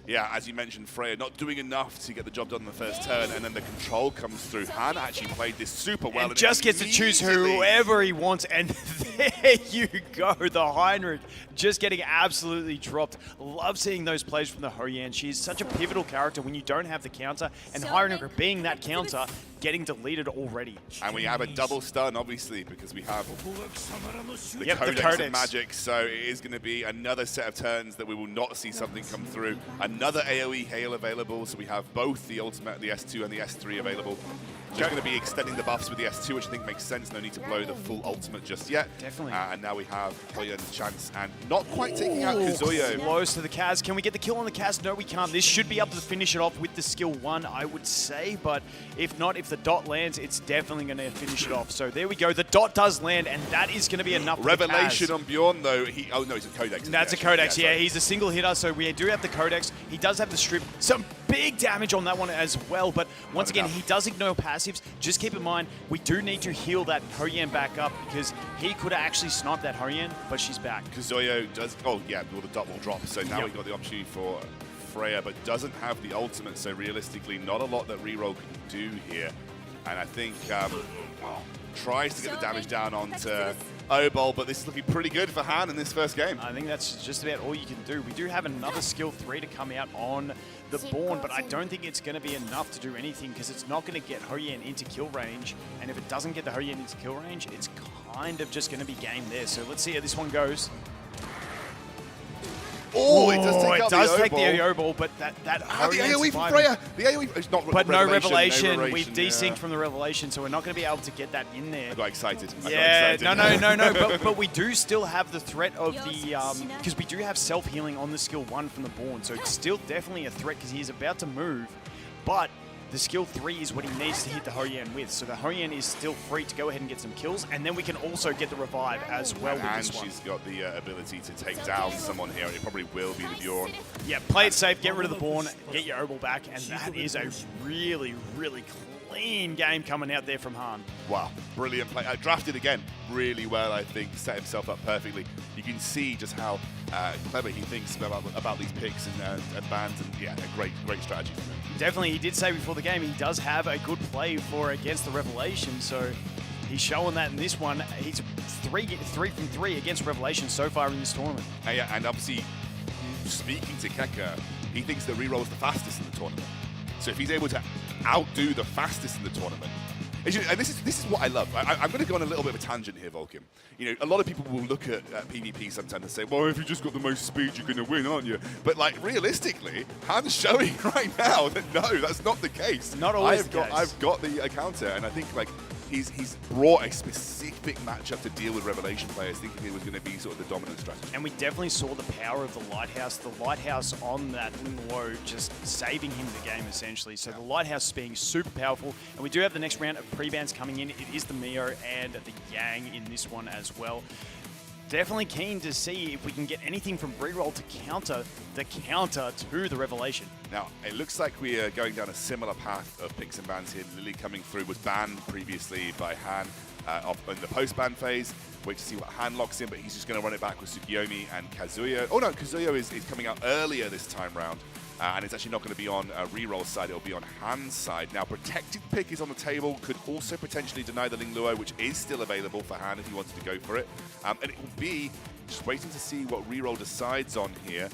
[SPEAKER 7] yeah, as you mentioned, Freya not doing enough to get the job done in the first turn, and then the control comes through. Han actually played this super well.
[SPEAKER 10] And just gets to choose whoever he wants, and there you go. The Heinrich just getting absolutely dropped. Love seeing those plays from the Hoyen. She's such a pivotal character when you don't have the counter, and Heinrich being that counter, getting deleted already.
[SPEAKER 7] And we have a double stun, obviously, because we have the
[SPEAKER 10] Codex
[SPEAKER 7] of magic. So it is going to be another set of turns that we will not see something come through. Another AoE hail available, so we have both the ultimate, the S2 and the S3 available. Just going to be extending the buffs with the S2, which I think makes sense. No need to blow the full ultimate just yet.
[SPEAKER 10] Definitely.
[SPEAKER 7] And now we have Hoyen's chance, and not quite taking out Kazuyo.
[SPEAKER 10] Close to the Kaz. Can we get the kill on the Kaz? No, we can't. This should be able to finish it off with the skill 1, I would say. But if not, if the dot lands, it's definitely going to finish it off. So there we go. The dot does land, and that is going to be enough.
[SPEAKER 7] Revelation on Bjorn, though. Oh, no, it's a Codex.
[SPEAKER 10] That's a Codex, yeah. He's a single hitter, so we do have the Codex. He does have the strip. Some big damage on that one as well. But once again, he does ignore passives. Just keep in mind, we do need to heal that Hoyen back up, because he could have actually sniped that Hoyen, but she's back.
[SPEAKER 7] Kazuyo does, well, the dot will drop. So now we've got the opportunity for Freya, but doesn't have the ultimate. So realistically, not a lot that reroll can do here. And I think tries to get the damage down onto Obol, but this is looking pretty good for Han in this first game.
[SPEAKER 10] I think that's just about all you can do. We do have another skill 3 to come out on the Born, but I don't think it's going to be enough to do anything, because it's not going to get Hoyen into kill range. And if it doesn't get the Hoyen into kill range, it's kind of just going to be game there. So let's see how this one goes.
[SPEAKER 7] Oh, it does take
[SPEAKER 10] the Obol, but that
[SPEAKER 7] the AoE from Freya. The AoE is not
[SPEAKER 10] but no revelation. We've desynced from the revelation, so we're not going to be able to get that in there.
[SPEAKER 7] I got excited.
[SPEAKER 10] No. But we do still have the threat of the because we do have self healing on the skill 1 from the Born, so it's still definitely a threat because he is about to move, but the skill 3 is what he needs to hit the Hoyen with. So the Hoyen is still free to go ahead and get some kills, and then we can also get the revive as well with this one.
[SPEAKER 7] And she's got the ability to take down someone here, and it probably will be the Bjorn.
[SPEAKER 10] Yeah, play it safe, get rid of the Born, get your Obol back, and that is a really, really clean game coming out there from Han.
[SPEAKER 7] Wow, brilliant play. Drafted again really well, I think. Set himself up perfectly. You can see just how clever he thinks about these picks and bans, and yeah, a great strategy from him.
[SPEAKER 10] Definitely, he did say before the game he does have a good play for against the Revelation, so He's showing that in this one. He's three from three against Revelation so far in this tournament.
[SPEAKER 7] Yeah, and obviously, speaking to Kekker, he thinks that Reroll's the fastest in the tournament. So if he's able to outdo the fastest in the tournament, and this is what I love. I'm going to go on a little bit of a tangent here, Vulcan. You know, a lot of people will look at PvP sometimes and say, well, if you just got the most speed, you're going to win, aren't you? But, like, realistically, Han's showing right now that, no, that's not the case.
[SPEAKER 10] Not always the case.
[SPEAKER 7] I've got the counter, and I think, like, he's brought a specific matchup to deal with Revelation players, thinking it was going to be sort of the dominant strategy.
[SPEAKER 10] And we definitely saw the power of the Lighthouse. The Lighthouse on that low just saving him the game, essentially. So the Lighthouse being super powerful. And we do have the next round of pre-bans coming in. It is the Mio and the Yang in this one as well. Definitely keen to see if we can get anything from Reroll to counter to the Revelation.
[SPEAKER 7] Now, it looks like we are going down a similar path of picks and bans here. Lily coming through was banned previously by Han in the post-ban phase. Wait to see what Han locks in, but he's just going to run it back with Tsukiyomi and Kazuya. Oh no, Kazuya is coming out earlier this time round. And it's actually not going to be on Reroll's side, it'll be on Han's side. Now, protected pick is on the table, could also potentially deny the Ling Luo, which is still available for Han if he wanted to go for it. And it will be just waiting to see what Reroll decides on here.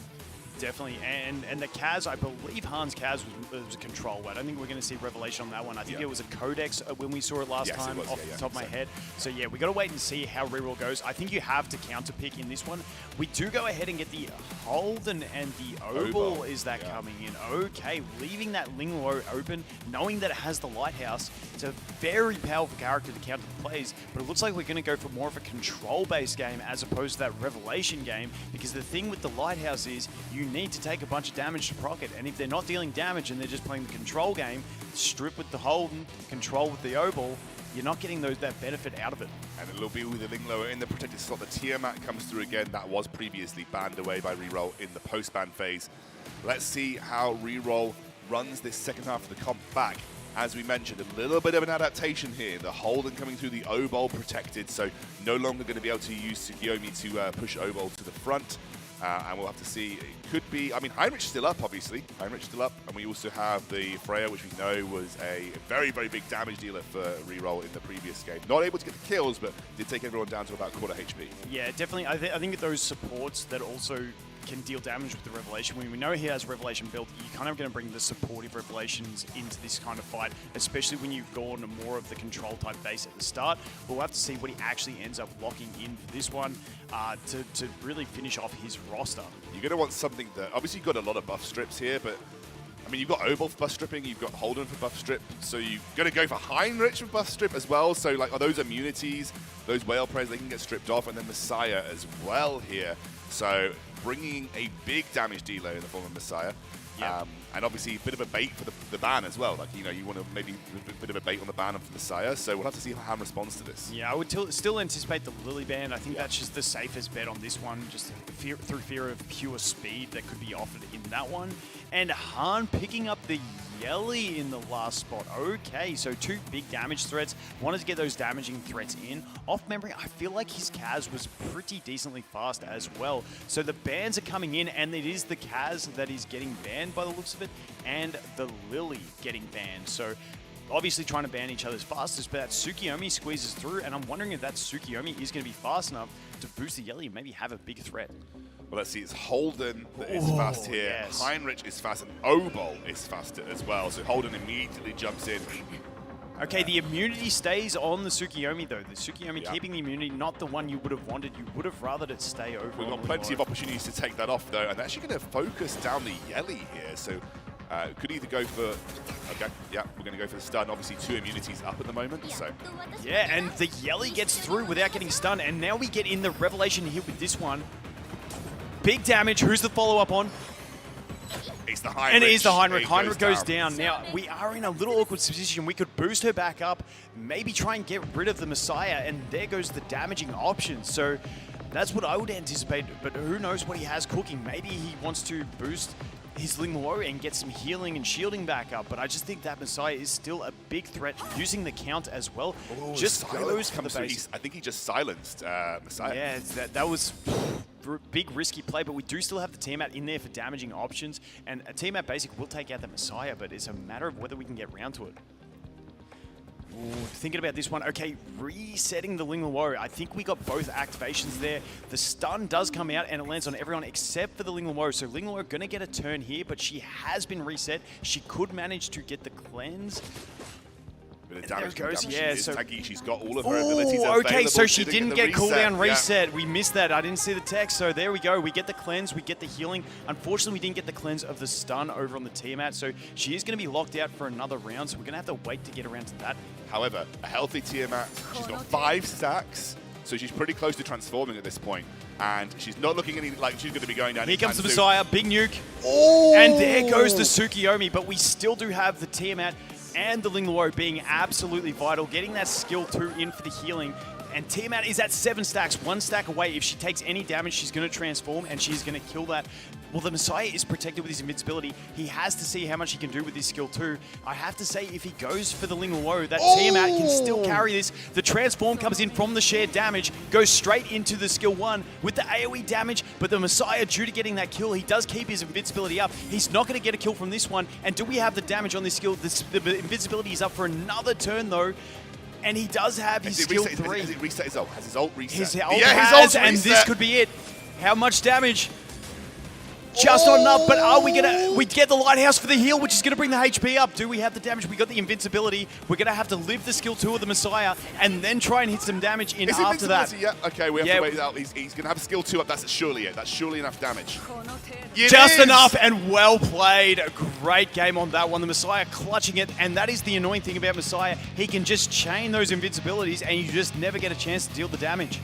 [SPEAKER 10] Definitely, and the Kaz, I believe Han's Kaz was a control. I don't think we're going to see Revelation on that one. I think it was a Codex when we saw it last time off the top of my head. So yeah, we got to wait and see how Reroll goes. I think you have to counter pick in this one. We do go ahead and get the Holden and the Oval. Is that coming in? Okay, leaving that Ling Luo open, knowing that it has the Lighthouse. It's a very powerful character to counter the plays, but it looks like we're going to go for more of a control-based game as opposed to that Revelation game, because the thing with the Lighthouse is you need to take a bunch of damage to proc it, and if they're not dealing damage and they're just playing the control game, strip with the Holden, control with the Oval, you're not getting that benefit out of it.
[SPEAKER 7] And it'll be with the Ling Luo in the protected slot. The Tiamat comes through again. That was previously banned away by Reroll in the post-ban phase. Let's see how Reroll runs this second half of the comp back. As we mentioned, a little bit of an adaptation here. The Holden coming through the Obol protected, so no longer going to be able to use Tsukiyomi to push Obol to the front. And we'll have to see. It could be, I mean, Heinrich's still up, obviously. Heinrich's still up. And we also have the Freya, which we know was a very, very big damage dealer for Reroll in the previous game. Not able to get the kills, but did take everyone down to about quarter HP.
[SPEAKER 10] Yeah, definitely. I think those supports that also can deal damage with the Revelation. When we know he has Revelation built, you're kind of going to bring the supportive Revelations into this kind of fight, especially when you've gone more of the control type base at the start. But we'll have to see what he actually ends up locking in for this one to really finish off his roster.
[SPEAKER 7] You're going to want something that, obviously you've got a lot of buff strips here, but I mean, you've got Obol for buff stripping, you've got Holden for buff strip, so you're going to go for Heinrich for buff strip as well. So, like, are those immunities, those whale preyers, they can get stripped off, and then Messiah as well here. So, bringing a big damage dealer in the form of Messiah. And obviously a bit of a bait for the ban as well. Like, you know, you want to maybe a bit of a bait on the ban of Messiah. So we'll have to see how Han responds to this.
[SPEAKER 10] Yeah, I would still anticipate the Lily ban. I think that's just the safest bet on this one, just through fear of pure speed that could be offered in that one. And Han picking up the Yelly in the last spot. Okay, so 2 big damage threats. Wanted to get those damaging threats in. Off memory, I feel like his Kaz was pretty decently fast as well. So the bans are coming in, and it is the Kaz that is getting banned by the looks of it, and the Lily getting banned. So obviously trying to ban each other's fastest, but that Tsukiyomi squeezes through, and I'm wondering if that Tsukiyomi is going to be fast enough to boost the Yelly and maybe have a big threat.
[SPEAKER 7] Well, let's see. It's Holden that is fast here.
[SPEAKER 10] Yes.
[SPEAKER 7] Heinrich is fast, and Obol is faster as well. So Holden immediately jumps in.
[SPEAKER 10] Okay, the immunity stays on the Tsukiyomi, though. The Tsukiyomi keeping the immunity, not the one you would have wanted. You would have rathered it stay over.
[SPEAKER 7] We've got plenty of opportunities to take that off, though, and they're actually going to focus down the Yelly here. So could either go for, okay, yeah, we're going to go for the stun. Obviously, 2 immunities up at the moment, so.
[SPEAKER 10] Yeah, and the Yelly gets through without getting stunned, and now we get in the Revelation here with this one. Big damage. Who's the follow-up on?
[SPEAKER 7] It's the Heinrich.
[SPEAKER 10] And it is the Heinrich. Heinrich goes down. Now, we are in a little awkward position. We could boost her back up, maybe try and get rid of the Messiah, and there goes the damaging option. So that's what I would anticipate, but who knows what he has cooking. Maybe he wants to boost his Ling Luo and get some healing and shielding back up, but I just think that Messiah is still a big threat, using the count as well. Just goes for the base.
[SPEAKER 7] I think he just silenced Messiah.
[SPEAKER 10] Yeah, that was big risky play, but we do still have the Tiamat in there for damaging options, and a Tiamat basic will take out the Messiah, but it's a matter of whether we can get round to it. Thinking about this one, okay, resetting the Ling Luo. I think we got both activations there. The stun does come out and it lands on everyone except for the Ling Luo. So Ling Luo going to get a turn here, but she has been reset. She could manage to get the cleanse.
[SPEAKER 7] Bit of damage,
[SPEAKER 10] there goes,
[SPEAKER 7] damage.
[SPEAKER 10] yeah,
[SPEAKER 7] She is
[SPEAKER 10] so
[SPEAKER 7] tanky. She's got all of her abilities
[SPEAKER 10] okay,
[SPEAKER 7] available.
[SPEAKER 10] so she didn't get
[SPEAKER 7] the
[SPEAKER 10] cooldown
[SPEAKER 7] reset.
[SPEAKER 10] reset. We missed that. I didn't see the text, so there we go. We get the cleanse, we get the healing. Unfortunately, we didn't get the cleanse of the stun over on the Tiamat, so she is going to be locked out for another round, so we're going to have to wait to get around to that.
[SPEAKER 7] However, a healthy Tiamat, she's got 5 stacks, so she's pretty close to transforming at this point. And she's not looking any like she's going to be going down.
[SPEAKER 10] Here comes the
[SPEAKER 7] soon.
[SPEAKER 10] Messiah, big nuke.
[SPEAKER 7] Oh!
[SPEAKER 10] And there goes the Tsukiyomi, but we still do have the Tiamat and the Ling Luo being absolutely vital, getting that skill 2 in for the healing. And Tiamat is at 7 stacks, 1 stack away. If she takes any damage, she's going to transform and she's going to kill that. Well, the Messiah is protected with his invincibility. He has to see how much he can do with his skill 2. I have to say, if he goes for the Ling Luo, that Tiamat can still carry this. The transform comes in from the shared damage, goes straight into the skill 1 with the AoE damage, but the Messiah, due to getting that kill, he does keep his invincibility up. He's not going to get a kill from this one. And do we have the damage on this skill? The invincibility is up for another turn, though. And he does have his skill 3.
[SPEAKER 7] Has it reset his ult? Has his ult reset?
[SPEAKER 10] His ult
[SPEAKER 7] his
[SPEAKER 10] has,
[SPEAKER 7] ult's
[SPEAKER 10] and
[SPEAKER 7] reset.
[SPEAKER 10] this could be it. How much damage? Just not enough, but are we gonna? We get the lighthouse for the heal, which is gonna bring the HP up. Do we have the damage? We got the invincibility. We're gonna have to live the skill 2 of the Messiah and then try and hit some damage in
[SPEAKER 7] Is
[SPEAKER 10] after that.
[SPEAKER 7] Yeah, okay, we have to wait it out. He's gonna have skill 2 up. That's surely it. That's surely enough damage.
[SPEAKER 10] Just enough and well played. A great game on that one. The Messiah clutching it, and that is the annoying thing about Messiah. He can just chain those invincibilities, and you just never get a chance to deal the damage.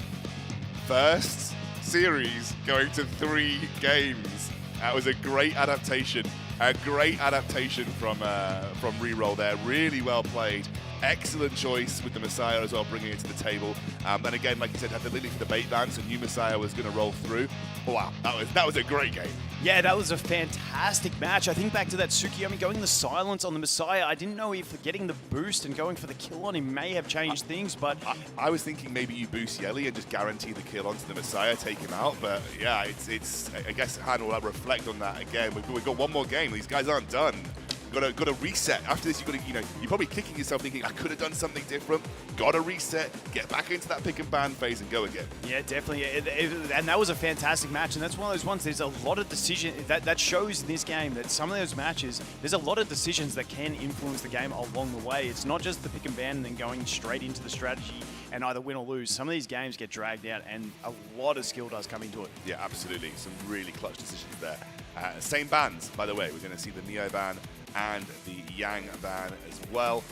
[SPEAKER 7] First series going to 3 games. That was a great adaptation. A great adaptation from Reroll there. Really well played. Excellent choice with the Messiah as well, bringing it to the table. And again, like you said, had the Lily for the bait ban, so new Messiah was going to roll through. Wow, that was a great game.
[SPEAKER 10] Yeah, that was a fantastic match. I think back to that Tsukiyomi going the silence on the Messiah. I didn't know if getting the boost and going for the kill on him may have changed things, but...
[SPEAKER 7] I was thinking maybe you boost Yeli and just guarantee the kill onto the Messiah, take him out, but yeah, it's I guess Han will reflect on that again. We've got one more game. These guys aren't done. Got to reset. After this, you're probably kicking yourself thinking, I could have done something different. Got to reset, get back into that pick and ban phase and go again.
[SPEAKER 10] Yeah, definitely. And that was a fantastic match. And that's one of those ones, there's a lot of decisions that shows in this game that some of those matches, there's a lot of decisions that can influence the game along the way. It's not just the pick and ban and then going straight into the strategy and either win or lose. Some of these games get dragged out and a lot of skill does come into it.
[SPEAKER 7] Yeah, absolutely. Some really clutch decisions there. Same bans, by the way. We're going to see the Neo ban and the Yang ban as well.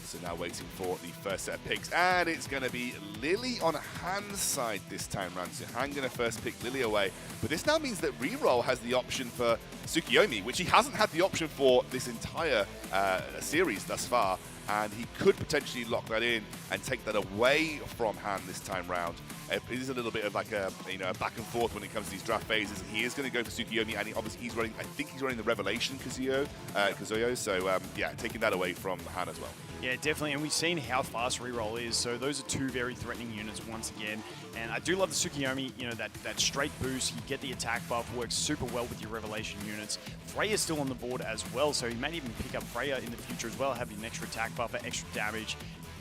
[SPEAKER 7] So now waiting for the first set of picks. And it's going to be Lily on Han's side this time round. So Han going to first pick Lily away. But this now means that Reroll has the option for Tsukiyomi, which he hasn't had the option for this entire series thus far. And he could potentially lock that in and take that away from Han this time round. It is a little bit of like a back and forth when it comes to these draft phases. He is going to go for Tsukiyomi, and obviously he's running. I think he's running the Revelation Kazuyo. So yeah, taking that away from Han as well.
[SPEAKER 10] Yeah, definitely, and we've seen how fast Reroll is, so those are 2 very threatening units once again. And I do love the Tsukiyomi, that straight boost, you get the attack buff, works super well with your Revelation units. Freya's still on the board as well, so he may even pick up Freya in the future as well, have an extra attack buffer, extra damage.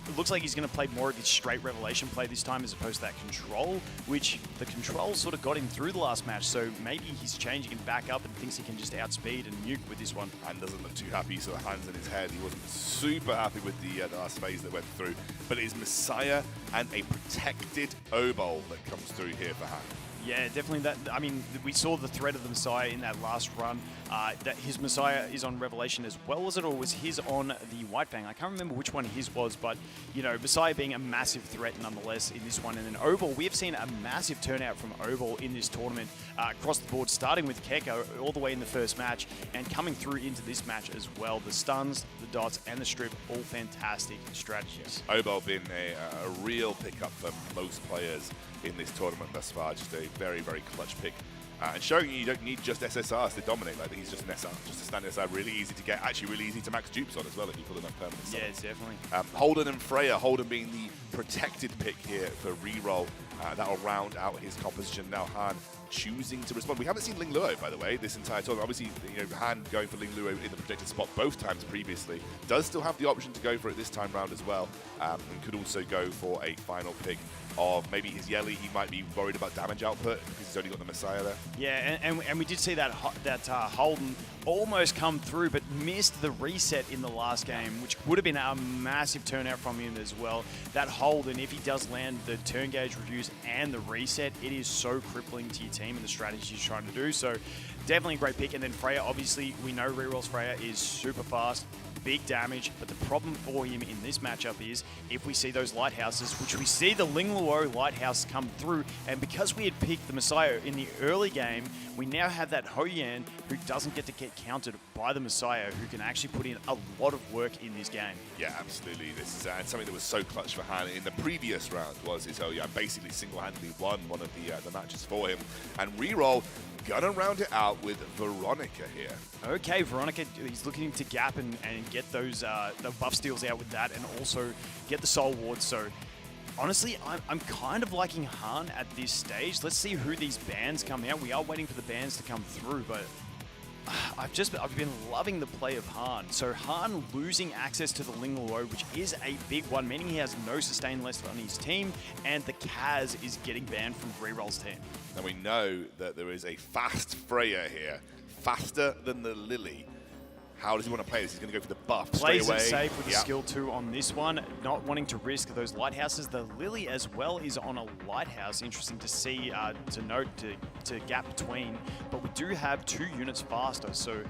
[SPEAKER 10] It looks like he's going to play more of his straight Revelation play this time as opposed to that control, which the control sort of got him through the last match, so maybe he's changing it back up and thinks he can just outspeed and nuke with this one.
[SPEAKER 7] Han doesn't look too happy, so the hands in his head. He wasn't super happy with the last phase that went through, but it is Messiah and a protected O-Bowl that comes through here for Han.
[SPEAKER 10] Yeah, definitely. We saw the threat of the Messiah in that last run. That his Messiah is on Revelation as well, was it, or was his on the White Fang? I can't remember which one his was, but Messiah being a massive threat nonetheless in this one. And then O-Ball, we have seen a massive turnout from O-Ball in this tournament across the board, starting with Kekker all the way in the first match and coming through into this match as well. The stuns, the dots, and the strip, all fantastic strategies.
[SPEAKER 7] O-Ball been a real pickup for most players in this tournament thus far. Just a very, very clutch pick. And showing you don't need just SSRs to dominate. Like, he's just an SR, just a standard SR, really easy to get, actually really easy to max dupes on as well if you pull enough permanent.
[SPEAKER 10] Yeah, definitely.
[SPEAKER 7] Holden and Freya, Holden being the protected pick here for Reroll. That'll round out his composition. Now Han choosing to respond. We haven't seen Ling Luo, by the way, this entire tournament. Obviously, Han going for Ling Luo in the projected spot both times previously. Does still have the option to go for it this time round as well, and could also go for a final pick of maybe his Yeli. He might be worried about damage output because he's only got the Messiah there.
[SPEAKER 10] Yeah, and we did see that Holden almost come through, but missed the reset in the last game, which would have been a massive turnout from him as well. That Holden, if he does land the turn gauge reviews and the reset, it is so crippling to your team and the strategies he's trying to do. So definitely a great pick. And then Freya, obviously, we know rerolls Freya is super fast, big damage, but the problem for him in this matchup is if we see those lighthouses, which we see the Ling Luo lighthouse come through, and because we had picked the Messiah in the early game, we now have that Hoyan who doesn't get to get countered by the Messiah, who can actually put in a lot of work in this game.
[SPEAKER 7] Yeah, absolutely. This is something that was so clutch for Han in the previous round was his Hoyan basically single-handedly won one of the matches for him. And reroll, gonna round it out with Veronica here.
[SPEAKER 10] Okay, Veronica, he's looking to gap and get those the buff steals out with that, and also get the soul wards. So honestly, I'm kind of liking Han at this stage. Let's see who these bans come out. We are waiting for the bans to come through, but I've been loving the play of Han. So Han losing access to the Ling Luo, which is a big one, meaning he has no sustain left on his team, and the Kaz is getting banned from Reroll's team.
[SPEAKER 7] Now we know that there is a fast Freya here, faster than the Lily. How does he want to play this? He's going to go for the buff
[SPEAKER 10] Plays
[SPEAKER 7] straight away.
[SPEAKER 10] it safe with the skill 2 on this one, not wanting to risk those lighthouses. The Lily as well is on a lighthouse. Interesting to see, to note, to gap between. But we do have 2 units faster, so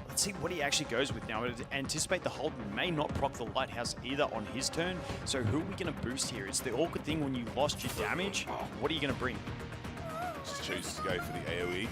[SPEAKER 10] let's see what he actually goes with now. I anticipate the Holden may not proc the lighthouse either on his turn. So who are we going to boost here? It's the awkward thing when you lost your damage. What are you going to bring?
[SPEAKER 7] Just chooses to go for the AoE.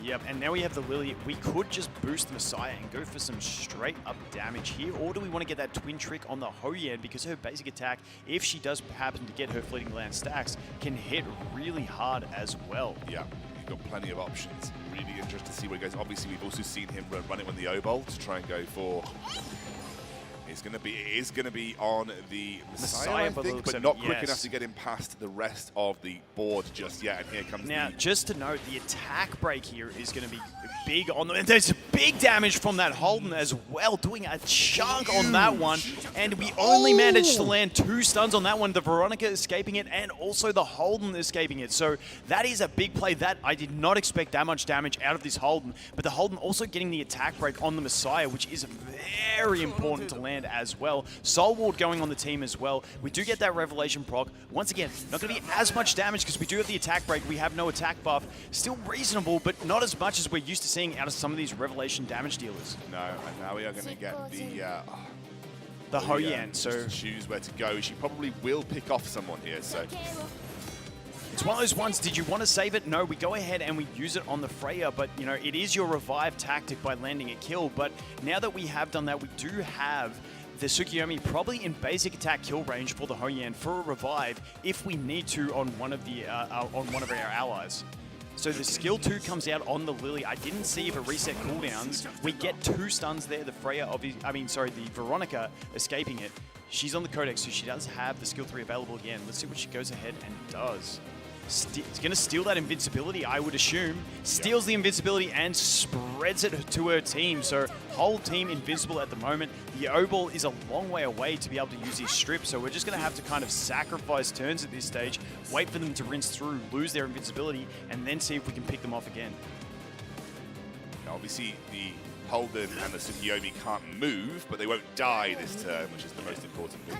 [SPEAKER 10] Yep, and now we have the Lily. We could just boost the Messiah and go for some straight up damage here, or do we want to get that twin trick on the Hoyan, because her basic attack, if she does happen to get her fleeting land stacks, can hit really hard as well.
[SPEAKER 7] Yeah, you've got plenty of options. Really interested to see where it goes. Obviously, we've also seen him run it on the O-Bolt to try and go for... It is going to be on the Messiah, I think, but not quick enough to get him past the rest of the board just yet. And here comes
[SPEAKER 10] now, just to note, the attack break here is going to be big on the... There's big damage from that Holden as well, doing a chunk on that one. And we only managed to land 2 stuns on that one. The Veronica escaping it, and also the Holden escaping it. So that is a big play. That I did not expect that much damage out of this Holden. But the Holden also getting the attack break on the Messiah, which is very important to land as well. Soul Ward going on the team as well. We do get that Revelation proc. Once again, not going to be as much damage because we do have the attack break. We have no attack buff. Still reasonable, but not as much as we're used to seeing out of some of these Revelation damage dealers.
[SPEAKER 7] No, and now we are going to get
[SPEAKER 10] the Hoyan. So
[SPEAKER 7] choose where to go. She probably will pick off someone here. So
[SPEAKER 10] it's one of those ones, did you want to save it? No, we go ahead and we use it on the Freya, but you know, it is your revive tactic by landing a kill. But now that we have done that, we do have the Tsukiyomi probably in basic attack kill range for the Hoyan for a revive if we need to on one of our allies. So the skill 2 comes out on the Lily. I didn't see if it reset cooldowns. We get 2 stuns there. The the Veronica escaping it. She's on the Codex, so she does have the skill 3 available again. Let's see what she goes ahead and does. It's going to steal that invincibility, I would assume. Steals the invincibility and spreads it to her team. So whole team invincible at the moment. The O-Ball is a long way away to be able to use his strip, so we're just going to have to kind of sacrifice turns at this stage, wait for them to rinse through, lose their invincibility, and then see if we can pick them off again.
[SPEAKER 7] Now, obviously, the Holden and the Tsukiyomi can't move, but they won't die this turn, which is the most important thing.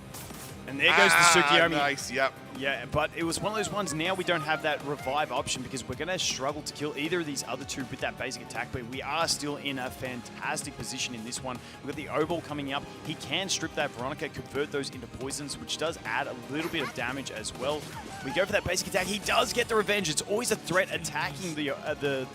[SPEAKER 10] And there goes the Tsukiyomi.
[SPEAKER 7] Nice, yep.
[SPEAKER 10] Yeah, but it was one of those ones, now we don't have that revive option because we're going to struggle to kill either of these other 2 with that basic attack, but we are still in a fantastic position in this one. We've got the O-Ball coming up. He can strip that Veronica, convert those into poisons, which does add a little bit of damage as well. We go for that basic attack. He does get the revenge. It's always a threat attacking the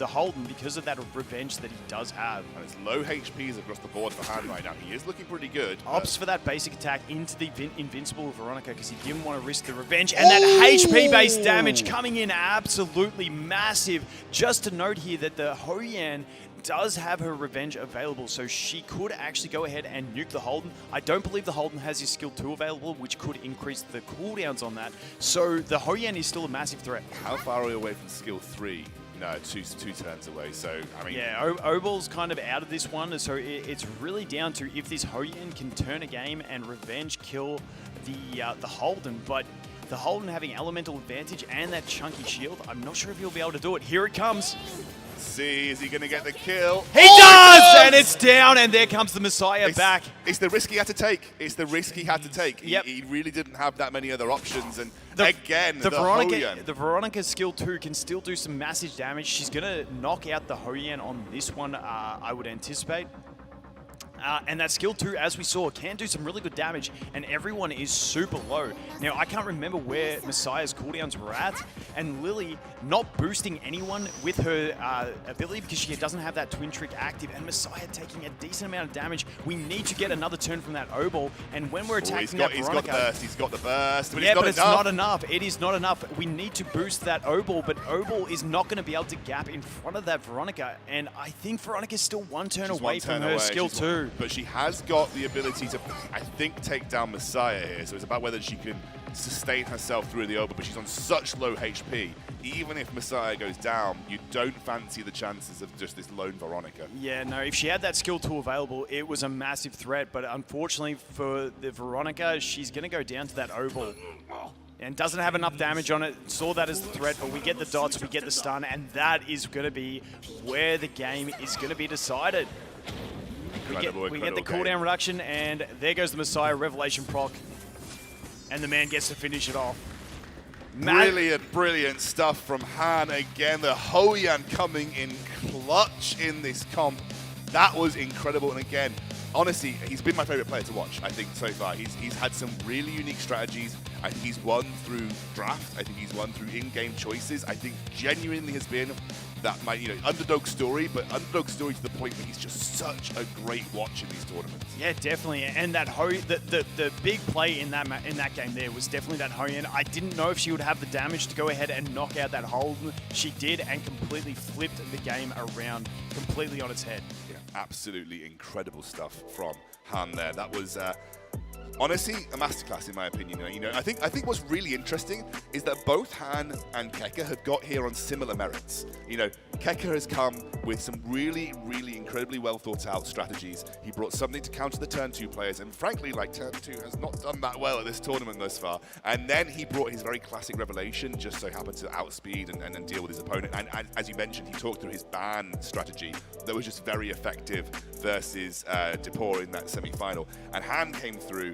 [SPEAKER 10] Holden because of that revenge that he does have.
[SPEAKER 7] And it's low HPs across the board for Han right now. He is looking pretty good.
[SPEAKER 10] Opts for that basic attack into the invincible stable of Veronica because he didn't want to risk the revenge. And that HP-based damage coming in absolutely massive. Just to note here that the Hou-Yan does have her revenge available, so she could actually go ahead and nuke the Holden. I don't believe the Holden has his skill 2 available, which could increase the cooldowns on that. So the Hou-Yan is still a massive threat.
[SPEAKER 7] How far are we away from skill 3? No, two turns away, so, I mean...
[SPEAKER 10] Yeah, Obal's kind of out of this one, so it's really down to if this Hou-Yan can turn a game and revenge kill the Holden, but the Holden having elemental advantage and that chunky shield, I'm not sure if he'll be able to do it. Here it comes.
[SPEAKER 7] See, is he going to get the kill?
[SPEAKER 10] He does! And it's down, and there comes the Messiah back.
[SPEAKER 7] It's the risk he had to take. It's the risk he had to take.
[SPEAKER 10] Yep.
[SPEAKER 7] He really didn't have that many other options, and
[SPEAKER 10] the
[SPEAKER 7] Hou-Yan.
[SPEAKER 10] The Veronica skill 2 can still do some massive damage. She's going to knock out the Hou-Yan on this one, I would anticipate. And that skill 2, as we saw, can do some really good damage, and everyone is super low. Now, I can't remember where Messiah's cooldowns were at, and Lily not boosting anyone with her ability because she doesn't have that twin trick active, and Messiah taking a decent amount of damage. We need to get another turn from that Obol, and when we're attacking that Veronica...
[SPEAKER 7] He's got the burst, but
[SPEAKER 10] it's not enough. It is not enough. We need to boost that Obol, but Obol is not going to be able to gap in front of that Veronica, and I think Veronica's still one turn away from her skill 2.
[SPEAKER 7] But she has got the ability to, I think, take down Messiah here. So it's about whether she can sustain herself through the Obol, but she's on such low HP. Even if Messiah goes down, you don't fancy the chances of just this lone Veronica.
[SPEAKER 10] Yeah, no, if she had that skill 2 available, it was a massive threat. But unfortunately for the Veronica, she's going to go down to that Obol. And doesn't have enough damage on it. Saw that as the threat, but we get the dots, we get the stun, and that is going to be where the game is going to be decided. We get the cooldown reduction, and there goes the Messiah Revelation proc. And the man gets to finish it off.
[SPEAKER 7] Brilliant stuff from Han again. The Hou-Yan coming in clutch in this comp. That was incredible. And again, honestly, he's been my favorite player to watch, I think, so far. He's had some really unique strategies. I think he's won through draft. I think he's won through in-game choices. I think genuinely has been that underdog story, but underdog story to the point where he's just such a great watch in these tournaments.
[SPEAKER 10] Yeah, definitely. And that the big play in that game there was definitely that Hou-Yan. I didn't know if she would have the damage to go ahead and knock out that Holden. She did, and completely flipped the game around completely on its head.
[SPEAKER 7] Yeah, absolutely incredible stuff from Han there. That was honestly a masterclass in my opinion. I think what's really interesting is that both Han and Kekker have got here on similar merits. Kekker has come with some really, really incredibly well thought out strategies. He brought something to counter the turn 2 players, and frankly, turn 2 has not done that well at this tournament thus far. And then he brought his very classic Revelation, just so happened to outspeed and deal with his opponent. And as you mentioned, he talked through his ban strategy that was just very effective versus Depor in that semi-final. And Han came through.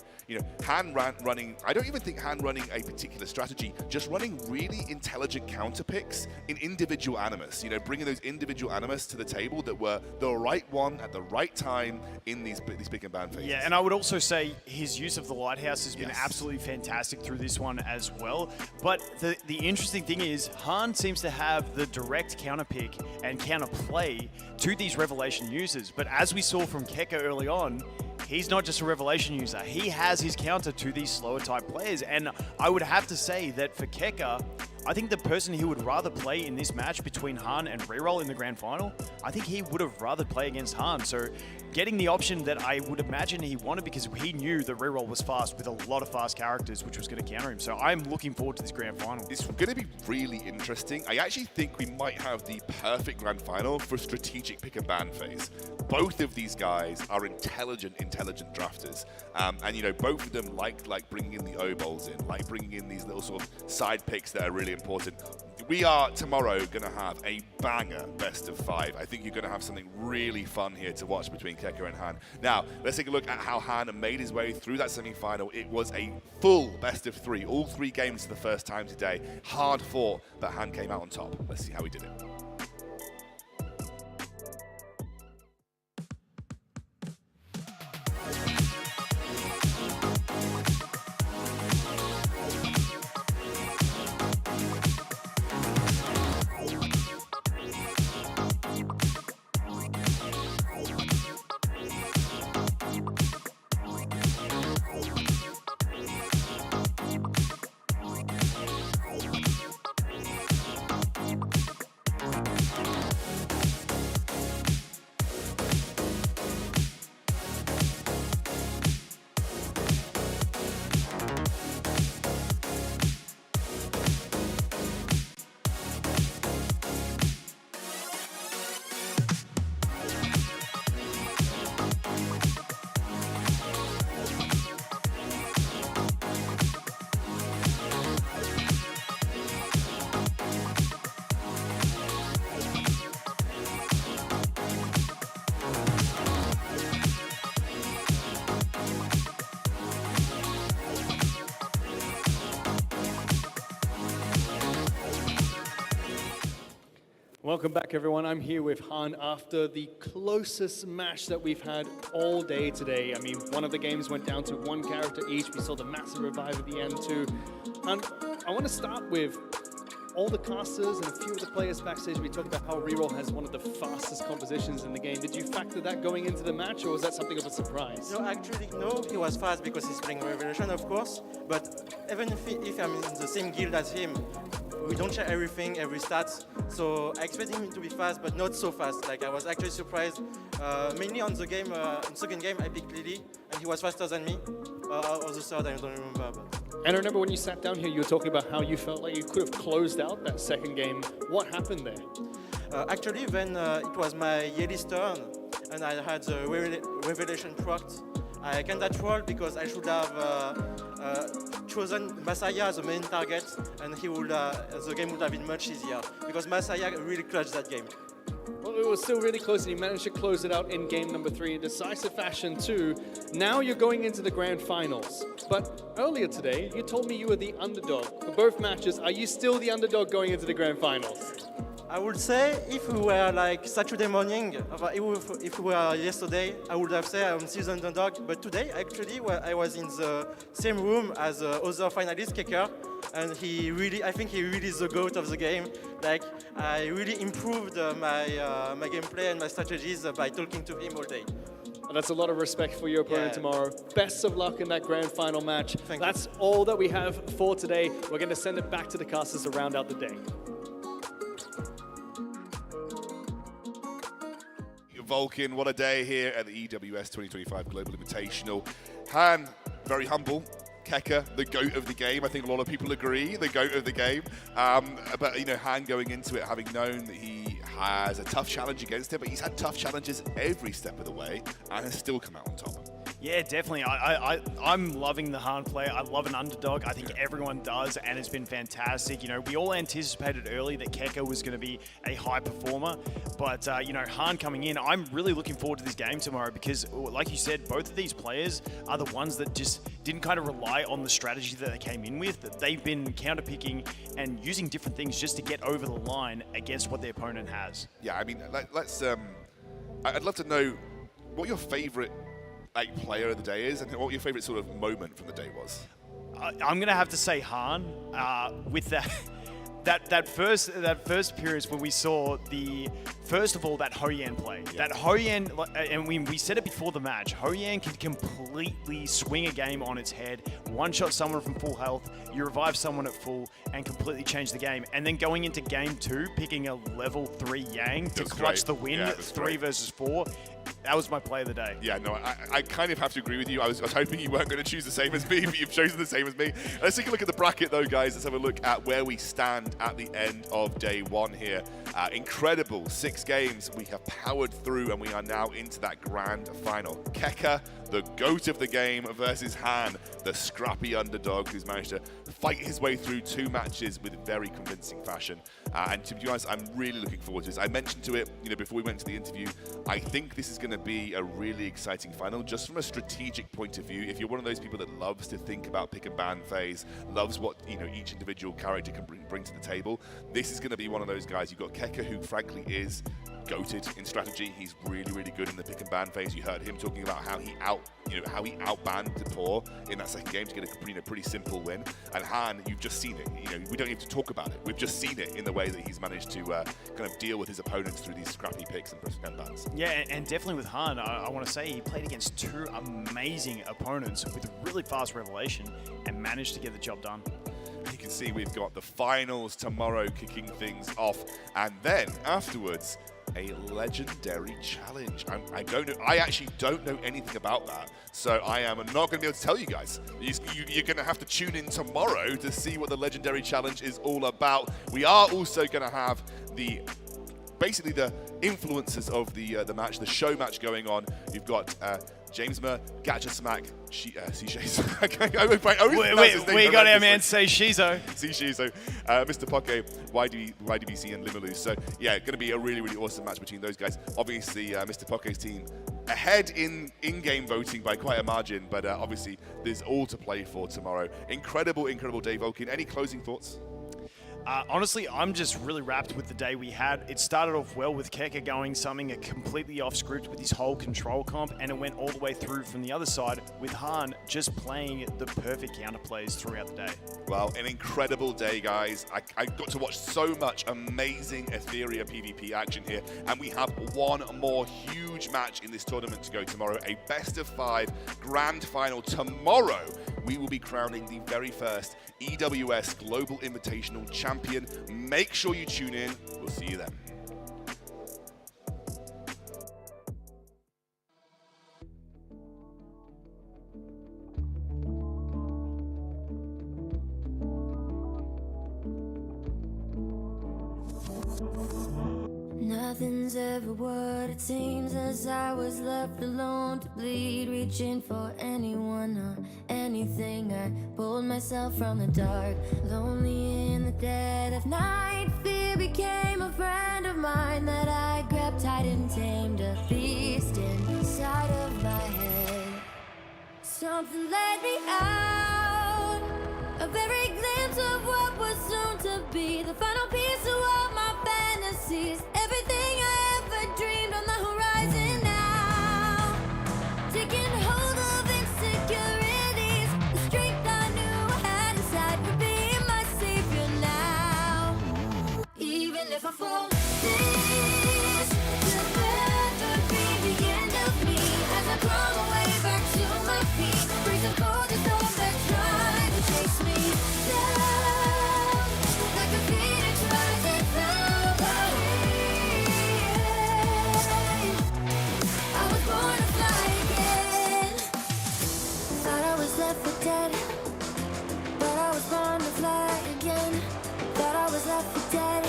[SPEAKER 7] Han running, I don't even think Han running a particular strategy, just running really intelligent counter picks in individual animus, bringing those individual animus to the table that were the right one at the right time in these big and ban phases.
[SPEAKER 10] Yeah, and I would also say his use of the Lighthouse has been absolutely fantastic through this one as well. But the interesting thing is, Han seems to have the direct counter pick and counter play to these Revelation users. But as we saw from Kekker early on, he's not just a Revelation user. He has his counter to these slower type players. And I would have to say that for Kekker, I think the person he would rather play in this match between Han and Reroll in the grand final, I think he would have rather play against Han. So getting the option that I would imagine he wanted because he knew that Reroll was fast with a lot of fast characters, which was going to counter him. So I'm looking forward to this grand final.
[SPEAKER 7] It's going to be really interesting. I actually think we might have the perfect grand final for strategic pick and ban phase. Both of these guys are intelligent drafters. And both of them like bringing in the O-Bowls in, like bringing in these little sort of side picks that are really important. We are tomorrow going to have a banger best of 5. I think you're going to have something really fun here to watch between Kekker and Han. Now, let's take a look at how Han made his way through that semi-final. It was a full best of 3. All 3 games for the first time today. Hard fought, but Han came out on top. Let's see how he did it.
[SPEAKER 22] Welcome back, everyone. I'm here with Han after the closest match that we've had all day today. I mean, one of the games went down to one character each. We saw the massive revive at the end, too. And I want to start with all the casters and a few of the players backstage. We talked about how Reroll has one of the fastest compositions in the game. Did you factor that going into the match, or was that something of a surprise?
[SPEAKER 6] No, actually, no. He was fast because he's playing Revelation, of course. But even if I'm in the same guild as him, we don't share everything, every stats. So I expected him to be fast, but not so fast. Like, I was actually surprised. Mainly on the game, in second game, I picked Lily, and he was faster than me. Or the third, I don't remember. But.
[SPEAKER 22] And I remember when you sat down here, you were talking about how you felt like you could have closed out that second game. What happened there?
[SPEAKER 6] Actually, when it was my Yeli's turn, and I had the Revelation procced, I can that roll because I should have chosen Masaya as the main target, and he would the game would have been much easier because Masaya really clutched that game.
[SPEAKER 22] Well, it was still really close, and you managed to close it out in game number 3 in decisive fashion too. Now you're going into the grand finals. But earlier today, you told me you were the underdog for both matches. Are you still the underdog going into the grand finals?
[SPEAKER 6] I would say if we were like Saturday morning, if we were yesterday, I would have said I'm still the underdog. But today, actually, I was in the same room as the other finalist, Kekker, and I think he really is the GOAT of the game. Like, I really improved my gameplay and my strategies by talking to him all day.
[SPEAKER 22] And that's a lot of respect for your opponent tomorrow. Best of luck in that grand final match. That's all that we have for today. We're going to send it back to the casters to round out the day.
[SPEAKER 7] Vulcan, what a day here at the EWS 2025 Global Invitational. Han, very humble. Kekker, the GOAT of the game. I think a lot of people agree, the GOAT of the game. But, you know, Han going into it, having known that he has a tough challenge against him, but he's had tough challenges every step of the way and has still come out on top.
[SPEAKER 10] Yeah, definitely. I'm loving the Han play. I love an underdog. I think everyone does, and it's been fantastic. You know, we all anticipated early that Kekker was going to be a high performer, but, you know, Han coming in, I'm really looking forward to this game tomorrow because, like you said, both of these players are the ones that just didn't kind of rely on the strategy that they came in with. That they've been counter-picking and using different things just to get over the line against what their opponent has.
[SPEAKER 7] Yeah, I mean, let's. I'd love to know what your favorite player of the day is, and what your favorite sort of moment from the day was.
[SPEAKER 10] I'm gonna have to say Han with that first period when we saw first of all that Ho-Yan play. Yeah. That Ho-Yan, and we said it before the match, Ho-Yan can completely swing a game on its head, one-shot someone from full health, you revive someone at full, and completely change the game. And then going into game 2, picking a level 3 Yang to clutch the win, 3 versus 4. That was my play of the day.
[SPEAKER 7] Yeah, no, I kind of have to agree with you. I was hoping you weren't going to choose the same as me, but you've chosen the same as me. Let's take a look at the bracket, though, guys. Let's have a look at where we stand at the end of day 1 here. Incredible 6 games we have powered through, and we are now into that grand final. Kekker, the GOAT of the game, versus Han, the scrappy underdog who's managed to fight his way through 2 matches with very convincing fashion. And to be honest, I'm really looking forward to this. I mentioned to it, you know, before we went to the interview, I think this is going to be a really exciting final, just from a strategic point of view. If you're one of those people that loves to think about pick and ban phase, loves what, you know, each individual character can bring to the table, this is going to be one of those guys. You've got Kekker, who frankly is goated in strategy. He's really, really good in the pick and ban phase. You heard him talking about how he outbanned Poor in that second game to get a pretty simple win. And Han, you've just seen it. You know, we don't need to talk about it. We've just seen it in the way that he's managed to kind of deal with his opponents through these scrappy picks and bans.
[SPEAKER 10] Yeah, and definitely with Han, I want to say he played against 2 amazing opponents with a really fast revelation and managed to get the job done.
[SPEAKER 7] You can see we've got the finals tomorrow kicking things off, and then afterwards, a legendary challenge. I actually don't know anything about that, so I am not going to be able to tell you guys. You're going to have to tune in tomorrow to see what the legendary challenge is all about. We are also going to have basically the influences of the match, the show match going on. You've got James Murr, Gacha Smack, Shishizo.
[SPEAKER 10] We got our man say Shizo.
[SPEAKER 7] Shishizo, Mr. Poke, YDBC, and Limaloo. So yeah, going to be a really, really awesome match between those guys. Obviously, Mr. Poke's team ahead in-game voting by quite a margin, but obviously there's all to play for tomorrow. Incredible, incredible day, Vulcan. Any closing thoughts?
[SPEAKER 10] Honestly, I'm just really wrapped with the day we had. It started off well with Kekker going something completely off script with his whole control comp, and it went all the way through from the other side with Han just playing the perfect counterplays throughout the day.
[SPEAKER 7] Well, an incredible day, guys. I got to watch so much amazing Etheria PvP action here, and we have one more huge match in this tournament to go tomorrow, a best-of-5 grand final. Tomorrow, we will be crowning the very first EWS Global Invitational champion. Make sure you tune in. We'll see you then.
[SPEAKER 18] Nothing's ever what it seems, as I was left alone to bleed, reaching for anyone or anything. I pulled myself from the dark, lonely in the dead of night. Fear became a friend of mine that I grabbed tight and tamed, a beast inside of my head. Something led me out, a very glimpse of what was soon to be the final piece of all my fantasies. Everything I ever dreamed on the horizon now, taking hold of insecurities. The strength I knew I had inside would be my savior now. Even if I fall, this will never be the end of me. As I crawl away back to my feet, breathing for the storm that tried to chase me down, like a phoenix rising from the I was born to fly again. Thought I was left for dead, but I was born to fly again. Thought I was left for dead,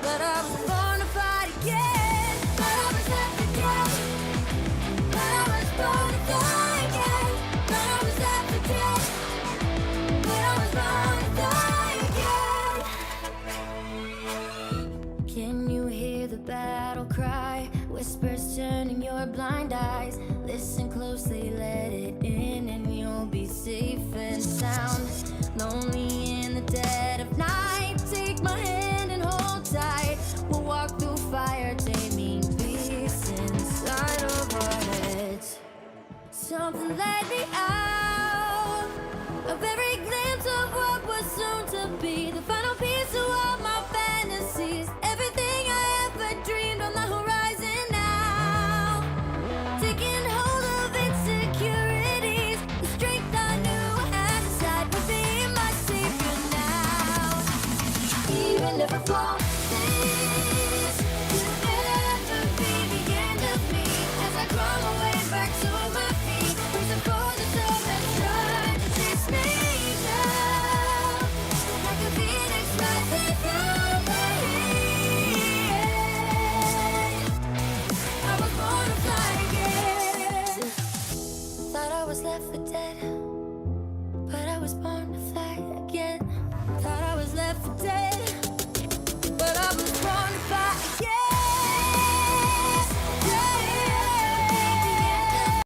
[SPEAKER 18] but I was born to fight again. Thought I was left for dead, but I was born to fly again. Thought I was left for dead, but I was born to fly again. Can you hear the battle cry? Whispers turning your blind eyes. Listen closely, let it in, and you'll be safe and sound. Lonely in the dead of night, take my hand and hold tight. We'll walk through fire, taming beasts inside of our heads. Something led me out, a very glimpse of what was soon to be the final.